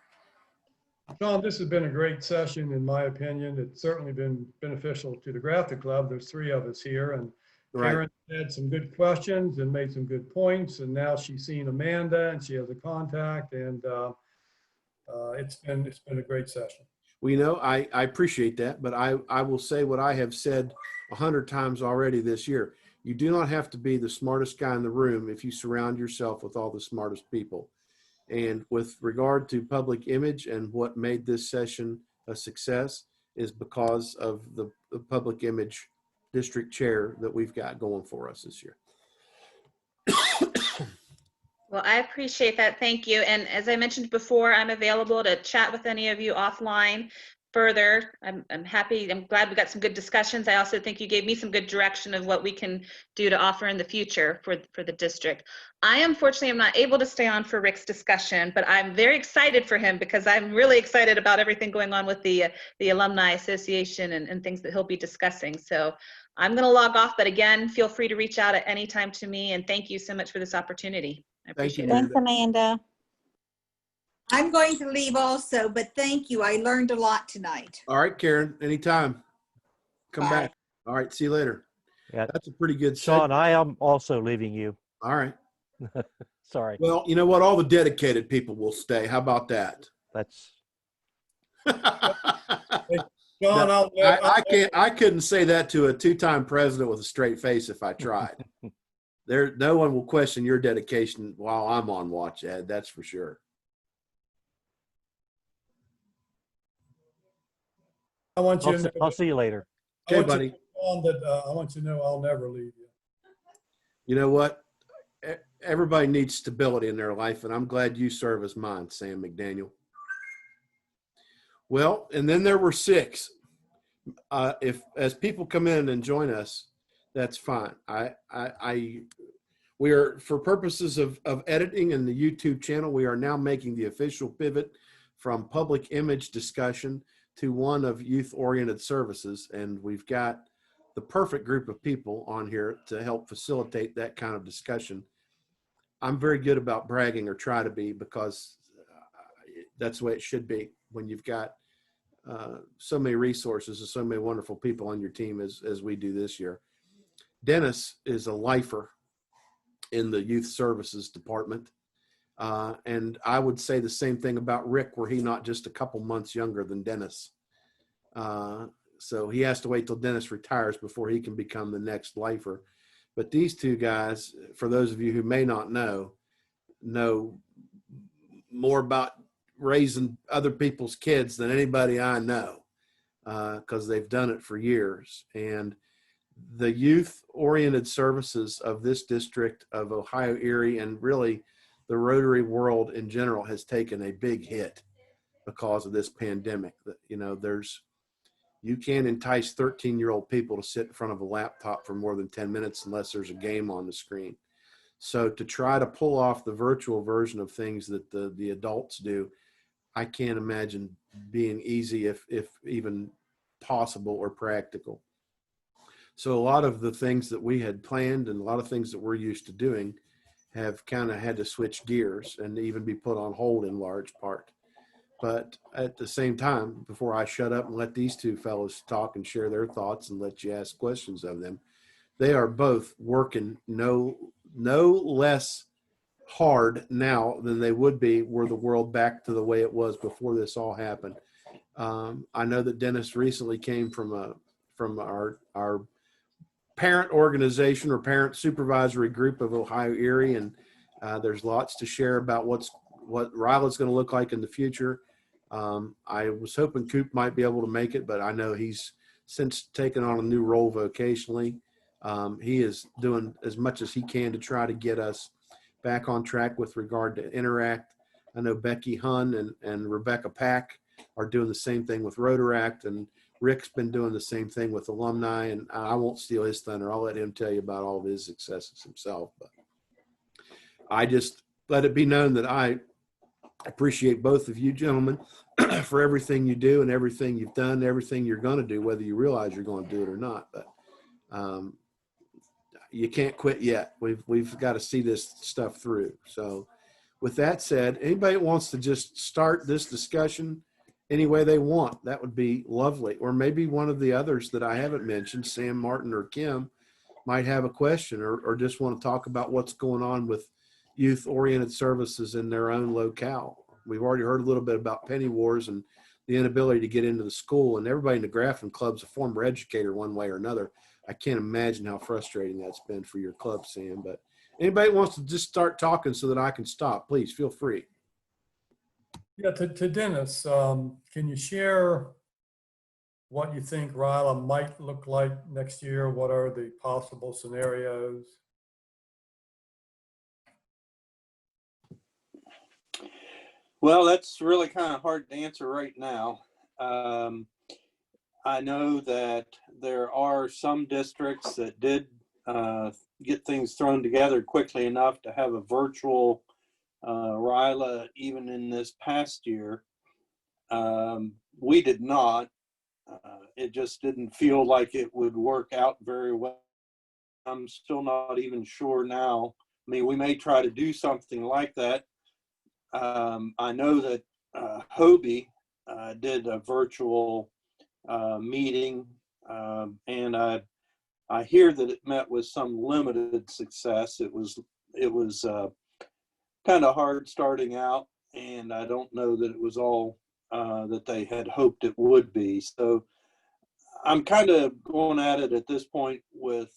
John, this has been a great session, in my opinion. It's certainly been beneficial to the Grafton Club. There's 3 of us here, and Karen had some good questions and made some good points. And now she's seen Amanda, and she has a contact, and it's been a great session. Well, I appreciate that, but I will say what I have said 100 times already this year. You do not have to be the smartest guy in the room if you surround yourself with all the smartest people. And with regard to public image and what made this session a success is because of the public image district chair that we've got going for us this year. Well, I appreciate that. Thank you. And as I mentioned before, I'm available to chat with any of you offline. further. I'm happy. I'm glad we got some good discussions. I also think you gave me some good direction of what we can do to offer in the future for the district. I unfortunately am not able to stay on for Rick's discussion, but I'm very excited for him because I'm really excited about everything going on with the Alumni Association and things that he'll be discussing. So I'm going to log off, but again, feel free to reach out at any time to me, and thank you so much for this opportunity. I Thank you, appreciate it. Thanks, Amanda. I'm going to leave also, but thank you. I learned a lot tonight. All right, Karen, anytime. Come Bye. back. All right, see you later. Yeah. That's a pretty good Sean, segue. I am also leaving you. All right. Sorry. Well, you know what? All the dedicated people will stay. How about that? That's John, No, I couldn't say that to a two-time president with a straight face if I tried. No one will question your dedication while I'm on watch, Ed. That's for sure. I want you to know, I'll see you later. Okay, buddy. I want you to know I'll never leave you. You know what? Everybody needs stability in their life, and I'm glad you serve as mine, Sam McDaniel. Well, and then there were 6. If as people come in and join us, that's fine. We are, for purposes of editing and the YouTube channel, we are now making the official pivot from public image discussion to one of youth-oriented services, and we've got the perfect group of people on here to help facilitate that kind of discussion. I'm very good about bragging, or try to be, because that's the way it should be when you've got so many resources and so many wonderful people on your team as we do this year. Dennis is a lifer in the youth services department. And I would say the same thing about Rick, were he not just a couple months younger than Dennis. So he has to wait till Dennis retires before he can become the next lifer. But these two guys, for those of you who may not know more about raising other people's kids than anybody I know, because they've done it for years. And the youth-oriented services of this district of Ohio Erie, and really the Rotary world in general, has taken a big hit because of this pandemic. You know, you can't entice 13-year-old people to sit in front of a laptop for more than 10 minutes unless there's a game on the screen. So to try to pull off the virtual version of things that the adults do, I can't imagine being easy, if even possible or practical. So a lot of the things that we had planned and a lot of things that we're used to doing have kind of had to switch gears and even be put on hold in large part. But at the same time, before I shut up and let these two fellows talk and share their thoughts and let you ask questions of them, they are both working no less hard now than they would be were the world back to the way it was before this all happened. I know that Dennis recently came from our parent organization or parent supervisory group of Ohio Erie, and there's lots to share about what Ryla's going to look like in the future. I was hoping Coop might be able to make it, but I know he's since taken on a new role vocationally. He is doing as much as he can to try to get us back on track with regard to Interact. I know Becky Hunn and Rebecca Pack are doing the same thing with Rotaract, and Rick's been doing the same thing with alumni, and I won't steal his thunder. I'll let him tell you about all of his successes himself. But I just let it be known that I appreciate both of you gentlemen for everything you do and everything you've done, everything you're going to do, whether you realize you're going to do it or not. But you can't quit yet. We've got to see this stuff through. So with that said, anybody that wants to just start this discussion any way they want, that would be lovely. Or maybe one of the others that I haven't mentioned, Sam, Martin, or Kim, might have a question or just want to talk about what's going on with youth-oriented services in their own locale. We've already heard a little bit about penny wars and the inability to get into the school, and everybody in the Grafton Club's a former educator one way or another. I can't imagine how frustrating that's been for your club, Sam. But anybody wants to just start talking so that I can stop, please feel free. Yeah, to Dennis, can you share what you think Ryla might look like next year? What are the possible scenarios? Well, that's really kind of hard to answer right now. I know that there are some districts that did get things thrown together quickly enough to have a virtual RILA even in this past year. We did not. It just didn't feel like it would work out very well. I'm still not even sure now. I mean, we may try to do something like that. I know that Hobie did a virtual meeting, and I hear that it met with some limited success. It was kind of hard starting out, and I don't know that it was all that they had hoped it would be. So I'm kind of going at it at this point with,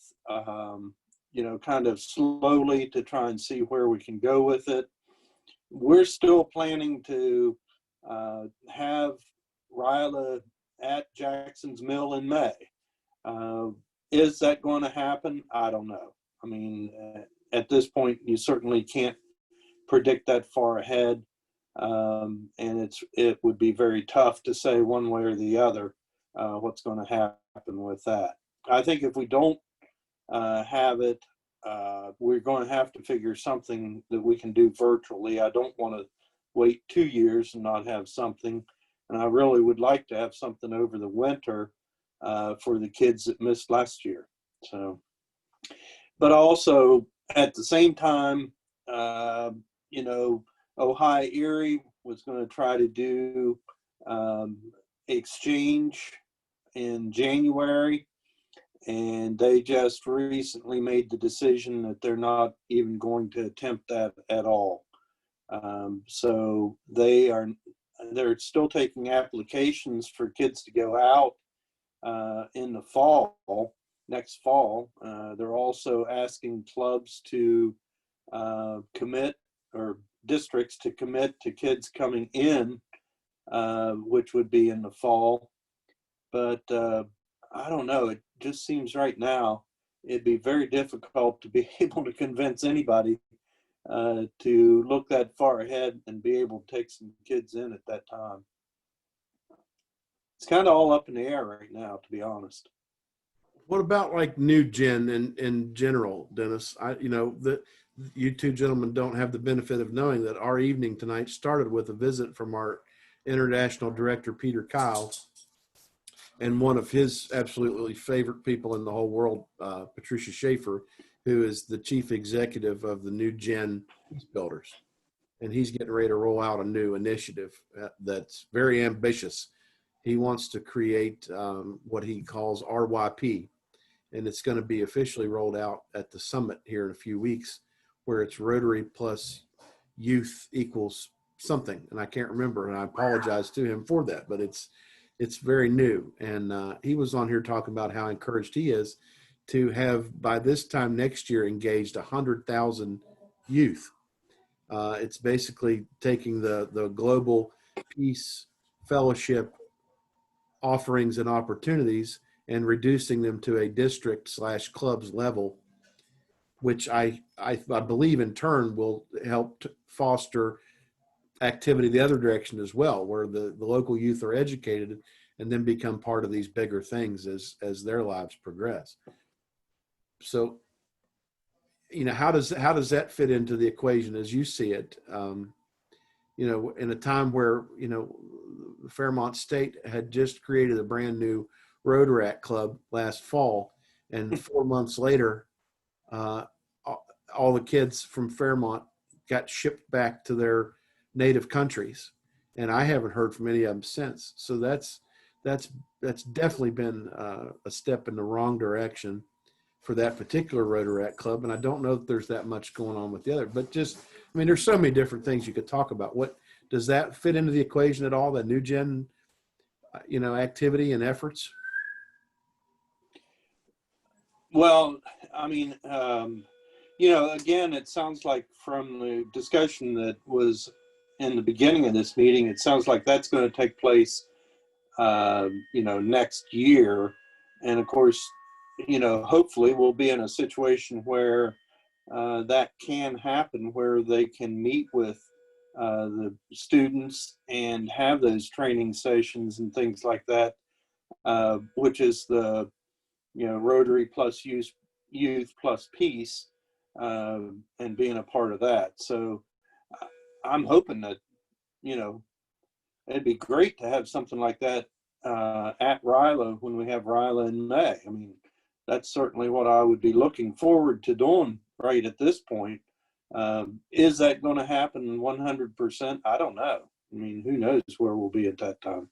kind of slowly to try and see where we can go with it. We're still planning to have RILA at Jackson's Mill in May. Is that going to happen? I don't know. I mean, at this point, you certainly can't predict that far ahead. And it would be very tough to say one way or the other what's going to happen with that. I think if we don't have it, we're going to have to figure something that we can do virtually. I don't want to wait 2 years and not have something. And I really would like to have something over the winter for the kids that missed last year. So, but also at the same time, Ohio Erie was going to try to do exchange in January, and they just recently made the decision that they're not even going to attempt that at all. So they're still taking applications for kids to go out in the fall, next fall. They're also asking clubs to commit, or districts to commit to kids coming in, which would be in the fall. But I don't know, it just seems right now it'd be very difficult to be able to convince anybody to look that far ahead and be able to take some kids in at that time. It's kind of all up in the air right now, to be honest. What about like new gen in general, Dennis? You two gentlemen don't have the benefit of knowing that our evening tonight started with a visit from our international director, Peter Kyle, and one of his absolutely favorite people in the whole world, Patricia Schaefer, who is the chief executive of the New Gen Peace Builders. And he's getting ready to roll out a new initiative that's very ambitious. He wants to create what he calls RYP, and it's going to be officially rolled out at the summit here in a few weeks, where it's Rotary plus youth equals something. And I can't remember, and I apologize to him for that, but it's very new. And he was on here talking about how encouraged he is to have, by this time next year, engaged 100,000 youth. It's basically taking the global peace fellowship offerings and opportunities and reducing them to a district/clubs level, which I believe in turn will help to foster activity the other direction as well, where the local youth are educated and then become part of these bigger things as their lives progress. So, how does that fit into the equation as you see it? In a time where, Fairmont State had just created a brand new Rotaract club last fall, and 4 months later, all the kids from Fairmont got shipped back to their native countries, and I haven't heard from any of them since. So that's definitely been a step in the wrong direction for that particular Rotaract club. And I don't know that there's that much going on with the other, but there's so many different things you could talk about. What does that fit into the equation at all? The new gen, activity and efforts? Well, again, it sounds like from the discussion that was in the beginning of this meeting, it sounds like that's going to take place, next year. And of course, hopefully we'll be in a situation where that can happen, where they can meet with the students and have those training sessions and things like that, which is the, Rotary plus youth plus peace, and being a part of that. So I'm hoping that, it'd be great to have something like that at RILA when we have RILA in May. I mean, that's certainly what I would be looking forward to doing right at this point. Is that going to happen 100%? I don't know. I mean, who knows where we'll be at that time.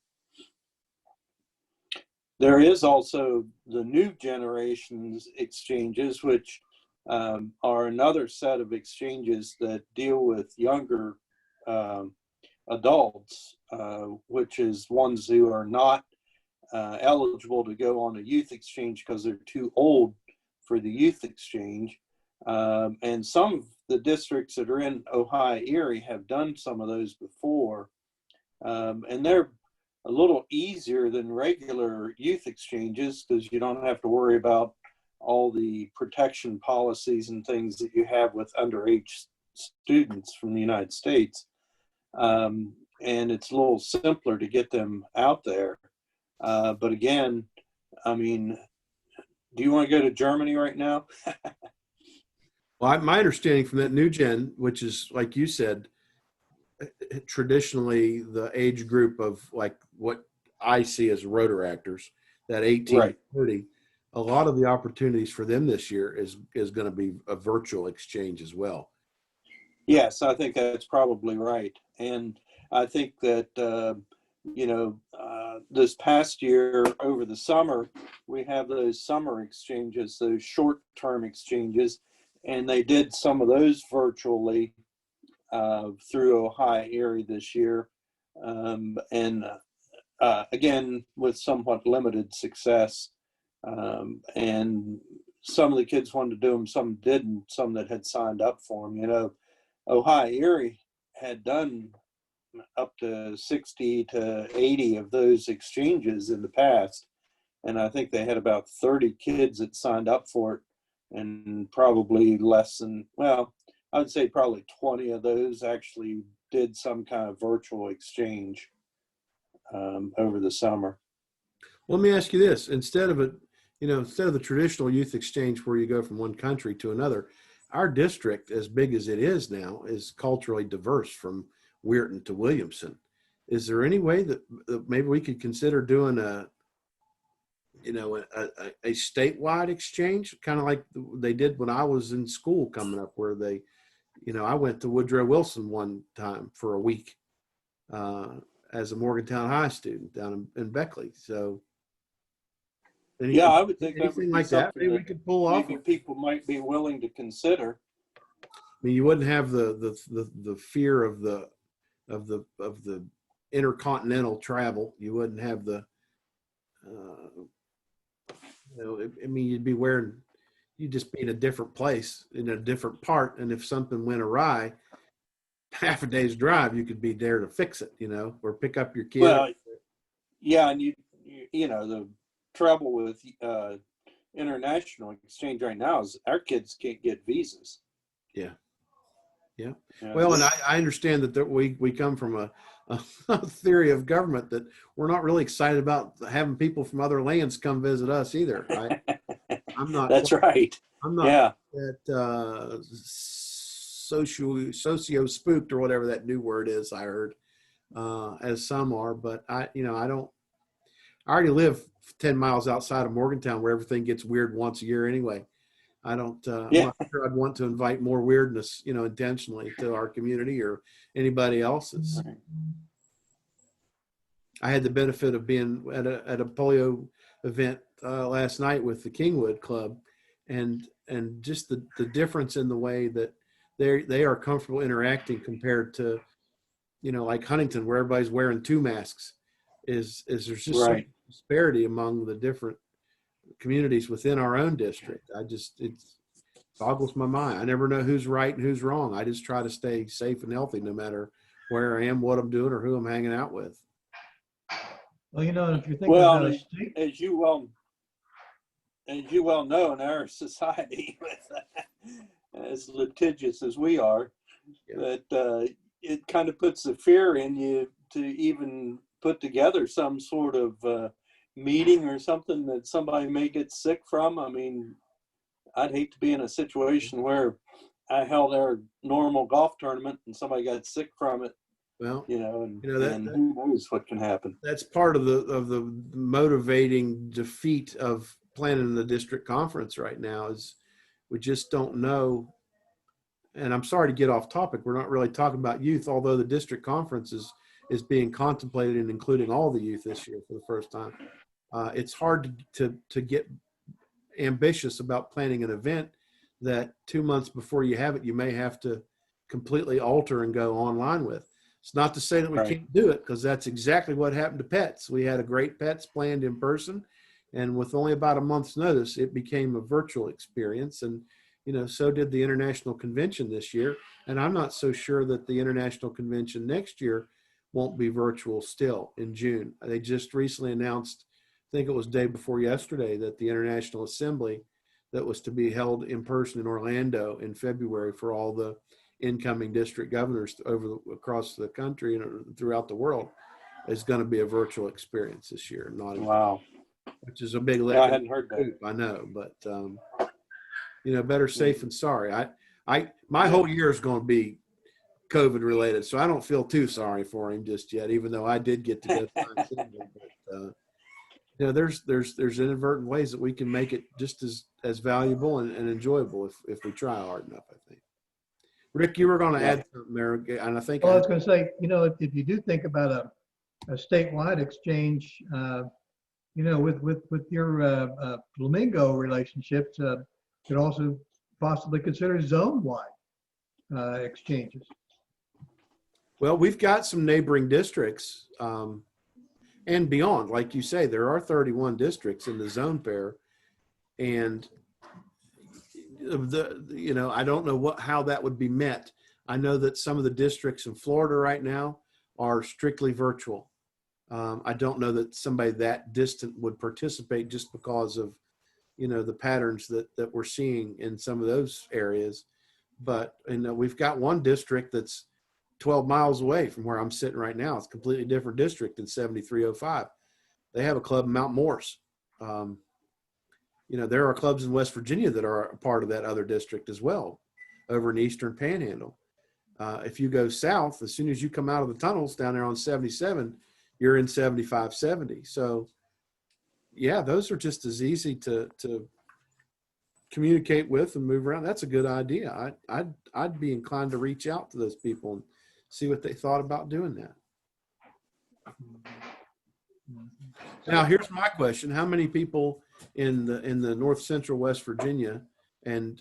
There is also the new generations exchanges, which are another set of exchanges that deal with younger adults, which is ones who are not eligible to go on a youth exchange because they're too old for the youth exchange. And some of the districts that are in Ohio Erie have done some of those before. And they're a little easier than regular youth exchanges because you don't have to worry about all the protection policies and things that you have with underage students from the United States. And it's a little simpler to get them out there. But again, I mean, do you want to go to Germany right now? Well, my understanding from that new gen, which is, like you said, traditionally the age group of like what I see as Rotaractors, that 18 Right. to 30, a lot of the opportunities for them this year is going to be a virtual exchange as well. Yes, I think that's probably right. And I think that, this past year over the summer, we have those summer exchanges, those short-term exchanges, and they did some of those virtually through Ohio Erie this year. Again, with somewhat limited success. And some of the kids wanted to do them, some didn't, some that had signed up for them. Ohio Erie had done up to 60 to 80 of those exchanges in the past. And I think they had about 30 kids that signed up for it, and probably less than, well, I would say probably 20 of those actually did some kind of virtual exchange over the summer. Let me ask you this: instead of the traditional youth exchange where you go from one country to another, our district, as big as it is now, is culturally diverse from Weirton to Williamson. Is there any way that maybe we could consider doing a statewide exchange, kind of like they did when I was in school coming up, where they, I went to Woodrow Wilson one time for a week as a Morgantown High student down in Beckley. So, I would think that would be like that maybe we could pull off. Maybe people might be willing to consider. I mean, you wouldn't have the fear of the intercontinental travel. You wouldn't have the you'd just be in a different place, in a different part. And if something went awry, half a day's drive, you could be there to fix it, or pick up your kid. Well, yeah. And the trouble with international exchange right now is our kids can't get visas. Yeah. Well, and I understand that we come from a theory of government that we're not really excited about having people from other lands come visit us either. I'm not. That's right. I'm not that socio spooked or whatever that new word is I heard, as some are. But I already live 10 miles outside of Morgantown, where everything gets weird once a year anyway. I'm not sure I'd want to invite more weirdness, intentionally to our community or anybody else's. Right. I had the benefit of being at a polio event last night with the Kingwood Club, and just the difference in the way that they are comfortable interacting compared to, like Huntington, where everybody's wearing 2 masks. Is there's just right. some disparity among the different communities within our own district. It boggles my mind. I never know who's right and who's wrong. I just try to stay safe and healthy no matter where I am, what I'm doing, or who I'm hanging out with. Well, if you're thinking about a state, as you well know, in our society, as litigious as we are, that it kind of puts the fear in you to even put together some sort of meeting or something that somebody may get sick from. I mean, I'd hate to be in a situation where I held our normal golf tournament and somebody got sick from it, Well, and that who knows what can happen. that's part of the motivating defeat of planning the district conference right now is we just don't know. And I'm sorry to get off topic. We're not really talking about youth, although the district conference is being contemplated and including all the youth this year for the first time. It's hard to get ambitious about planning an event that 2 months before you have it, you may have to completely alter and go online with. It's not to say that we Right. can't do it, because that's exactly what happened to Pets. We had a great Pets planned in person, and with only about a month's notice, it became a virtual experience. And, so did the International Convention this year. And I'm not so sure that the International Convention next year won't be virtual still in June. They just recently announced, I think it was day before yesterday, that the International Assembly that was to be held in person in Orlando in February for all the incoming district governors across the country and throughout the world is going to be a virtual experience this year. Wow. Which is a big Yeah, I hadn't heard that. I know, but better safe than sorry. My whole year is going to be COVID related, so I don't feel too sorry for him just yet, even though I did get to go through but there's inadvertent ways that we can make it just as valuable and enjoyable if we try hard enough, I think. Rick, you were going to add something there, and I think Well, I was going to say, if you do think about a statewide exchange, with your Flamingo relationships, could also possibly consider zone-wide exchanges. Well, we've got some neighboring districts and beyond. Like you say, there are 31 districts in the zone pair, and I don't know how that would be met. I know that some of the districts in Florida right now are strictly virtual. I don't know that somebody that distant would participate just because of, the patterns that we're seeing in some of those areas. But, we've got one district that's 12 miles away from where I'm sitting right now. It's a completely different district than 7305. They have a club in Mount Morris. There are clubs in West Virginia that are a part of that other district as well, over in the Eastern Panhandle. If you go south, as soon as you come out of the tunnels down there on 77, you're in 7570. So, yeah, those are just as easy to communicate with and move around. That's a good idea. I'd be inclined to reach out to those people and see what they thought about doing that. Now, here's my question: how many people in the North Central West Virginia and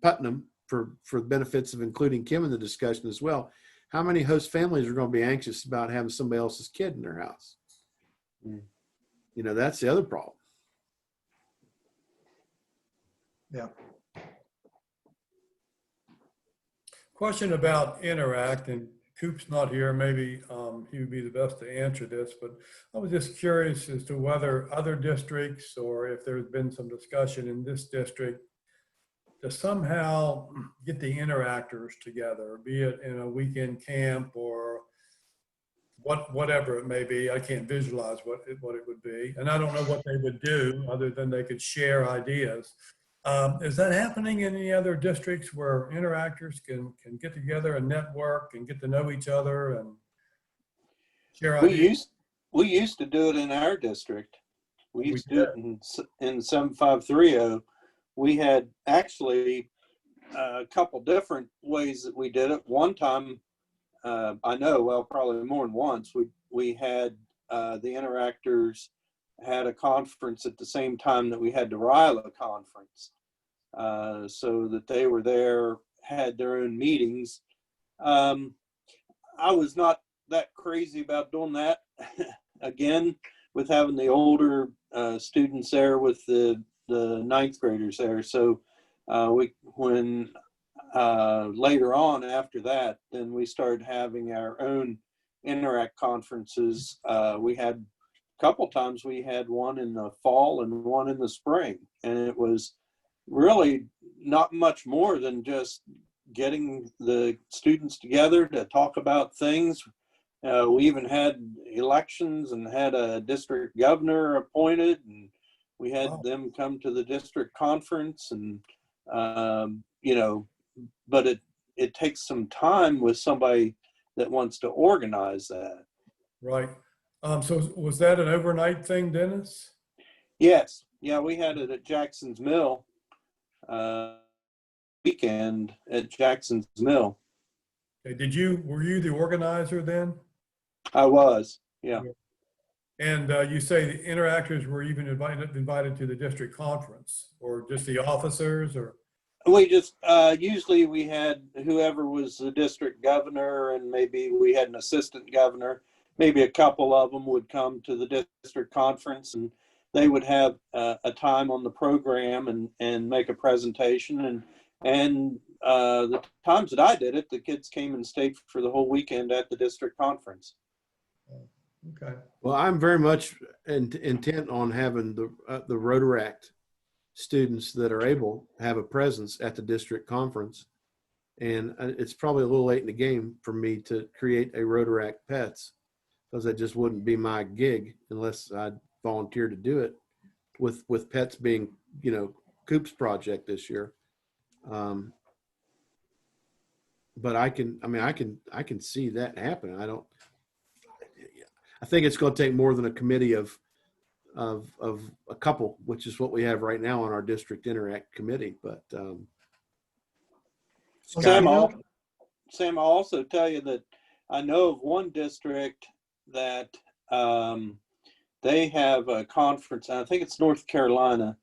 Putnam, for the benefits of including Kim in the discussion as well, how many host families are going to be anxious about having somebody else's kid in their house? That's the other problem. Yeah. Question about Interact, and Coop's not here. Maybe he would be the best to answer this, but I was just curious as to whether other districts, or if there's been some discussion in this district to somehow get the interactors together, be it in a weekend camp or whatever it may be. I can't visualize what it would be, and I don't know what they would do other than they could share ideas. Is that happening in any other districts where interactors can get together and network and get to know each other and share ideas? We used to do it in our district. We used to do it in 7530. We had actually a couple different ways that we did it. One time, I know, well, probably more than once, we had the interactors had a conference at the same time that we had the RILA conference, so that they were there, had their own meetings. I was not that crazy about doing that. Again, with having the older students there with the ninth graders there. So when later on after that, then we started having our own Interact conferences. We had couple times we had one in the fall and one in the spring, and it was really not much more than just getting the students together to talk about things. We even had elections and had a district governor appointed, and we had them come to the district conference, and you know, but it takes some time with somebody that wants to organize that. Right. So was that an overnight thing, Dennis? Yes. Yeah, we had it at Jackson's Mill, weekend at Jackson's Mill. Okay, were you the organizer then? I was, yeah. And you say the interactors were even invited to the district conference, or just the officers, or? We just, usually we had whoever was the district governor, and maybe we had an assistant governor. Maybe a couple of them would come to the district conference, and they would have a time on the program and make a presentation. And the times that I did it, the kids came and stayed for the whole weekend at the district conference. Okay. Well, I'm very much intent on having the Rotaract students that are able to have a presence at the district conference. And it's probably a little late in the game for me to create a Rotaract Pets, because that just wouldn't be my gig unless I volunteer to do it, with Pets being, you know, Coop's project this year. But I can see that happening. I think it's going to take more than a committee of a couple, which is what we have right now on our district interact committee. But Sam, I'll also tell you that I know of one district that they have a conference, and I think it's North Carolina,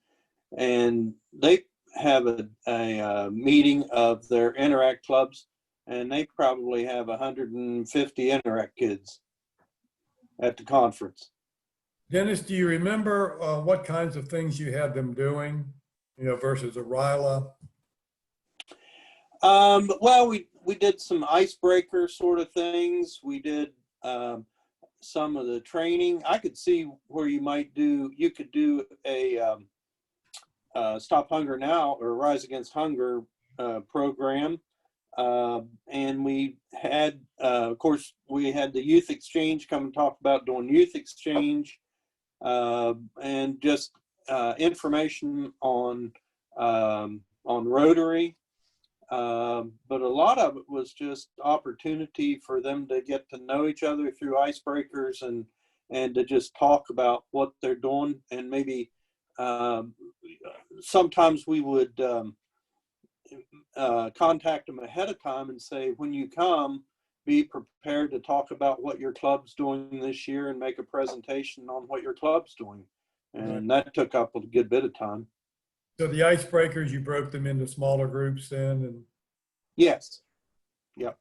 and they have a meeting of their interact clubs, and they probably have 150 interact kids at the conference. Dennis, do you remember what kinds of things you had them doing, you know, versus a RILA? Well, we did some icebreaker sort of things. We did some of the training. I could see where you could do a Stop Hunger Now or Rise Against Hunger program. And we had, of course, we had the youth exchange come and talk about doing youth exchange, and just information on Rotary. But a lot of it was just opportunity for them to get to know each other through icebreakers and to just talk about what they're doing. And maybe sometimes we would contact them ahead of time and say, when you come, be prepared to talk about what your club's doing this year and make a presentation on what your club's doing. And that took up a good bit of time. So the icebreakers, you broke them into smaller groups then? And yes. Yep.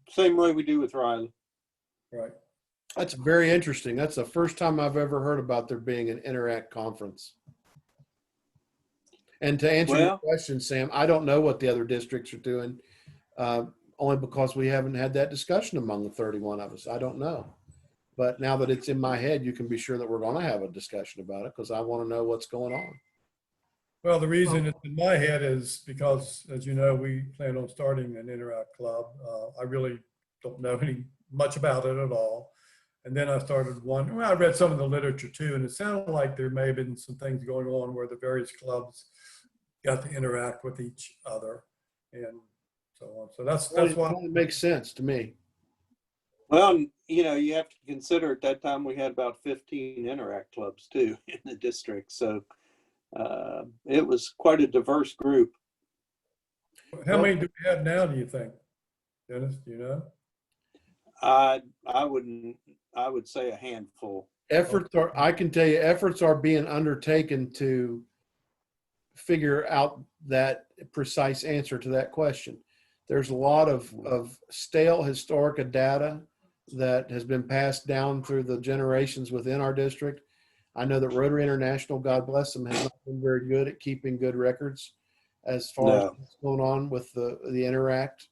Same way we do with Riley. Right. That's very interesting. That's the first time I've ever heard about there being an interact conference. And to answer your question, Sam, I don't know what the other districts are doing, only because we haven't had that discussion among the 31 of us. I don't know. But now that it's in my head, you can be sure that we're going to have a discussion about it, because I want to know what's going on. Well, the reason it's in my head is because, as you know, we plan on starting an interact club. I really don't know much about it at all. And then I started wondering, well, I read some of the literature too, and it sounded like there may have been some things going on where the various clubs got to interact with each other and so on. So that's why it makes sense to me. Well, you know, you have to consider at that time we had about 15 interact clubs too in the district. So it was quite a diverse group. How many do we have now, do you think, Dennis? Do you know? I would say a handful. I can tell you, efforts are being undertaken to figure out that precise answer to that question. There's a lot of stale historic data that has been passed down through the generations within our district. I know that Rotary International, God bless them, has not been very good at keeping good records as far as what's going on with the interact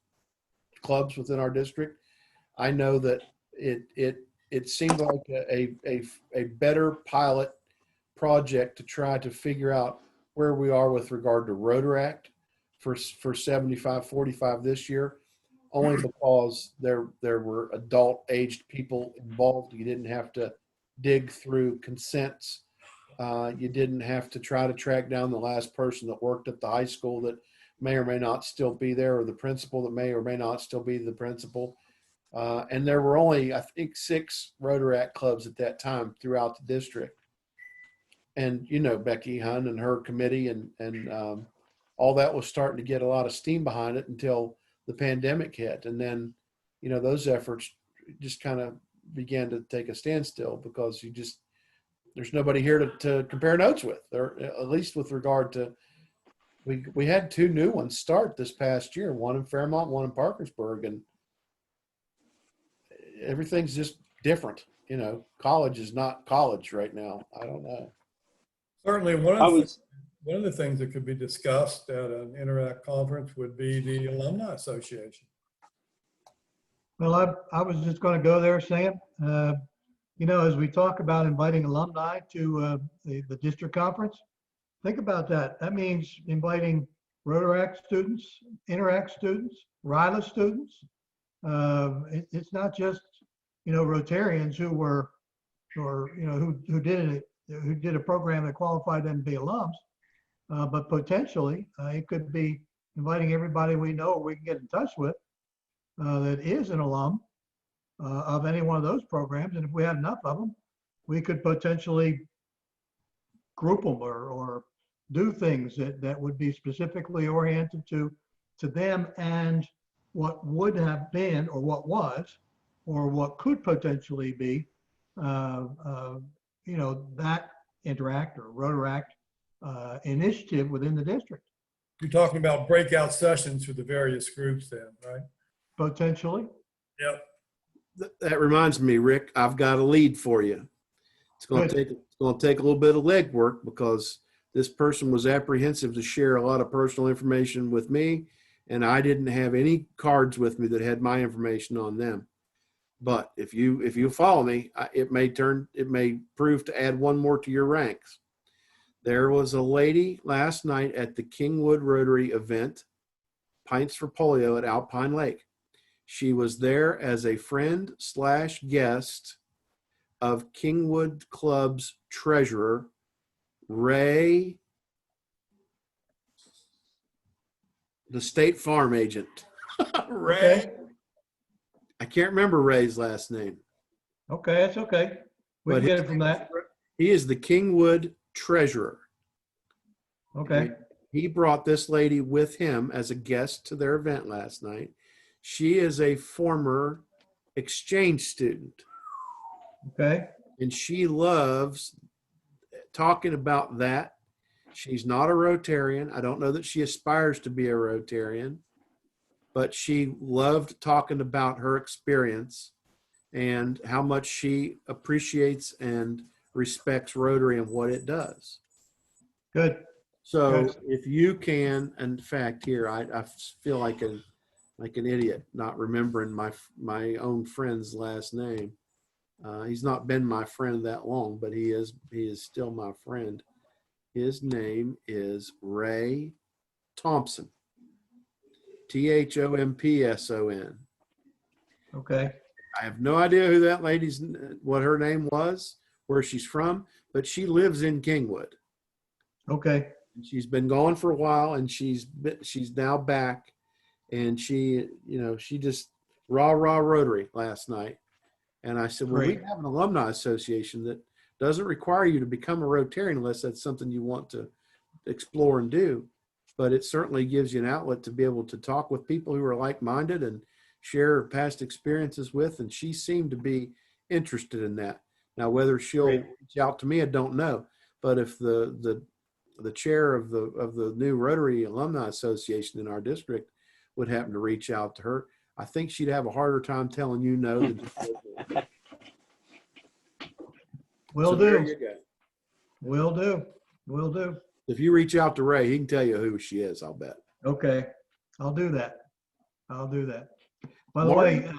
clubs within our district. I know that it seemed like a better pilot project to try to figure out where we are with regard to Rotaract for 75-45 this year, only because there were adult aged people involved. You didn't have to dig through consents. You didn't have to try to track down the last person that worked at the high school that may or may not still be there, or the principal that may or may not still be the principal. And there were only, I think, 6 Rotaract clubs at that time throughout the district. And, you know, Becky Hunn and her committee and all that was starting to get a lot of steam behind it until the pandemic hit. And then, you know, those efforts just kind of began to take a standstill because there's nobody here to compare notes with, or at least with regard to, we had 2 new ones start this past year, one in Fairmont, one in Parkersburg, and everything's just different. You know, college is not college right now. I don't know. Certainly, one of the things that could be discussed at an Interact conference would be the Alumni Association. Well, I was just going to go there, Sam. You know, as we talk about inviting alumni to the district conference, think about that. That means inviting Rotaract students, Interact students, RILA students. It's not just, you know, Rotarians who were, or, you know, who did a program that qualified them to be alums, but potentially it could be inviting everybody we know or we can get in touch with that is an alum of any one of those programs. And if we had enough of them, we could potentially group them or do things that would be specifically oriented to them and what would have been, or what was, or what could potentially be, you know, that Interact or Rotaract initiative within the district. You're talking about breakout sessions for the various groups then, right? Potentially. Yep. That reminds me, Rick, I've got a lead for you. It's going to take a little bit of legwork because this person was apprehensive to share a lot of personal information with me, and I didn't have any cards with me that had my information on them. But if you follow me, it may prove to add one more to your ranks. There was a lady last night at the Kingwood Rotary event, Pints for Polio at Alpine Lake. She was there as a friend / guest of Kingwood Club's treasurer, Ray, the State Farm agent. Ray. Okay. I can't remember Ray's last name. Okay, that's okay. We can get it from that. He is the Kingwood treasurer. Okay. He brought this lady with him as a guest to their event last night. She is a former exchange student. Okay. And she loves talking about that. She's not a Rotarian. I don't know that she aspires to be a Rotarian, but she loved talking about her experience and how much she appreciates and respects Rotary and what it does. Good. So Good. if you can, in fact, here, I feel like an idiot not remembering my own friend's last name. He's not been my friend that long, but he is still my friend. His name is Ray Thompson. Thompson. Okay. I have no idea who that what her name was, where she's from, but she lives in Kingwood. Okay. She's been gone for a while, and she's now back, and she just rah Rotary last night. And I said, well, Great. we have an alumni association that doesn't require you to become a Rotarian unless that's something you want to explore and do. But it certainly gives you an outlet to be able to talk with people who are like-minded and share past experiences with. And she seemed to be interested in that. Now, whether she'll reach out to me, I don't know. But if the chair of the new Rotary Alumni Association in our district would happen to reach out to her, I think she'd have a harder time telling you no than Will so do. there you go. Will do. Will do. If you reach out to Ray, he can tell you who she is, I'll bet. Okay. I'll do that. I'll do that. By the way,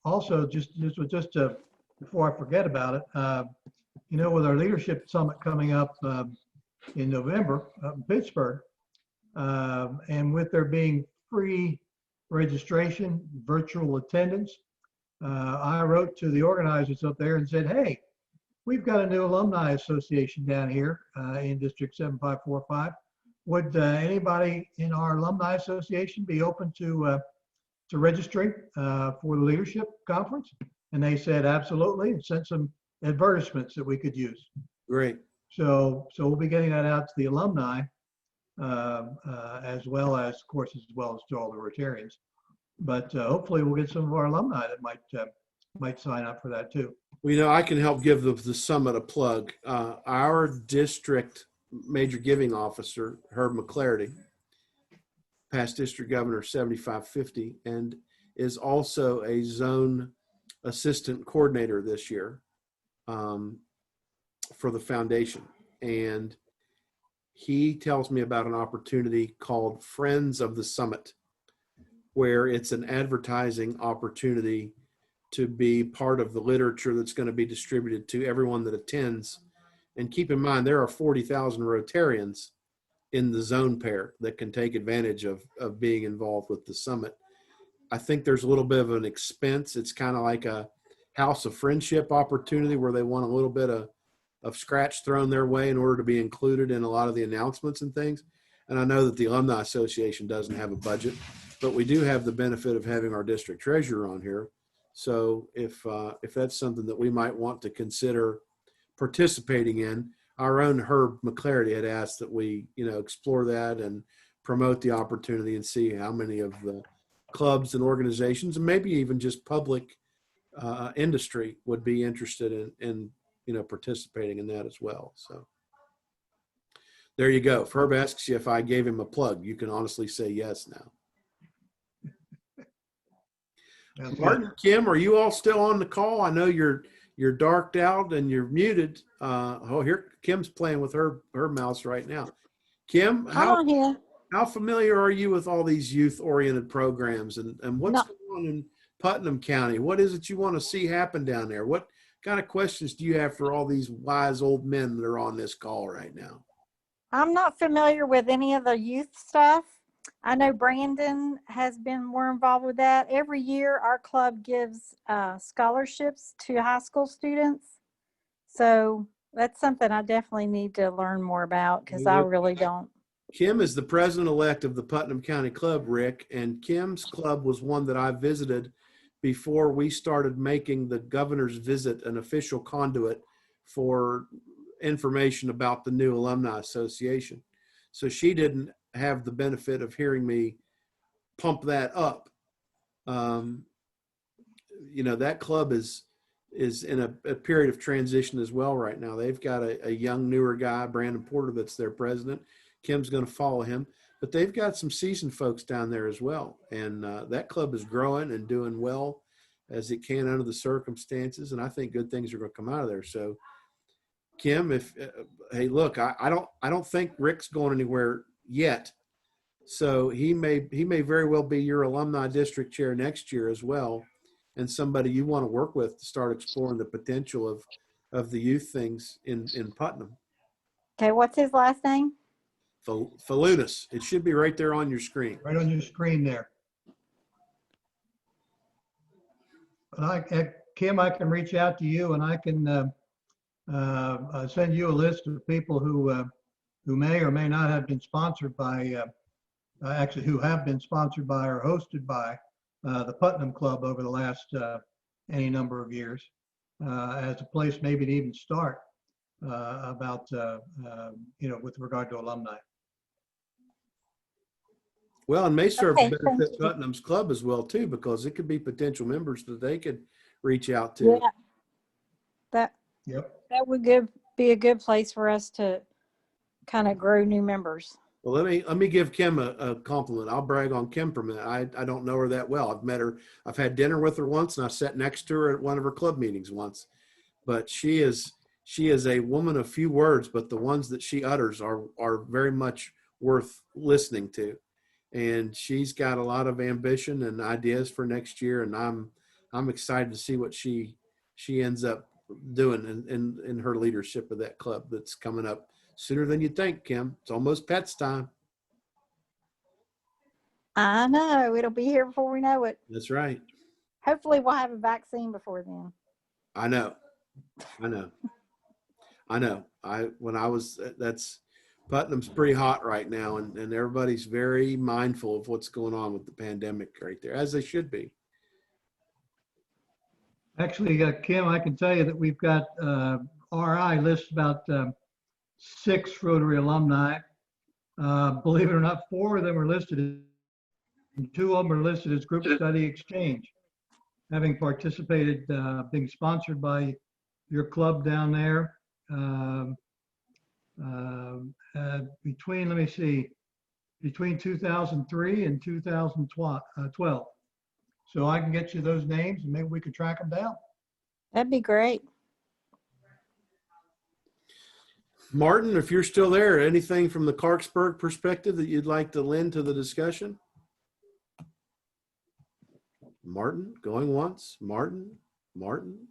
also just before I forget about it, with our leadership summit coming up in November up in Pittsburgh, And with there being free registration, virtual attendance, I wrote to the organizers up there and said, hey, we've got a new alumni association down here in District 7545. Would anybody in our alumni association be open to registering for the leadership conference? And they said, absolutely, and sent some advertisements that we could use. Great. So we'll be getting that out to the alumni as well as, of course, as well as to all the Rotarians. But hopefully we'll get some of our alumni that might sign up for that too. Well, you know, I can help give the summit a plug. Our district major giving officer, Herb McClarty, past district governor 7550, and is also a zone assistant coordinator this year for the foundation. And he tells me about an opportunity called Friends of the Summit, where it's an advertising opportunity to be part of the literature that's going to be distributed to everyone that attends. And keep in mind, there are 40,000 Rotarians in the zone pair that can take advantage of being involved with the summit. I think there's a little bit of an expense. It's kind of like a house of friendship opportunity where they want a little bit of scratch thrown their way in order to be included in a lot of the announcements and things. And I know that the Alumni Association doesn't have a budget, but we do have the benefit of having our district treasurer on here. So if that's something that we might want to consider participating in, our own Herb McClarty had asked that we, explore that and promote the opportunity and see how many of the clubs and organizations, and maybe even just public industry, would be interested in participating in that as well. So there you go. If Herb asks you if I gave him a plug, you can honestly say yes now. Martin, Kim, are you all still on the call? I know you're darked out and you're muted. Here Kim's playing with her mouse right now. Kim, how familiar are you with all these youth-oriented programs and what's going on in Putnam County? What is it you want to see happen down there? What kind of questions do you have for all these wise old men that are on this call right now? I'm not familiar with any of the youth stuff. I know Brandon has been more involved with that. Every year, our club gives scholarships to high school students. So that's something I definitely need to learn more about because I really don't. Kim is the president-elect of the Putnam County Club, Rick, and Kim's club was one that I visited before we started making the governor's visit an official conduit for information about the new Alumni Association. So she didn't have the benefit of hearing me pump that up. That club is in a period of transition as well right now. They've got a young, newer guy, Brandon Porter, that's their president. Kim's going to follow him, but they've got some seasoned folks down there as well. And that club is growing and doing well as it can under the circumstances. And I think good things are going to come out of there. So Kim, hey, look, I don't think Rick's going anywhere yet. So he may very well be your alumni district chair next year as well, and somebody you want to work with to start exploring the potential of the youth things in Putnam. Okay, what's his last name? Falunas. It should be right there on your screen. Right on your screen there. But Kim, I can reach out to you and I can send you a list of people who may or may not have been sponsored by, actually who have been sponsored by or hosted by the Putnam Club over the last any number of years as a place maybe to even start about, with regard to alumni. Well, and may serve to benefit Putnam's club as well too, because it could be potential members that they could reach out to. Yeah, that would be a good place for us to kind of grow new members. Well, let me give Kim a compliment. I'll brag on Kim for a minute. I don't know her that well. I've met her. I've had dinner with her once, and I sat next to her at one of her club meetings once. But she is a woman of few words, but the ones that she utters are very much worth listening to. And she's got a lot of ambition and ideas for next year, and I'm excited to see what she ends up doing in her leadership of that club that's coming up sooner than you think, Kim. It's almost Pets time. I know. It'll be here before we know it. That's right. Hopefully we'll have a vaccine before then. I know. I know. I know. That's Putnam's pretty hot right now, and everybody's very mindful of what's going on with the pandemic right there, as they should be. Actually, Kim, I can tell you that we've got RI lists about 6 Rotary alumni. Believe it or not, 4 of them are listed, and 2 of them are listed as group study exchange, having participated, being sponsored by your club down there. Between, let me see, between 2003 and 2012. So I can get you those names and maybe we could track them down. That'd be great. Martin, if you're still there, anything from the Clarksburg perspective that you'd like to lend to the discussion? Martin, going once. Martin. Martin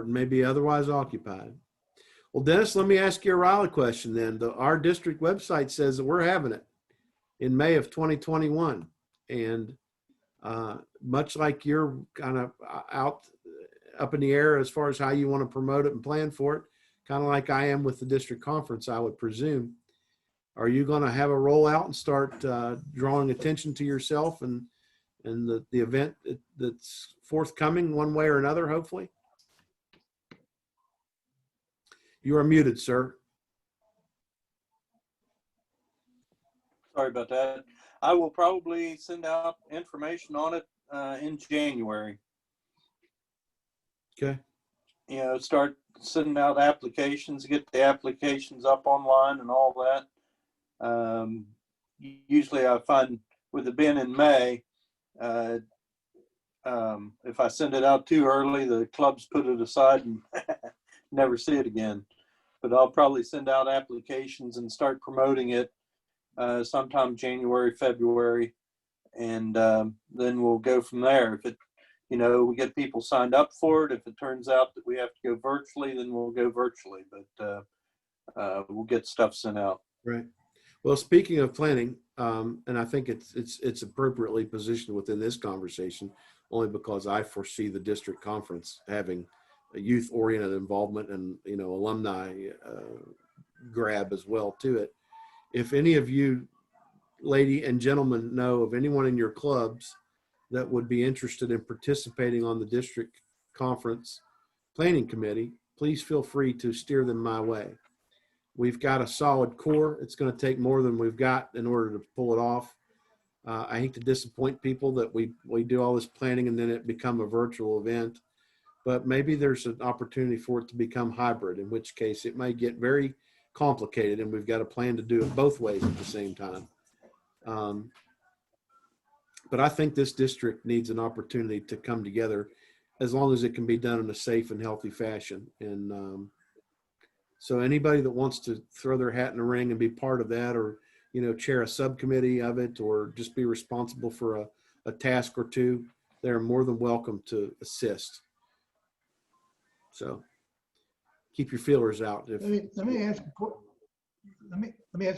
may be otherwise occupied. Well, Dennis, let me ask you a Raleigh question then. Our district website says that we're having it in May of 2021. And much like you're kind of up in the air as far as how you want to promote it and plan for it, kind of like I am with the district conference, I would presume. Are you going to have a rollout and start drawing attention to yourself and the event that's forthcoming one way or another, hopefully? You are muted, sir. Sorry about that. I will probably send out information on it in January. Okay. You know, start sending out applications, get the applications up online and all that. Usually I find with it being in May, if I send it out too early, the clubs put it aside and never see it again. But I'll probably send out applications and start promoting it sometime January, February, and then we'll go from there. If it, you know, we get people signed up for it, if it turns out that we have to go virtually, then we'll go virtually, but we'll get stuff sent out. Right. Well, speaking of planning, and I think it's appropriately positioned within this conversation, only because I foresee the district conference having a youth-oriented involvement and, you know, alumni grab as well to it. If any of you, lady and gentlemen, know of anyone in your clubs that would be interested in participating on the district conference planning committee, please feel free to steer them my way. We've got a solid core. It's going to take more than we've got in order to pull it off. I hate to disappoint people that we do all this planning and then it become a virtual event, but maybe there's an opportunity for it to become hybrid, in which case it may get very complicated and we've got a plan to do it both ways at the same time. But I think this district needs an opportunity to come together as long as it can be done in a safe and healthy fashion. And so anybody that wants to throw their hat in the ring and be part of that, or, you know, chair a subcommittee of it, or just be responsible for a task or two, they're more than welcome to assist. So keep your feelers out. Let me ask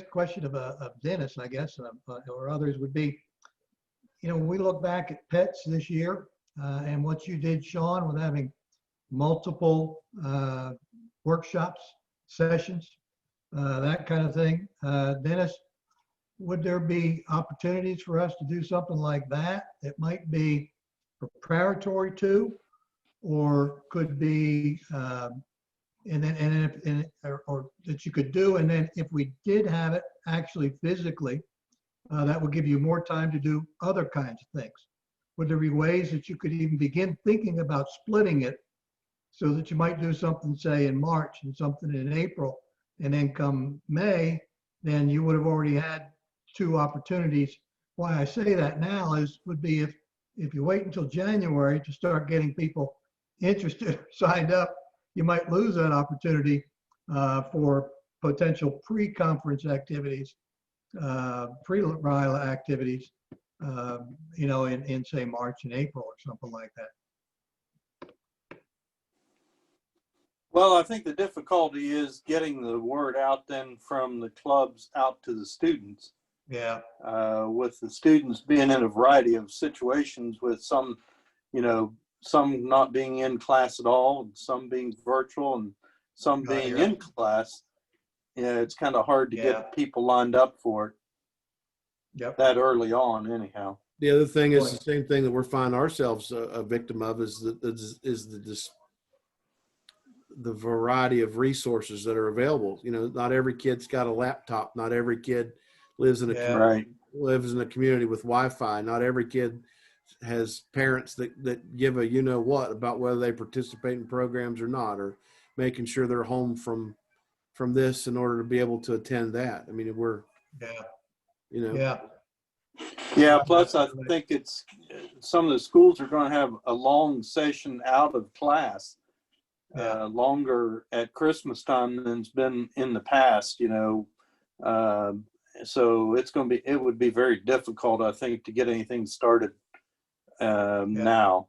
a question of Dennis, I guess, or others would be, you know, when we look back at PETS this year and what you did, Sean, with having multiple workshops, sessions, that kind of thing. Dennis, would there be opportunities for us to do something like that? It might be preparatory to, or could be, or that you could do. And then if we did have it actually physically, that would give you more time to do other kinds of things. Would there be ways that you could even begin thinking about splitting it so that you might do something, say, in March and something in April, and then come May, then you would have already had 2 opportunities. Why I say that now would be if you wait until January to start getting people interested, signed up, you might lose that opportunity for potential pre-conference activities, pre-RILA activities, you know, in say March and April or something like that. Well, I think the difficulty is getting the word out then from the clubs out to the students. Yeah. With the students being in a variety of situations, with some, some not being in class at all, and some being virtual, and some being in class. It's kind of hard to get people lined up for it that early on, anyhow. The other thing is the same thing that we're finding ourselves a victim of is the variety of resources that are available. Not every kid's got a laptop. Not every kid lives in a community with Wi-Fi. Not every kid has parents that give a what about whether they participate in programs or not, or making sure they're home from this in order to be able to attend that. I mean, Yeah, plus I think it's some of the schools are going to have a long session out of class, longer at Christmas time than it's been in the past, so it would be very difficult, I think, to get anything started now.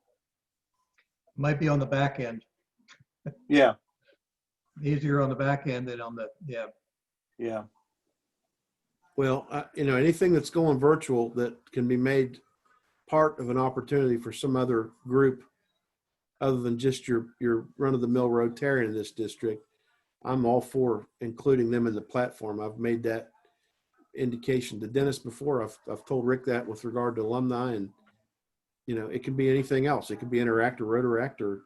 Might be on the back end. Yeah. Easier on the back end than on the, Yeah. Well, anything that's going virtual that can be made part of an opportunity for some other group other than just your run-of-the-mill Rotarian in this district, I'm all for including them in the platform. I've made that indication to Dennis before. I've told Rick that with regard to alumni, and it can be anything else. It could be Interact or Rotaract or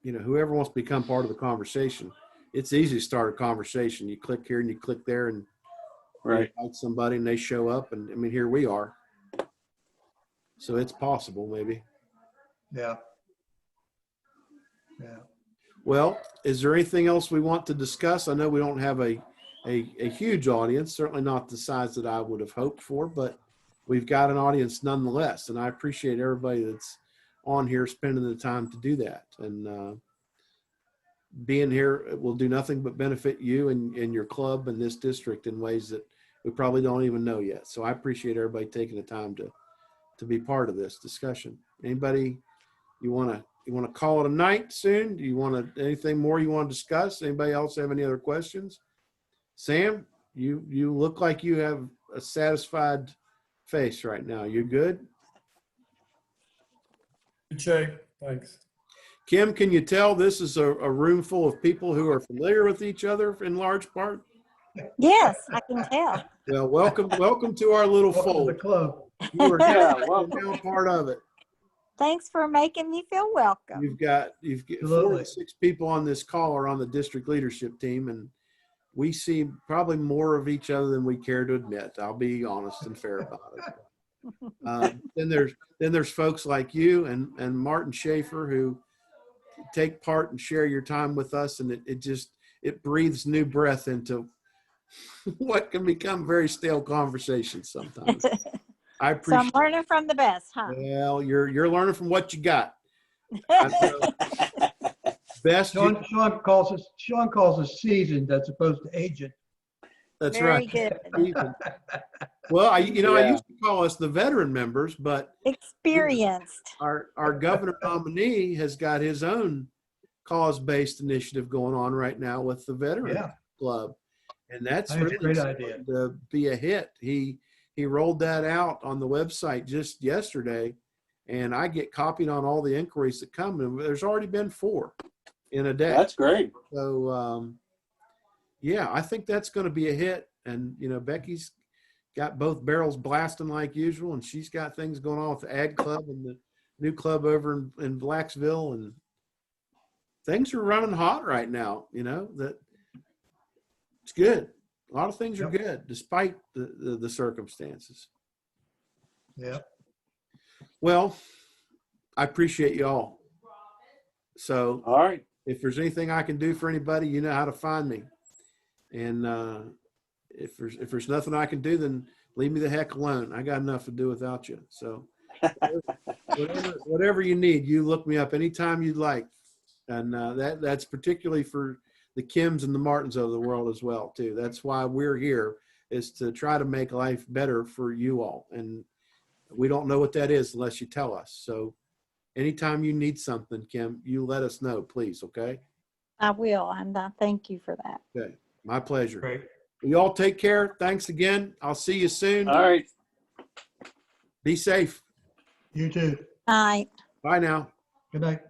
whoever wants to become part of the conversation. It's easy to start a conversation. You click here and you click there, and you invite somebody and they show up, and I mean, here we are. So it's possible, maybe. Yeah. Well, is there anything else we want to discuss? I know we don't have a huge audience, certainly not the size that I would have hoped for, but we've got an audience nonetheless. And I appreciate everybody that's on here spending the time to do that. And being here will do nothing but benefit you and your club and this district in ways that we probably don't even know yet. So I appreciate everybody taking the time to be part of this discussion. Anybody you want to call it a night soon? Do you want to anything more you want to discuss? Anybody else have any other questions? Sam, you look like you have a satisfied face right now. You good? Good shape. Thanks. Kim, can you tell this is a room full of people who are familiar with each other in large part? Yes, I can tell. Well, welcome to our little Welcome to fold. the club. You are now part of it. Thanks for making me feel welcome. You've got 4 to 6 people on this call are on the district leadership team, and we see probably more of each other than we care to admit. I'll be honest and fair about it. Then there's folks like you and Martin Schaefer who take part and share your time with us, and it breathes new breath into what can become very stale conversations sometimes. I appreciate. So I'm learning from the best, huh? Well, you're learning from what you got. Best. Sean calls us seasoned as opposed to agent. That's Very right. good. Well, I used to call us the veteran members, but experienced. Our governor nominee has got his own cause-based initiative going on right now with the veteran club, and that's really a great idea to be a hit. He rolled that out on the website just yesterday, and I get copied on all the inquiries that come, and there's already been 4 in a day. That's great. So, I think that's going to be a hit. And, Becky's got both barrels blasting like usual, and she's got things going on with the Ag Club and the new club over in Blacksville, and things are running hot right now, that it's good. A lot of things are good despite the circumstances. Yeah. Well, I appreciate you all. So, all right. If there's anything I can do for anybody, you know how to find me. And if there's nothing I can do, then leave me the heck alone. I got enough to do without you. So whatever you need, you look me up anytime you'd like. And that's particularly for the Kims and the Martins of the world as well, too. That's why we're here, is to try to make life better for you all. And we don't know what that is unless you tell us. So anytime you need something, Kim, you let us know, please. Okay. I will. And I thank you for that. Okay. My pleasure. Great. You all take care. Thanks again. I'll see you soon. All right. Be safe. You too. Aye. Bye now. Good night.